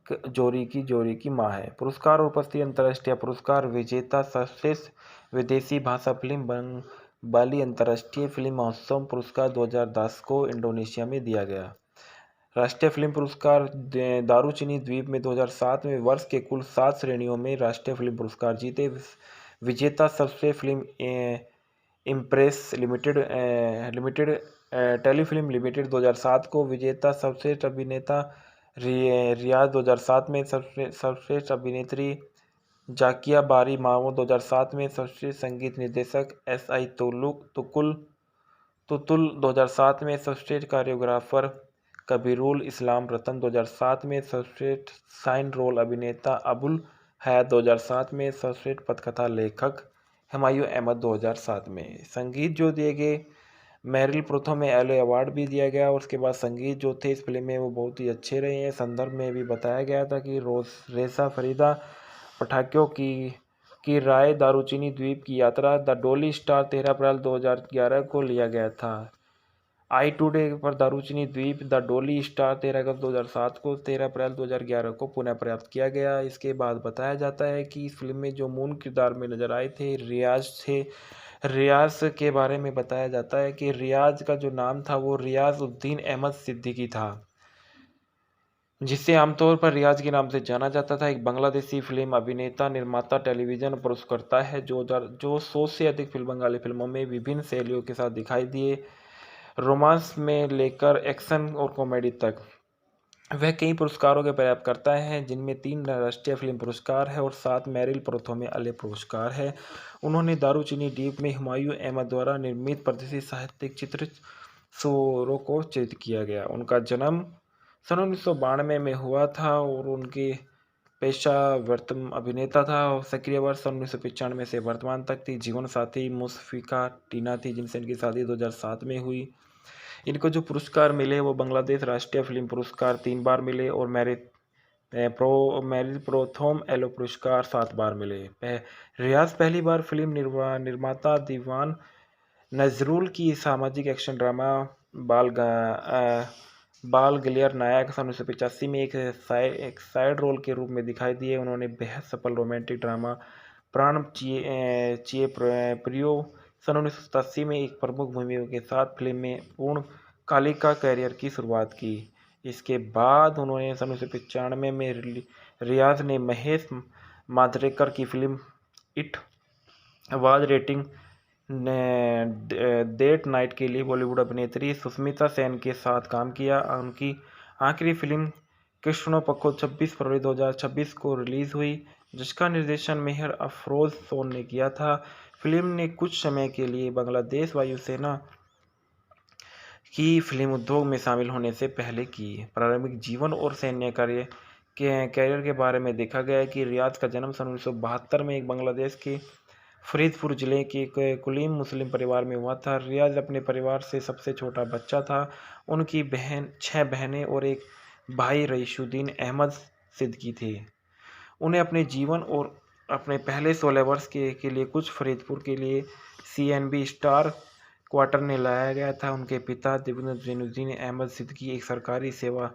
जोहरी की माँ है। पुरस्कार और उपस्थिति अंतर्राष्ट्रीय पुरस्कार विजेता सर्वश्रेष्ठ विदेशी भाषा फिल्म बाली अंतर्राष्ट्रीय फिल्म महोत्सव पुरस्कार 2010 को इंडोनेशिया में दिया गया। राष्ट्रीय फिल्म पुरस्कार दारुचिनी द्वीप में 2007 में वर्ष के कुल 7 श्रेणियों में राष्ट्रीय फिल्म पुरस्कार जीते। विजेता सर्वश्रेष्ठ film impress limited telefilm limited 2007 को। विजेता सर्वश्रेष्ठ अभिनेता रियाज 2007 में। सर्वश्रेष्ठ अभिनेत्री जाकिया बारी मामू 2007 में। सर्वश्रेष्ठ संगीत निर्देशक SI तुतुल 2007 में। सर्वश्रेष्ठ कोरियोग्राफर कबीरुल इस्लाम रतन 2007 में। सर्वश्रेष्ठ साइन रोल अभिनेता अबुल हयात 2007 में। सर्वश्रेष्ठ पटकथा लेखक हुमायूं अहमद 2007 में। संगीत जो दिए गए मेरिल प्रोथो में एलो अवार्ड भी दिया गया। और उसके बाद संगीत जो थे इस फिल्म में वो बहुत ही अच्छे रहे हैं। संदर्भ में भी बताया गया था कि रेसा फरीदा पटाखों की राय दारुचिनी द्वीप की यात्रा द डोली स्टार 13 अप्रैल 2011 को लिया गया था। आई टुडे पर दारुचिनी द्वीप द डोली स्टार 13 अगस्त 2007 को 13 अप्रैल 2011 को पुनः प्राप्त किया गया। इसके बाद बताया जाता है कि इस फिल्म में जो मूल किरदार में नजर आए थे रियाज थे। रियाज के बारे में बताया जाता है कि रियाज का जो नाम था वो रियाज उद्दीन अहमद सिद्दीकी था, जिसे आमतौर पर रियाज के नाम से जाना जाता था। एक बांग्लादेशी फिल्म अभिनेता, निर्माता, टेलीविजन पुरस्कर्ता है जो 100 से अधिक बंगाली फिल्मों में विभिन्न शैलियों के साथ दिखाई दिए, रोमांस में लेकर एक्शन और कॉमेडी तक। वह कई पुरस्कारों के प्राप्तकर्ता हैं, जिनमें 3 राष्ट्रीय फिल्म पुरस्कार है और 7 मेरिल प्रोथो में अले पुरस्कार है। उन्होंने दारुचिनी द्वीप में हुमायूं अहमद द्वारा निर्मित प्रतिष्ठित साहित्यिक चित्र सुवरों को चित्रित किया गया। उनका जन्म सन 1992 में हुआ था और उनके पेशा अभिनेता था। सक्रिय वर्ष सन 1995 से वर्तमान तक थी। जीवन साथी मुशफिका टीना थी, जिनसे इनकी शादी 2007 में हुई। इनको जो पुरस्कार मिले वो बांग्लादेश राष्ट्रीय फिल्म पुरस्कार 3 बार मिले और मेरिल प्रोथोम एलो पुरस्कार 7 बार मिले। रियाज पहली बार फिल्म निर्माता दीवान नजरुल की सामाजिक एक्शन ड्रामा बाल गलियर नायक सन 1985 में एक साइड रोल के रूप में दिखाई दिए। उन्होंने बेहद सफल रोमांटिक ड्रामा प्राण चिए प्रियो सन 1987 में एक प्रमुख भूमिका के साथ फिल्म में पूर्ण कालिका कैरियर की शुरुआत की। इसके बाद उन्होंने सन 1995 में रियाज ने महेश मांजरेकर की फिल्म इट आवाज रेटिंग डेट नाइट के लिए बॉलीवुड अभिनेत्री सुष्मिता सेन के साथ काम किया। उनकी आखिरी फिल्म कृष्णो पक्को 26 फरवरी 2026 को रिलीज हुई, जिसका निर्देशन मेहर अफरोज सोन ने किया था। फिल्म ने कुछ समय के लिए बांग्लादेश वायुसेना की फिल्म उद्योग में शामिल होने से पहले की। प्रारंभिक जीवन और सैन्य कैरियर के बारे में देखा गया है कि रियाज का जन्म सन 1972 में एक बांग्लादेश के फरीदपुर जिले के कुलीन मुस्लिम परिवार में हुआ था। रियाज अपने परिवार से सबसे छोटा बच्चा था। उनकी 6 बहनें और एक भाई रईसुद्दीन अहमद सिद्दीकी थे। उन्हें अपने जीवन और अपने पहले 16 वर्ष के लिए कुछ फरीदपुर के लिए CNB स्टार क्वार्टर में लाया गया था। उनके पिता जैनुद्दीन अहमद सिद्दीकी एक सरकारी सेवा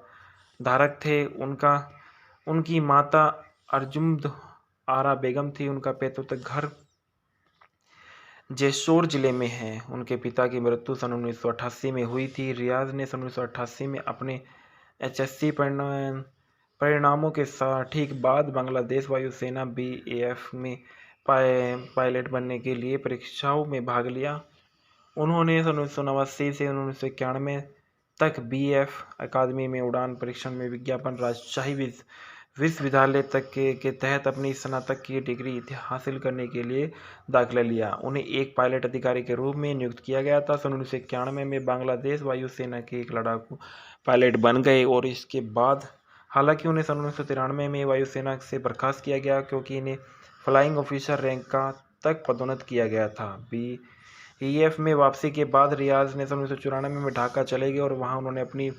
धारक थे। उनकी माता अर्जुम्द आरा बेगम थी। उनका पैतृक घर जैसोर जिले में है। उनके पिता की मृत्यु सन 1988 में हुई थी। रियाज ने सन 1988 में अपने HSC परिणामों के ठीक बाद बांग्लादेश वायुसेना BAF में पायलट बनने के लिए परीक्षाओं में भाग लिया। उन्होंने सन 1989 से 1991 तक BAF अकादमी में उड़ान परीक्षण में विज्ञापन राजशाही विश्वविद्यालय तक के तहत अपनी स्नातक की डिग्री हासिल करने के लिए दाखिला लिया। उन्हें एक पायलट अधिकारी के रूप में नियुक्त किया गया था। सन 1991 में बांग्लादेश वायुसेना के एक लड़ाकू पायलट बन गए और इसके बाद हालांकि उन्हें सन 1993 में वायुसेना से बर्खास्त किया गया, क्योंकि इन्हें फ्लाइंग ऑफिसर रैंक तक पदोन्नत किया गया था। BAF में वापसी के बाद रियाज ने सन 1994 में ढाका चले गए और वहाँ उन्होंने अपनी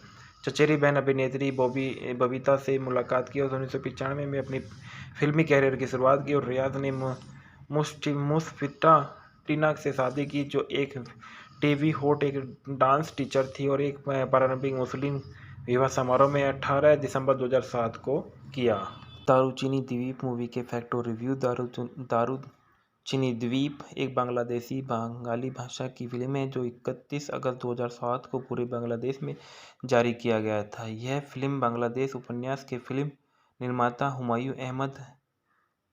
चचेरी बहन अभिनेत्री बबीता से मुलाकात की और 1995 में अपनी फिल्मी कैरियर की शुरुआत की। और रियाज ने मुस्फिटा टीना से शादी की, जो एक टीवी होस्ट, एक डांस टीचर थी और एक पारंपरिक मुस्लिम विवाह समारोह में 18 दिसंबर 2007 को किया। दारूचिनी द्वीप मूवी के फैक्ट और रिव्यू। दारूचिनी द्वीप एक बांग्लादेशी बंगाली भाषा की फिल्म है जो 31 अगस्त 2007 को पूरे बांग्लादेश में जारी किया गया था। यह फिल्म बांग्लादेश उपन्यास के फिल्म निर्माता हुमायूं अहमद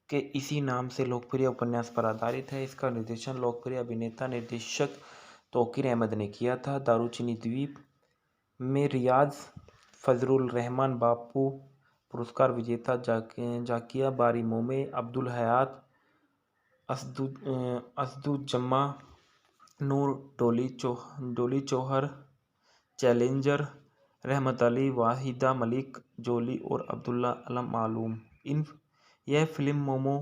के इसी नाम से लोकप्रिय उपन्यास पर आधारित है। इसका निर्देशन लोकप्रिय अभिनेता निर्देशक तौकीर अहमद ने किया था। दारूचिनी द्वीप में रियाज फजलुर रहमान बापू पुरस्कार विजेता जाकिया बारी मोमे, अब्दुल हयात असदुज्जमा नूर, डोली चौहर चैलेंजर, रहमत अली, वाहिदा मलिक जोली और अब्दुल्ला अलम मालूम। यह फिल्म मोमो,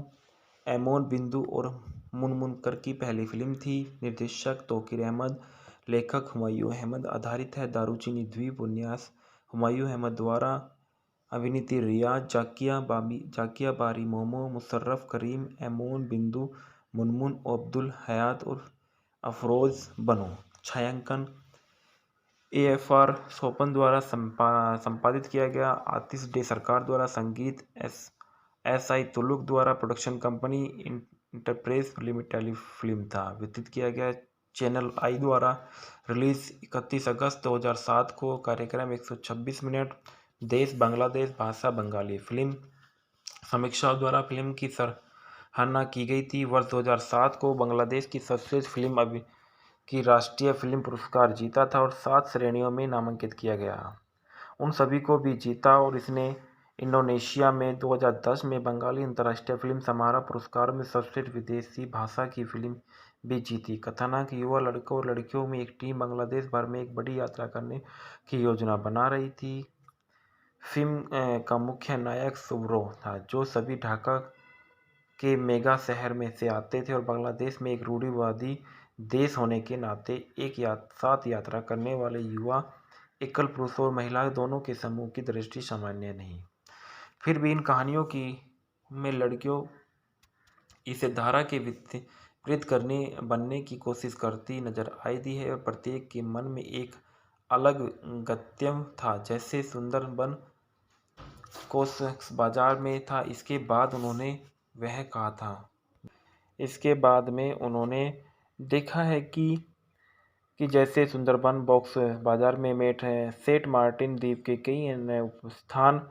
एमोन बिंदु और मुनमुनकर की पहली फिल्म थी। निर्देशक तौकीर अहमद, लेखक हुमायूं अहमद। आधारित है दारूचिनी द्वीप उपन्यास हुमायूं अहमद द्वारा। अभिनेत्री रियाज, जाकिया बारी मोमो, मुशर्रफ करीम, एमोन बिंदु, मुनमुन, अब्दुल हयात और अफरोज बनो। छायांकन AFR सोपन द्वारा संपादित किया गया। आतिश डे सरकार द्वारा संगीत। SI तुलुक द्वारा प्रोडक्शन कंपनी इंटरप्रेस टेलीफिल्म था वितरित किया गया। चैनल आई द्वारा रिलीज 31 अगस्त 2007 को। कार्यक्रम 126 मिनट। देश बांग्लादेश, भाषा बंगाली। फिल्म समीक्षाओं द्वारा फिल्म की सराहना की गई थी। वर्ष 2007 को बांग्लादेश की सर्वश्रेष्ठ फिल्म की राष्ट्रीय फिल्म पुरस्कार जीता था और 7 श्रेणियों में नामांकित किया गया। उन सभी को भी जीता और इसने इंडोनेशिया में 2010 में बंगाली अंतर्राष्ट्रीय फिल्म समारोह पुरस्कार में सर्वश्रेष्ठ विदेशी भाषा की फिल्म भी जीती। कथानक: युवा लड़कों और लड़कियों में एक टीम बांग्लादेश भर में एक बड़ी यात्रा करने की योजना बना रही थी। फिल्म का मुख्य नायक सुब्रो था, जो सभी ढाका के मेगा शहर में से आते थे और बांग्लादेश में एक रूढ़िवादी देश होने के नाते एक साथ यात्रा करने वाले युवा, एकल पुरुष और महिला दोनों के समूह की दृष्टि सामान्य नहीं। फिर भी इन कहानियों में लड़कियों इसे धारा के विपरीत बनने की कोशिश करती नजर आई है और प्रत्येक के मन में एक अलग गंतव्य था, जैसे सुंदरबन कोस बाजार में था। इसके बाद में उन्होंने देखा है कि जैसे सुंदरबन बॉक्स बाजार में सेंट मार्टिन द्वीप के कई अन्य स्थान।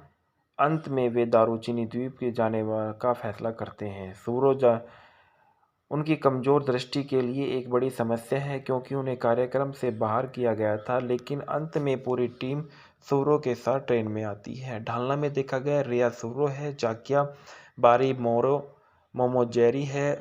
अंत में वे दारूचिनी द्वीप के जाने का फैसला करते हैं। सूरज उनकी कमजोर दृष्टि के लिए एक बड़ी समस्या है, क्योंकि उन्हें कार्यक्रम से बाहर किया गया था, लेकिन अंत में पूरी टीम सूरो के साथ ट्रेन में आती है। ढालना में देखा गया रिया सूरो है, जाकिया बारी मोमो जेरी है,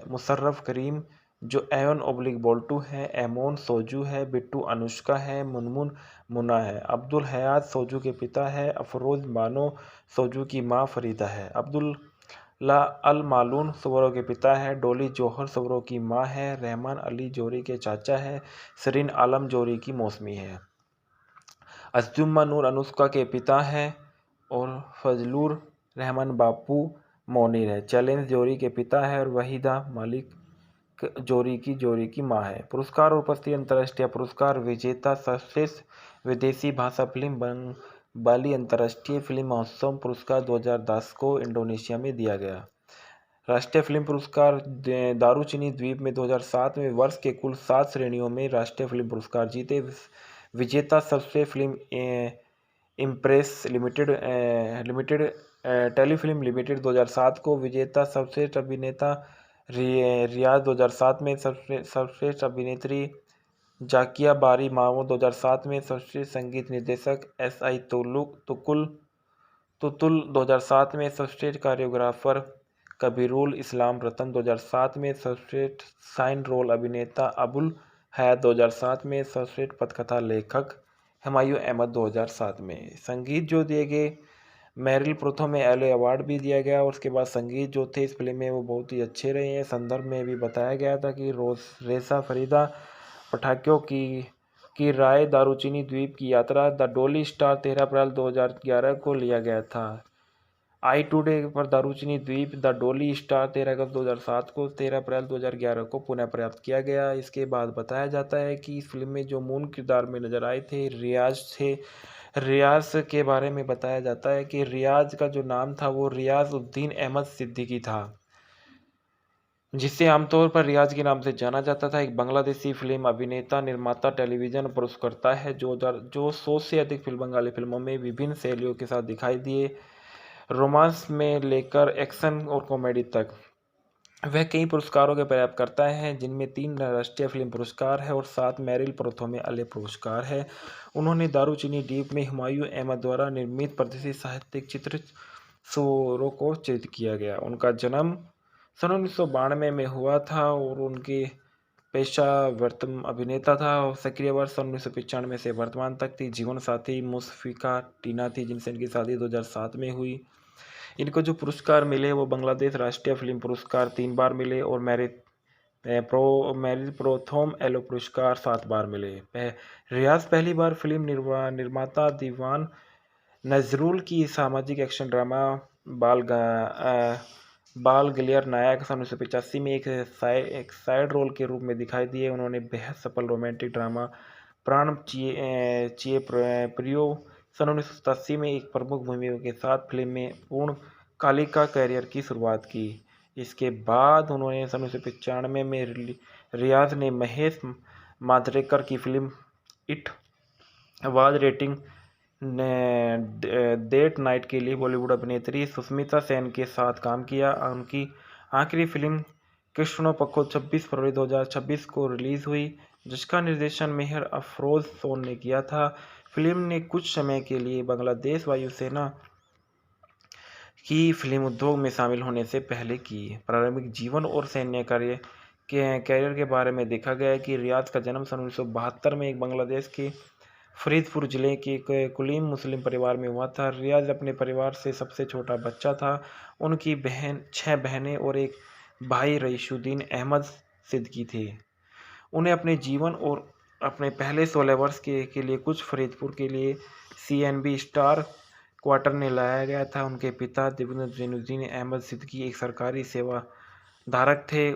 मुशर्रफ करीम जो एवन बोल्टू है, एमोन सोजू है, बिट्टू अनुष्का है, मुनमुन मुन्ना है, अब्दुल हयात सोजू के पिता है, अफरोज बानो सोजू की माँ फरीदा है, अब्दुल्ला अल मालून सुब्रो के पिता है, डोली जौहर सुब्रो की माँ है, रहमान अली जोरी के चाचा है, सरीन आलम जोरी की मौसमी है, असदुज्जमा नूर अनुष्का के पिता है और फजलुर रहमान बापू मोनीर है, चैलेंज जोरी के पिता है और वहीदा मलिक जोरी की मां है। पुरस्कार और उपस्थिति: अंतर्राष्ट्रीय पुरस्कार विजेता सर्वश्रेष्ठ विदेशी भाषा फिल्म बाली अंतर्राष्ट्रीय फिल्म महोत्सव पुरस्कार 2010 को इंडोनेशिया में दिया गया। राष्ट्रीय फिल्म पुरस्कार दारूचिनी द्वीप में 2007 में वर्ष के कुल 7 श्रेणियों में राष्ट्रीय फिल्म पुरस्कार जीते। विजेता सर्वश्रेष्ठ film impress limited telefilm limited 2007 को। विजेता सर्वश्रेष्ठ अभिनेता रियाज 2007 में। सर्वश्रेष्ठ अभिनेत्री जाकिया बारी मामो 2007 में। सर्वश्रेष्ठ संगीत निर्देशक SI तुतुल 2007 में। सर्वश्रेष्ठ कोरियोग्राफर कबीरुल इस्लाम रतन 2007 में। सर्वश्रेष्ठ साइन रोल अभिनेता अबुल हयात 2007 में। सर्वश्रेष्ठ पटकथा लेखक हुमायूं अहमद 2007 में। संगीत जो दिए गए, मेरिल प्रोथो में एलो अवार्ड भी दिया गया और उसके बाद संगीत जो थे इस फिल्म में वो बहुत ही अच्छे रहे हैं। संदर्भ में भी बताया गया था कि रेसा फरीदा पटाखों की की राय दारूचिनी द्वीप की यात्रा द डोली स्टार 13 अप्रैल 2011 को लिया गया था। आई टुडे पर दारूचिनी द्वीप द डोली स्टार 13 अगस्त 2007 को 13 अप्रैल 2011 को पुनः प्राप्त किया गया। इसके बाद बताया जाता है कि इस फिल्म में जो मूल किरदार में नजर आए थे रियाज थे। रियाज के बारे में बताया जाता है कि रियाज का जो नाम था वो रियाज उद्दीन अहमद सिद्दीकी था, जिसे आमतौर पर रियाज के नाम से जाना जाता था। एक बांग्लादेशी फिल्म अभिनेता, निर्माता, टेलीविजन पुरस्कर्ता है जो 100 से अधिक बंगाली फिल्मों में विभिन्न शैलियों के साथ दिखाई दिए, रोमांस में लेकर एक्शन और कॉमेडी तक। वह कई पुरस्कारों के प्राप्त करता है, जिनमें 3 राष्ट्रीय फिल्म पुरस्कार है और 7 मेरिल प्रथम अले पुरस्कार है। उन्होंने दारूचिनी द्वीप में हुमायूं अहमद द्वारा निर्मित प्रतिष्ठित साहित्यिक चित्र चोरों को चित्रित किया गया। उनका जन्म सन 1992 में हुआ था और उनके पेशा अभिनेता था। सक्रिय वर्ष सन 1995 से वर्तमान तक थी। जीवन साथी मुशफिका टीना थी, जिनसे इनकी शादी 2007 में हुई। इनको जो पुरस्कार मिले वो बांग्लादेश राष्ट्रीय फिल्म पुरस्कार 3 बार मिले और मेरिल प्रथम एलो पुरस्कार 7 बार मिले। रियाज पहली बार फिल्म निर्माता दीवान नजरुल की सामाजिक एक्शन ड्रामा बाल गलियार नायक सन 1985 में एक साइड रोल के रूप में दिखाई दिए। उन्होंने बेहद सफल रोमांटिक ड्रामा प्राण चिए प्रियो सन 1987 में एक प्रमुख भूमिका के साथ फिल्म में पूर्ण कालिका कैरियर की शुरुआत की। इसके बाद उन्होंने सन 1995 में रियाज ने महेश मांजरेकर की फिल्म इट आवाज रेटिंग डेट नाइट के लिए बॉलीवुड अभिनेत्री सुष्मिता सेन के साथ काम किया। उनकी आखिरी फिल्म कृष्णो पक्को 26 फरवरी 2026 को रिलीज हुई, जिसका निर्देशन मेहर अफरोज सोन ने किया था। फिल्म ने कुछ समय के लिए बांग्लादेश वायुसेना की फिल्म उद्योग में शामिल होने से पहले की। प्रारंभिक जीवन और सैन्य कैरियर के बारे में देखा गया है कि रियाज का जन्म सन 1972 में एक बांग्लादेश के फरीदपुर जिले के कुलीन मुस्लिम परिवार में हुआ था। रियाज अपने परिवार से सबसे छोटा बच्चा था। उनकी 6 बहनें और एक भाई रईसुद्दीन अहमद सिद्दीकी थे। उन्हें अपने जीवन और अपने पहले 16 वर्ष के लिए कुछ फरीदपुर के लिए CNB स्टार क्वार्टर में लाया गया था। उनके पिता जैनुद्दीन अहमद सिद्दीकी एक सरकारी सेवा धारक थे।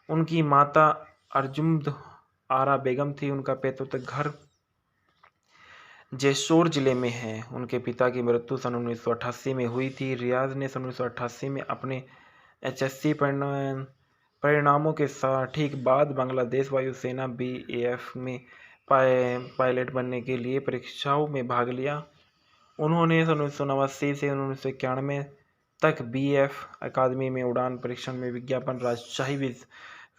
उनकी माता अर्जुम्द आरा बेगम थी। उनका पैतृक घर जैसोर जिले में है। उनके पिता की मृत्यु सन 1988 में हुई थी। रियाज ने सन 1988 में अपने HSC परिणामों के ठीक बाद बांग्लादेश वायुसेना BAF में पायलट बनने के लिए परीक्षाओं में भाग लिया। उन्होंने सन 1989 से 1991 तक BF अकादमी में उड़ान परीक्षण में विज्ञापन राजशाही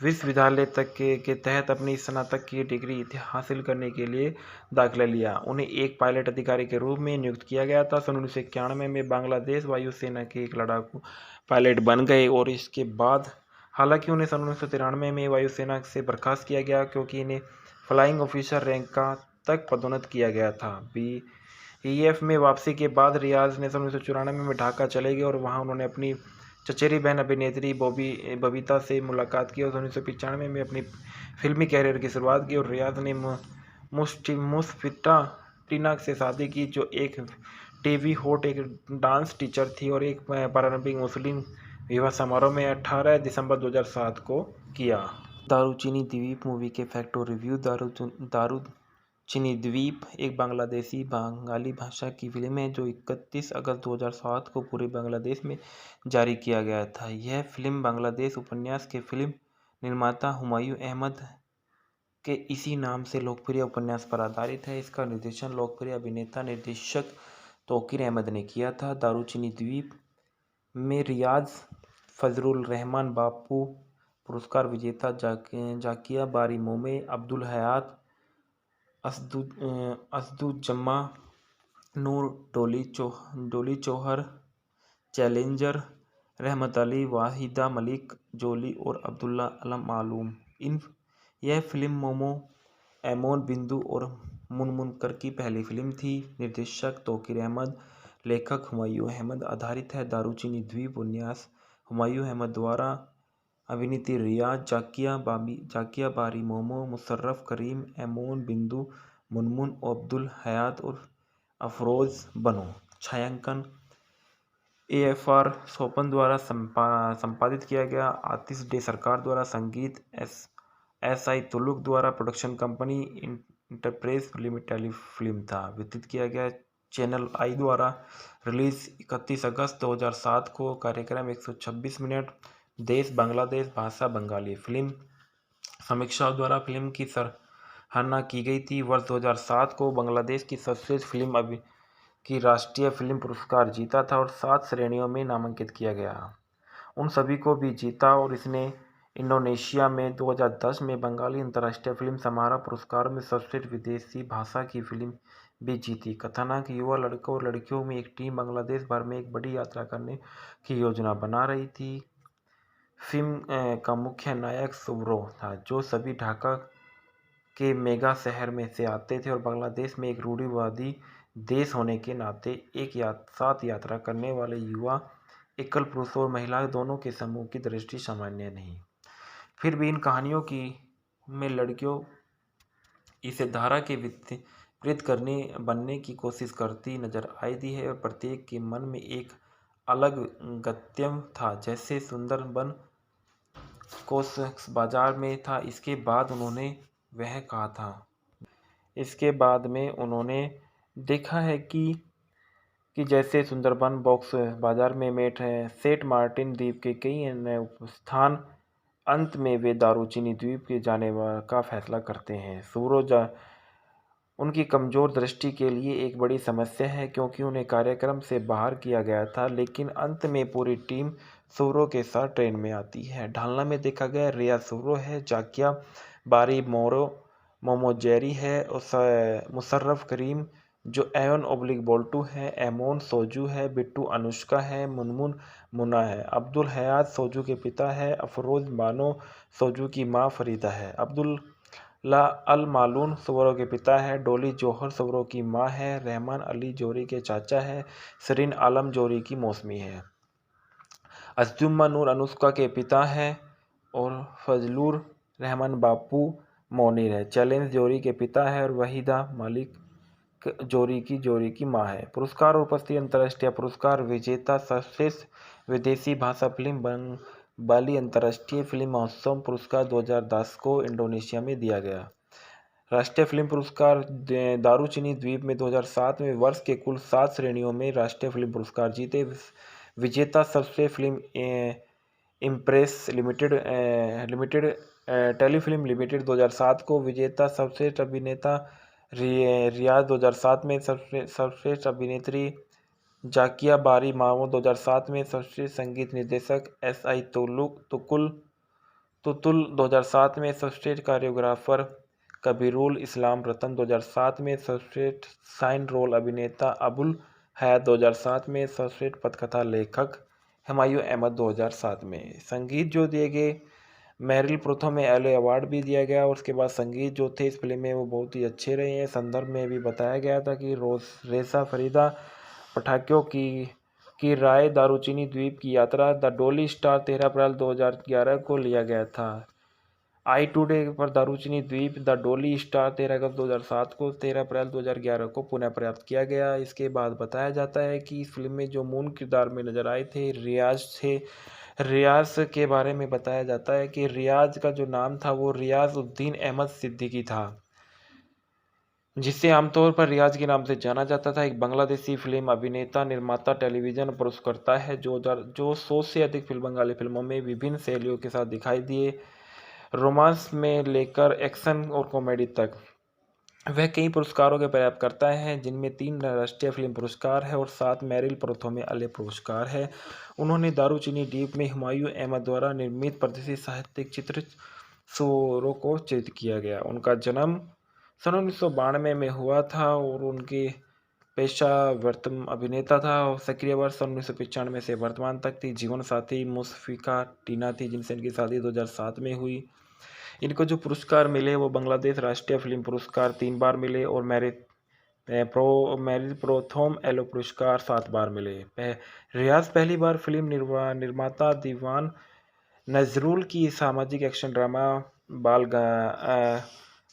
विश्वविद्यालय तक के तहत अपनी स्नातक की डिग्री हासिल करने के लिए दाखिला लिया। उन्हें एक पायलट अधिकारी के रूप में नियुक्त किया गया था। सन 1991 में बांग्लादेश वायुसेना के एक लड़ाकू पायलट बन गए और इसके बाद हालांकि उन्हें सन 1993 में वायुसेना से बर्खास्त किया गया, क्योंकि इन्हें फ्लाइंग ऑफिसर रैंक तक पदोन्नत किया गया था। BEF में वापसी के बाद रियाज ने सन 1994 में ढाका चले गए और वहां उन्होंने अपनी चचेरी बहन अभिनेत्री बबीता से मुलाकात की और 1995 में अपनी फिल्मी कैरियर की शुरुआत की। और रियाज ने मुशफिका टीना से शादी की, जो एक टीवी होस्ट, एक डांस टीचर थी और एक पारंपरिक मुस्लिम विवाह समारोह में 18 दिसंबर 2007 को किया। दारूचिनी द्वीप मूवी के फैक्ट और रिव्यू। दारूचिनी द्वीप एक बांग्लादेशी बंगाली भाषा की फिल्म है जो 31 अगस्त 2007 को पूरे बांग्लादेश में जारी किया गया था। यह फिल्म बांग्लादेश उपन्यास के फिल्म निर्माता हुमायूं अहमद के इसी नाम से लोकप्रिय उपन्यास पर आधारित है। इसका निर्देशन लोकप्रिय अभिनेता निर्देशक तौकीर अहमद ने किया था। दारूचिनी द्वीप में रियाज फजलुर रहमान बापू पुरस्कार विजेता जाकिया बारी मोमे, अब्दुल हयात, असदुज्जमा नूर, डोली चौहर, चैलेंजर, रहमत अली, वाहिदा मलिक, जोली और अब्दुल्ला अलम मालूम। यह फिल्म मोमो, एमोन, बिंदु और मुनमुनकर की पहली फिल्म थी। निर्देशक तौकीर अहमद, लेखक हुमायूं अहमद। आधारित है दारूचिनी द्वीप उपन्यास हुमायूं अहमद द्वारा अभिनीति रियाज, जाकिया बारी मोमो, मुशर्रफ करीम, एमोन बिंदु, मुनमुन अब्दुल हयात और अफरोज बनो। छायांकन AFR सोपन द्वारा संपादित किया गया। आतिश डे सरकार द्वारा संगीत। SI तुलुक द्वारा production company enterprise limited telefilm था। वितरित किया गया चैनल आई द्वारा। रिलीज 31 अगस्त 2007 को। कार्यक्रम 126 मिनट। देश बांग्लादेश, भाषा बंगाली। फिल्म समीक्षाओं द्वारा फिल्म की सराहना की गई थी। वर्ष 2007 को बांग्लादेश की सर्वश्रेष्ठ फिल्म की राष्ट्रीय फिल्म पुरस्कार जीता था और 7 श्रेणियों में नामांकित किया गया। उन सभी को भी जीता और इसने इंडोनेशिया में 2010 में बंगाली अंतर्राष्ट्रीय फिल्म समारोह पुरस्कार में सर्वश्रेष्ठ विदेशी भाषा की फिल्म भी जीती। कथानक युवा लड़कों और लड़कियों में एक टीम बांग्लादेश भर में एक बड़ी यात्रा करने की योजना बना रही थी। फिल्म का मुख्य नायक सुब्रो था, जो सभी ढाका के मेगा शहर में से आते थे और बांग्लादेश में एक रूढ़िवादी देश होने के नाते एक साथ यात्रा करने वाले युवा एकल पुरुष और महिला दोनों के समूह की दृष्टि सामान्य नहीं। फिर भी इन कहानियों में लड़कियों इसे धारा के विपरीत बनने की कोशिश करती नजर आई दी है और प्रत्येक के मन में एक अलग गत्यम था, जैसे सुंदरबन कोस बाजार में था। इसके बाद में उन्होंने देखा है कि जैसे सुंदरबन बॉक्स बाजार में मेट है सेंट मार्टिन द्वीप के कई अन्य स्थान। अंत में वे दारूचिनी द्वीप के जाने का फैसला करते हैं। सूरज उनकी कमजोर दृष्टि के लिए एक बड़ी समस्या है, क्योंकि उन्हें कार्यक्रम से बाहर किया गया था, लेकिन अंत में पूरी टीम सूरो के साथ ट्रेन में आती है। ढालना में देखा गया रिया सूरो है, जाकिया बारी मोमो जेरी है, मुशर्रफ करीम जो एवन ओब्लिक बोल्टू है, एमोन सोजू है, बिट्टू अनुष्का है, मुनमुन मुना है, अब्दुल हयात सोजू के पिता है, अफरोज बानो सोजू की माँ फरीदा है, अब्दुल्ला अल मालून सूरो के पिता है, डोली जौहर सूरो की माँ है, रहमान अली जोरी के चाचा है, सरीन आलम जोरी की मौसमी है, असजुम्मा नूर अनुष्का के पिता है और फजलुर रहमान बापू मोनीर है, चैलेंज जोरी के पिता है और वहीदा मालिक जोरी की मां है। पुरस्कार और उपस्थिति अंतर्राष्ट्रीय पुरस्कार विजेता सर्वश्रेष्ठ विदेशी भाषा फिल्म बाली अंतर्राष्ट्रीय फिल्म महोत्सव पुरस्कार 2010 को इंडोनेशिया में दिया गया। राष्ट्रीय फिल्म पुरस्कार दारूचिनी द्वीप में 2007 में वर्ष के कुल 7 श्रेणियों में राष्ट्रीय फिल्म पुरस्कार जीते। विजेता सर्वश्रेष्ठ film impress limited telefilm limited 2007 को। विजेता सर्वश्रेष्ठ अभिनेता रियाज 2007 में। सर्वश्रेष्ठ अभिनेत्री जाकिया बारी मामो 2007 में। सर्वश्रेष्ठ संगीत निर्देशक SI तुतुल 2007 में। सर्वश्रेष्ठ कोरियोग्राफर कबीरुल इस्लाम रतन 2007 में। सर्वश्रेष्ठ साइन रोल अभिनेता अबुल हयात 2007 में। सर्वश्रेष्ठ पटकथा लेखक हुमायूं अहमद 2007 में। संगीत जो दिए गए मेरिल प्रोथो में एलो अवार्ड भी दिया गया और उसके बाद संगीत जो थे इस फिल्म में वो बहुत ही अच्छे रहे हैं। संदर्भ में भी बताया गया था कि रेसा फरीदा पटाखों की राय दारूचिनी द्वीप की यात्रा द डोली स्टार 13 अप्रैल 2011 को लिया गया था। आई टुडे पर दारूचिनी द्वीप द डोली स्टार 13 अगस्त 2007 को 13 अप्रैल 2011 को पुनः प्राप्त किया गया। इसके बाद बताया जाता है कि इस फिल्म में जो मूल किरदार में नजर आए थे रियाज के बारे में बताया जाता है कि रियाज का जो नाम था वो रियाज उद्दीन अहमद सिद्दीकी था, जिसे आमतौर पर रियाज के नाम से जाना जाता था। एक बांग्लादेशी फिल्म अभिनेता, निर्माता, टेलीविजन पुरस्कर्ता है जो 100 से अधिक बंगाली फिल्मों में विभिन्न शैलियों के साथ दिखाई दिए, रोमांस में लेकर एक्शन और कॉमेडी तक। वह कई पुरस्कारों के प्राप्त करता है, जिनमें 3 राष्ट्रीय फिल्म पुरस्कार है और 7 मेरिल प्रोथो में अले पुरस्कार है। उन्होंने दारूचिनी द्वीप में हुमायूं अहमद द्वारा निर्मित प्रतिष्ठित साहित्यिक चित्र सूरो को चित्रित किया गया। उनका जन्म सन 1992 में हुआ था और उनके पेशा अभिनेता था। सक्रिय वर्ष सन 1995 से वर्तमान तक थी। जीवन साथी मुशफिका टीना थी, जिनसे इनकी शादी 2007 में हुई। इनको जो पुरस्कार मिले वो बांग्लादेश राष्ट्रीय फिल्म पुरस्कार 3 बार मिले और मेरिल प्रोथोम एलो पुरस्कार 7 बार मिले। रियाज पहली बार फिल्म निर्माता दीवान नजरुल की सामाजिक एक्शन ड्रामा बाल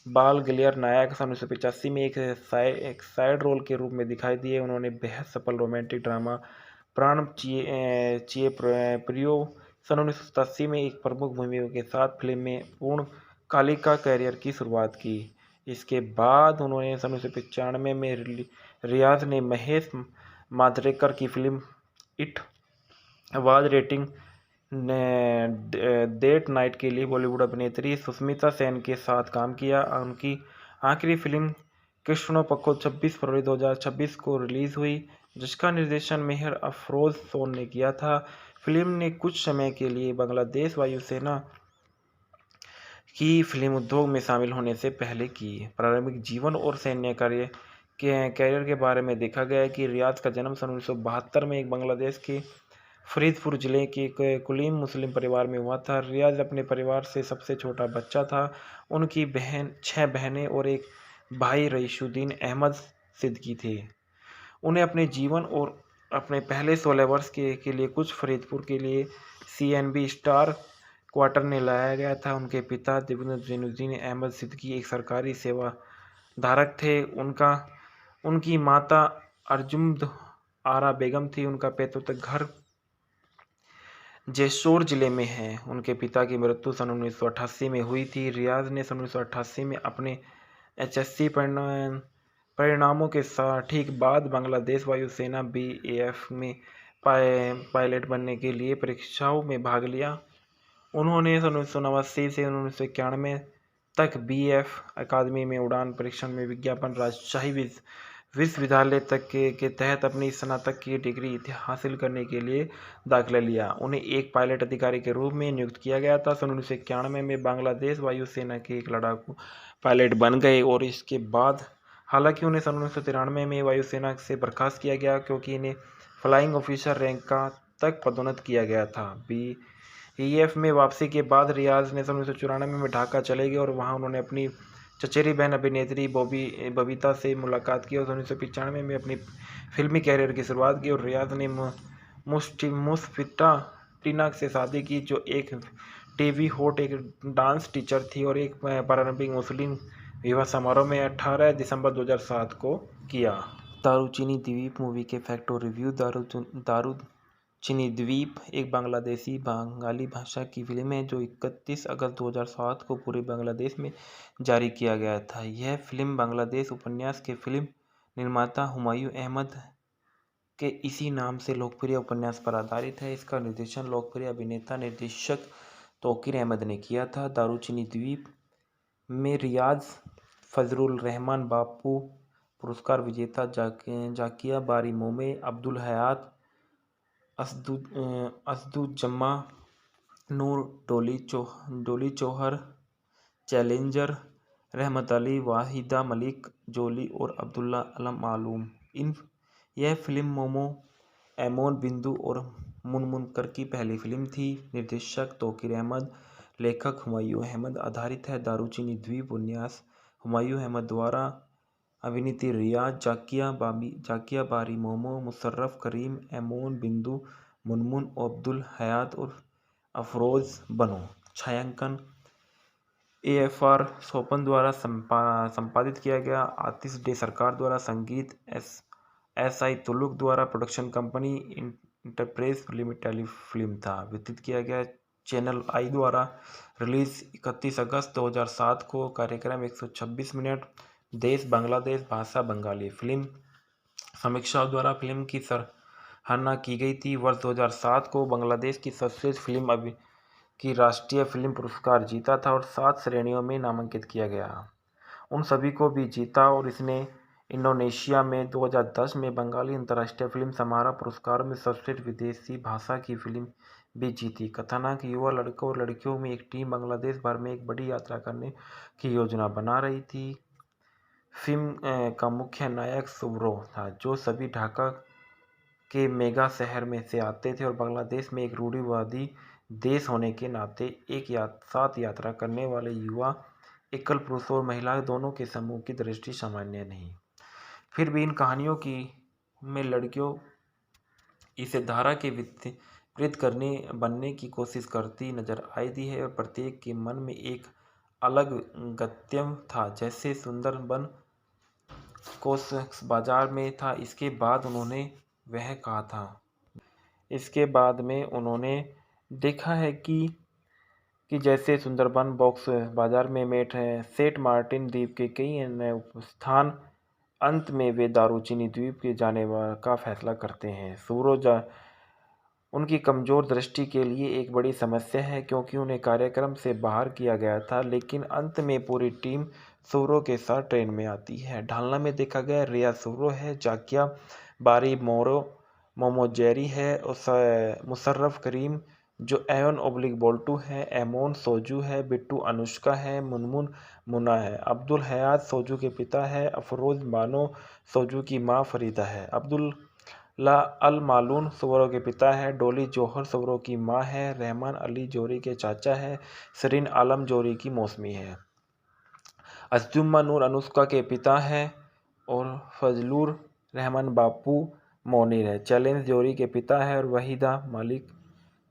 बाल गलियार नायक सन 1985 में एक साइड रोल के रूप में दिखाई दिए। उन्होंने बेहद सफल रोमांटिक ड्रामा प्राण चिए प्रियो सन 1987 में एक प्रमुख भूमिका के साथ फिल्म में पूर्णकालिक करियर की शुरुआत की। इसके बाद उन्होंने सन 1995 में रियाज ने महेश मांजरेकर की फिल्म इट आवाज रेटिंग डेट नाइट के लिए बॉलीवुड अभिनेत्री सुष्मिता सेन के साथ काम किया। उनकी आखिरी फिल्म कृष्णो पक्को 26 फरवरी 2026 को रिलीज हुई, जिसका निर्देशन मेहर अफरोज सोन ने किया था। फिल्म ने कुछ समय के लिए बांग्लादेश वायुसेना की फिल्म उद्योग में शामिल होने से पहले की। प्रारंभिक जीवन और सैन्य कैरियर के बारे में देखा गया है कि रियाज का जन्म सन 1972 में एक बांग्लादेश के फरीदपुर जिले के कुलीन मुस्लिम परिवार में हुआ था। रियाज अपने परिवार से सबसे छोटा बच्चा था। उनकी 6 बहनें और एक भाई रईसुद्दीन अहमद सिद्दीकी थे। उन्हें अपने जीवन और अपने पहले 16 वर्ष के लिए कुछ फरीदपुर के लिए CNB स्टार क्वार्टर में लाया गया था। उनके पिता जैनुद्दीन अहमद सिद्दीकी एक सरकारी सेवा धारक थे। उनकी माता अर्जुम्द आरा बेगम थी। उनका पैतृक घर जैसोर जिले में है। उनके पिता की मृत्यु सन 1988 में हुई थी। रियाज ने सन 1988 में अपने HSC परिणामों के ठीक बाद बांग्लादेश वायुसेना BAF में पायलट बनने के लिए परीक्षाओं में भाग लिया। उन्होंने सन 1989 से 1991 तक BF अकादमी में उड़ान परीक्षण में विज्ञापन राजशाही विश्वविद्यालय तक के तहत अपनी स्नातक की डिग्री हासिल करने के लिए दाखिला लिया। उन्हें एक पायलट अधिकारी के रूप में नियुक्त किया गया था। सन 1991 में बांग्लादेश वायुसेना के एक लड़ाकू पायलट बन गए और इसके बाद हालांकि उन्हें सन 1993 में वायुसेना से बर्खास्त किया गया, क्योंकि इन्हें फ्लाइंग ऑफिसर रैंक तक पदोन्नत किया गया था। BEF में वापसी के बाद रियाज ने सन 1994 में ढाका चले गए और वहां उन्होंने अपनी चचेरी बहन अभिनेत्री बबीता से मुलाकात की और 1995 में अपनी फिल्मी कैरियर की शुरुआत की। और रियाज ने मुस्फिटा टीना से शादी की, जो एक टीवी होस्ट, एक डांस टीचर थी और एक प्रारंभिक मुस्लिम विवाह समारोह में 18 दिसंबर 2007 को किया। दारूचिनी द्वीप मूवी के फैक्ट और रिव्यू। दारूचिनी द्वीप एक बांग्लादेशी बंगाली भाषा की फिल्म है जो 31 अगस्त 2007 को पूरे बांग्लादेश में जारी किया गया था। यह फिल्म बांग्लादेश उपन्यास के फिल्म निर्माता हुमायूं अहमद के इसी नाम से लोकप्रिय उपन्यास पर आधारित है। इसका निर्देशन लोकप्रिय अभिनेता निर्देशक तौकीर अहमद ने किया था। दारूचिनी द्वीप में रियाज, फजलुर रहमान बापू पुरस्कार विजेता जाकिया बारी मोमे, अब्दुल हयात, असदुज्जमा नूर, डोली चौहर, चैलेंजर, रहमत अली, वाहिदा मलिक, जोली और अब्दुल्ला अलम मालूम। यह फिल्म मोमो, एमोन बिंदु और मुनमुनकर की पहली फिल्म थी। निर्देशक तौकीर अहमद, लेखक हुमायूं अहमद। आधारित है दारूचिनी द्वीप उपन्यास हुमायूं अहमद द्वारा। अभिनेत्री रियाज, जाकिया बारी मोमो, मुशर्रफ करीम, एमोन बिंदु, मुनमुन, अब्दुल हयात और अफरोज बनो। छायांकन AFR सोपन द्वारा संपादित किया गया। आतिश डे सरकार द्वारा संगीत SI तुलुक द्वारा production company enterprise limited telefilm था। वितरित किया गया चैनल आई द्वारा। रिलीज 31 अगस्त 2007 को। कार्यक्रम 126 मिनट। देश बांग्लादेश, भाषा बंगाली। फिल्म समीक्षाओं द्वारा फिल्म की सराहना की गई थी। वर्ष 2007 को बांग्लादेश की सर्वश्रेष्ठ फिल्म की राष्ट्रीय फिल्म पुरस्कार जीता था और 7 श्रेणियों में नामांकित किया गया। उन सभी को भी जीता और इसने इंडोनेशिया में 2010 में बंगाली अंतर्राष्ट्रीय फिल्म समारोह पुरस्कार में सर्वश्रेष्ठ विदेशी भाषा की फिल्म भी जीती। कथानक युवा लड़कों और लड़कियों में एक टीम बांग्लादेश भर में एक बड़ी यात्रा करने की योजना बना रही थी। फिल्म का मुख्य नायक सुब्रो था, जो सभी ढाका के मेगा शहर में से आते थे और बांग्लादेश में एक रूढ़िवादी देश होने के नाते एक साथ यात्रा करने वाले युवा, एकल पुरुष और महिला दोनों के समूह की दृष्टि सामान्य नहीं। फिर भी इन कहानियों में लड़कियों इसे धारा के प्रेरित करने बनने की कोशिश करती नजर आई दी है और प्रत्येक के मन में एक अलग गंतव्य था। जैसे सुंदरबन कोस बाजार में था। इसके बाद उन्होंने वह कहा था। इसके बाद में उन्होंने देखा है कि जैसे सुंदरबन बॉक्स बाजार में मेट है सेंट मार्टिन द्वीप के कई अन्य स्थान। अंत में वे दारूचिनी द्वीप के जाने का फैसला करते हैं। सूरों उनकी कमजोर दृष्टि के लिए एक बड़ी समस्या है क्योंकि उन्हें कार्यक्रम से बाहर किया गया था, लेकिन अंत में पूरी टीम सूरों के साथ ट्रेन में आती है। ढालना में देखा गया रिया सूरो है, जाकिया बारी मोरो मोमो जेरी है, मुशर्रफ करीम जो एवन ओब्लिक बोल्टू है, एमोन सोजू है, बिट्टू अनुष्का है, मुनमुन मुन्ना है, अब्दुल हयात सोजू के पिता है, अफरोज बानो सोजू की माँ फरीदा है, अब्दुल्ला अल मालून सूरों के पिता है, डोली जौहर सूरों की माँ है, रहमान अली जोरी के चाचा है, सरीन आलम जोरी की मौसमी है, अज़जुम्मा नूर अनुष्का के पिता है और फजलुर रहमान बापू मोनीर है, चैलेंज जोरी के पिता है और वहीदा मालिक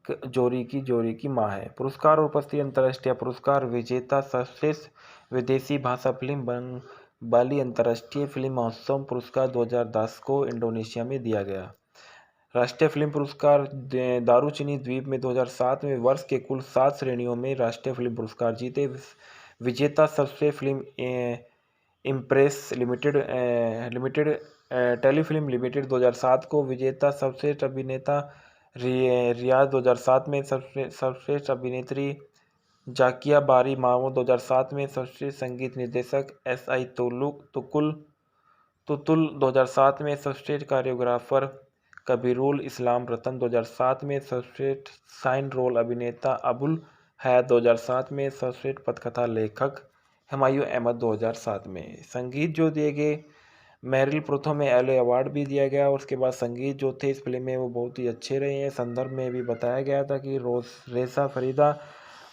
जोरी की मां है। पुरस्कार और उपस्थिति अंतर्राष्ट्रीय पुरस्कार विजेता सर्वश्रेष्ठ विदेशी भाषा फिल्म बाली अंतर्राष्ट्रीय फिल्म महोत्सव पुरस्कार 2010 को इंडोनेशिया में दिया गया। राष्ट्रीय फिल्म पुरस्कार दारूचिनी द्वीप में 2007 में वर्ष के कुल 7 श्रेणियों में राष्ट्रीय फिल्म पुरस्कार जीते। विजेता सर्वश्रेष्ठ film impress limited telefilm limited 2007 को। विजेता सर्वश्रेष्ठ अभिनेता रियाज 2007 में। सर्वश्रेष्ठ अभिनेत्री जाकिया बारी मामू 2007 में। सर्वश्रेष्ठ संगीत निर्देशक SI तुतुल 2007 में। सर्वश्रेष्ठ कोरियोग्राफर कबीरुल इस्लाम रतन 2007 में। सर्वश्रेष्ठ साइन रोल अभिनेता अबुल हयात 2007 में। सर्वश्रेष्ठ पटकथा लेखक हुमायूं अहमद 2007 में। संगीत जो दिए गए मेरिल प्रथम में एलो अवार्ड भी दिया गया और उसके बाद संगीत जो थे इस फिल्म में वो बहुत ही अच्छे रहे हैं। संदर्भ में भी बताया गया था कि रेसा फरीदा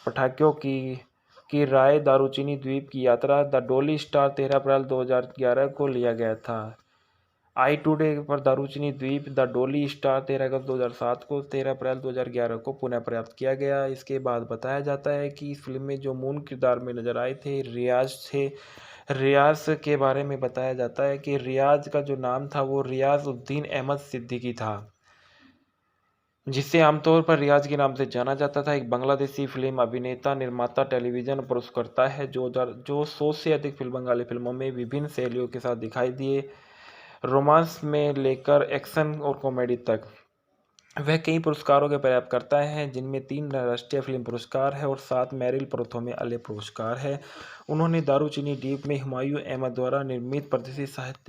पटाखों की राय दारूचिनी द्वीप की यात्रा द डोली स्टार 13 अप्रैल 2011 को लिया गया था। आई टुडे पर दारूचिनी द्वीप द डोली स्टार 13 अगस्त 2007 को 13 अप्रैल 2011 को पुनः प्राप्त किया गया। इसके बाद बताया जाता है कि इस फिल्म में जो मूल किरदार में नजर आए थे रियाज के बारे में बताया जाता है कि रियाज का जो नाम था वो रियाज उद्दीन अहमद सिद्दीकी था, जिसे आमतौर पर रियाज के नाम से जाना जाता था। एक बांग्लादेशी फिल्म अभिनेता, निर्माता, टेलीविजन पुरस्कर्ता है जो 100 से अधिक बंगाली फिल्मों में विभिन्न शैलियों के साथ दिखाई दिए, रोमांस में लेकर एक्शन और कॉमेडी तक। वह कई पुरस्कारों के प्राप्त करता है जिनमें 3 राष्ट्रीय फिल्म पुरस्कार है और 7 मेरिल प्रथम में अले पुरस्कार है। उन्होंने दारूचिनी द्वीप में हुमायूं अहमद द्वारा निर्मित प्रतिष्ठित साहित्य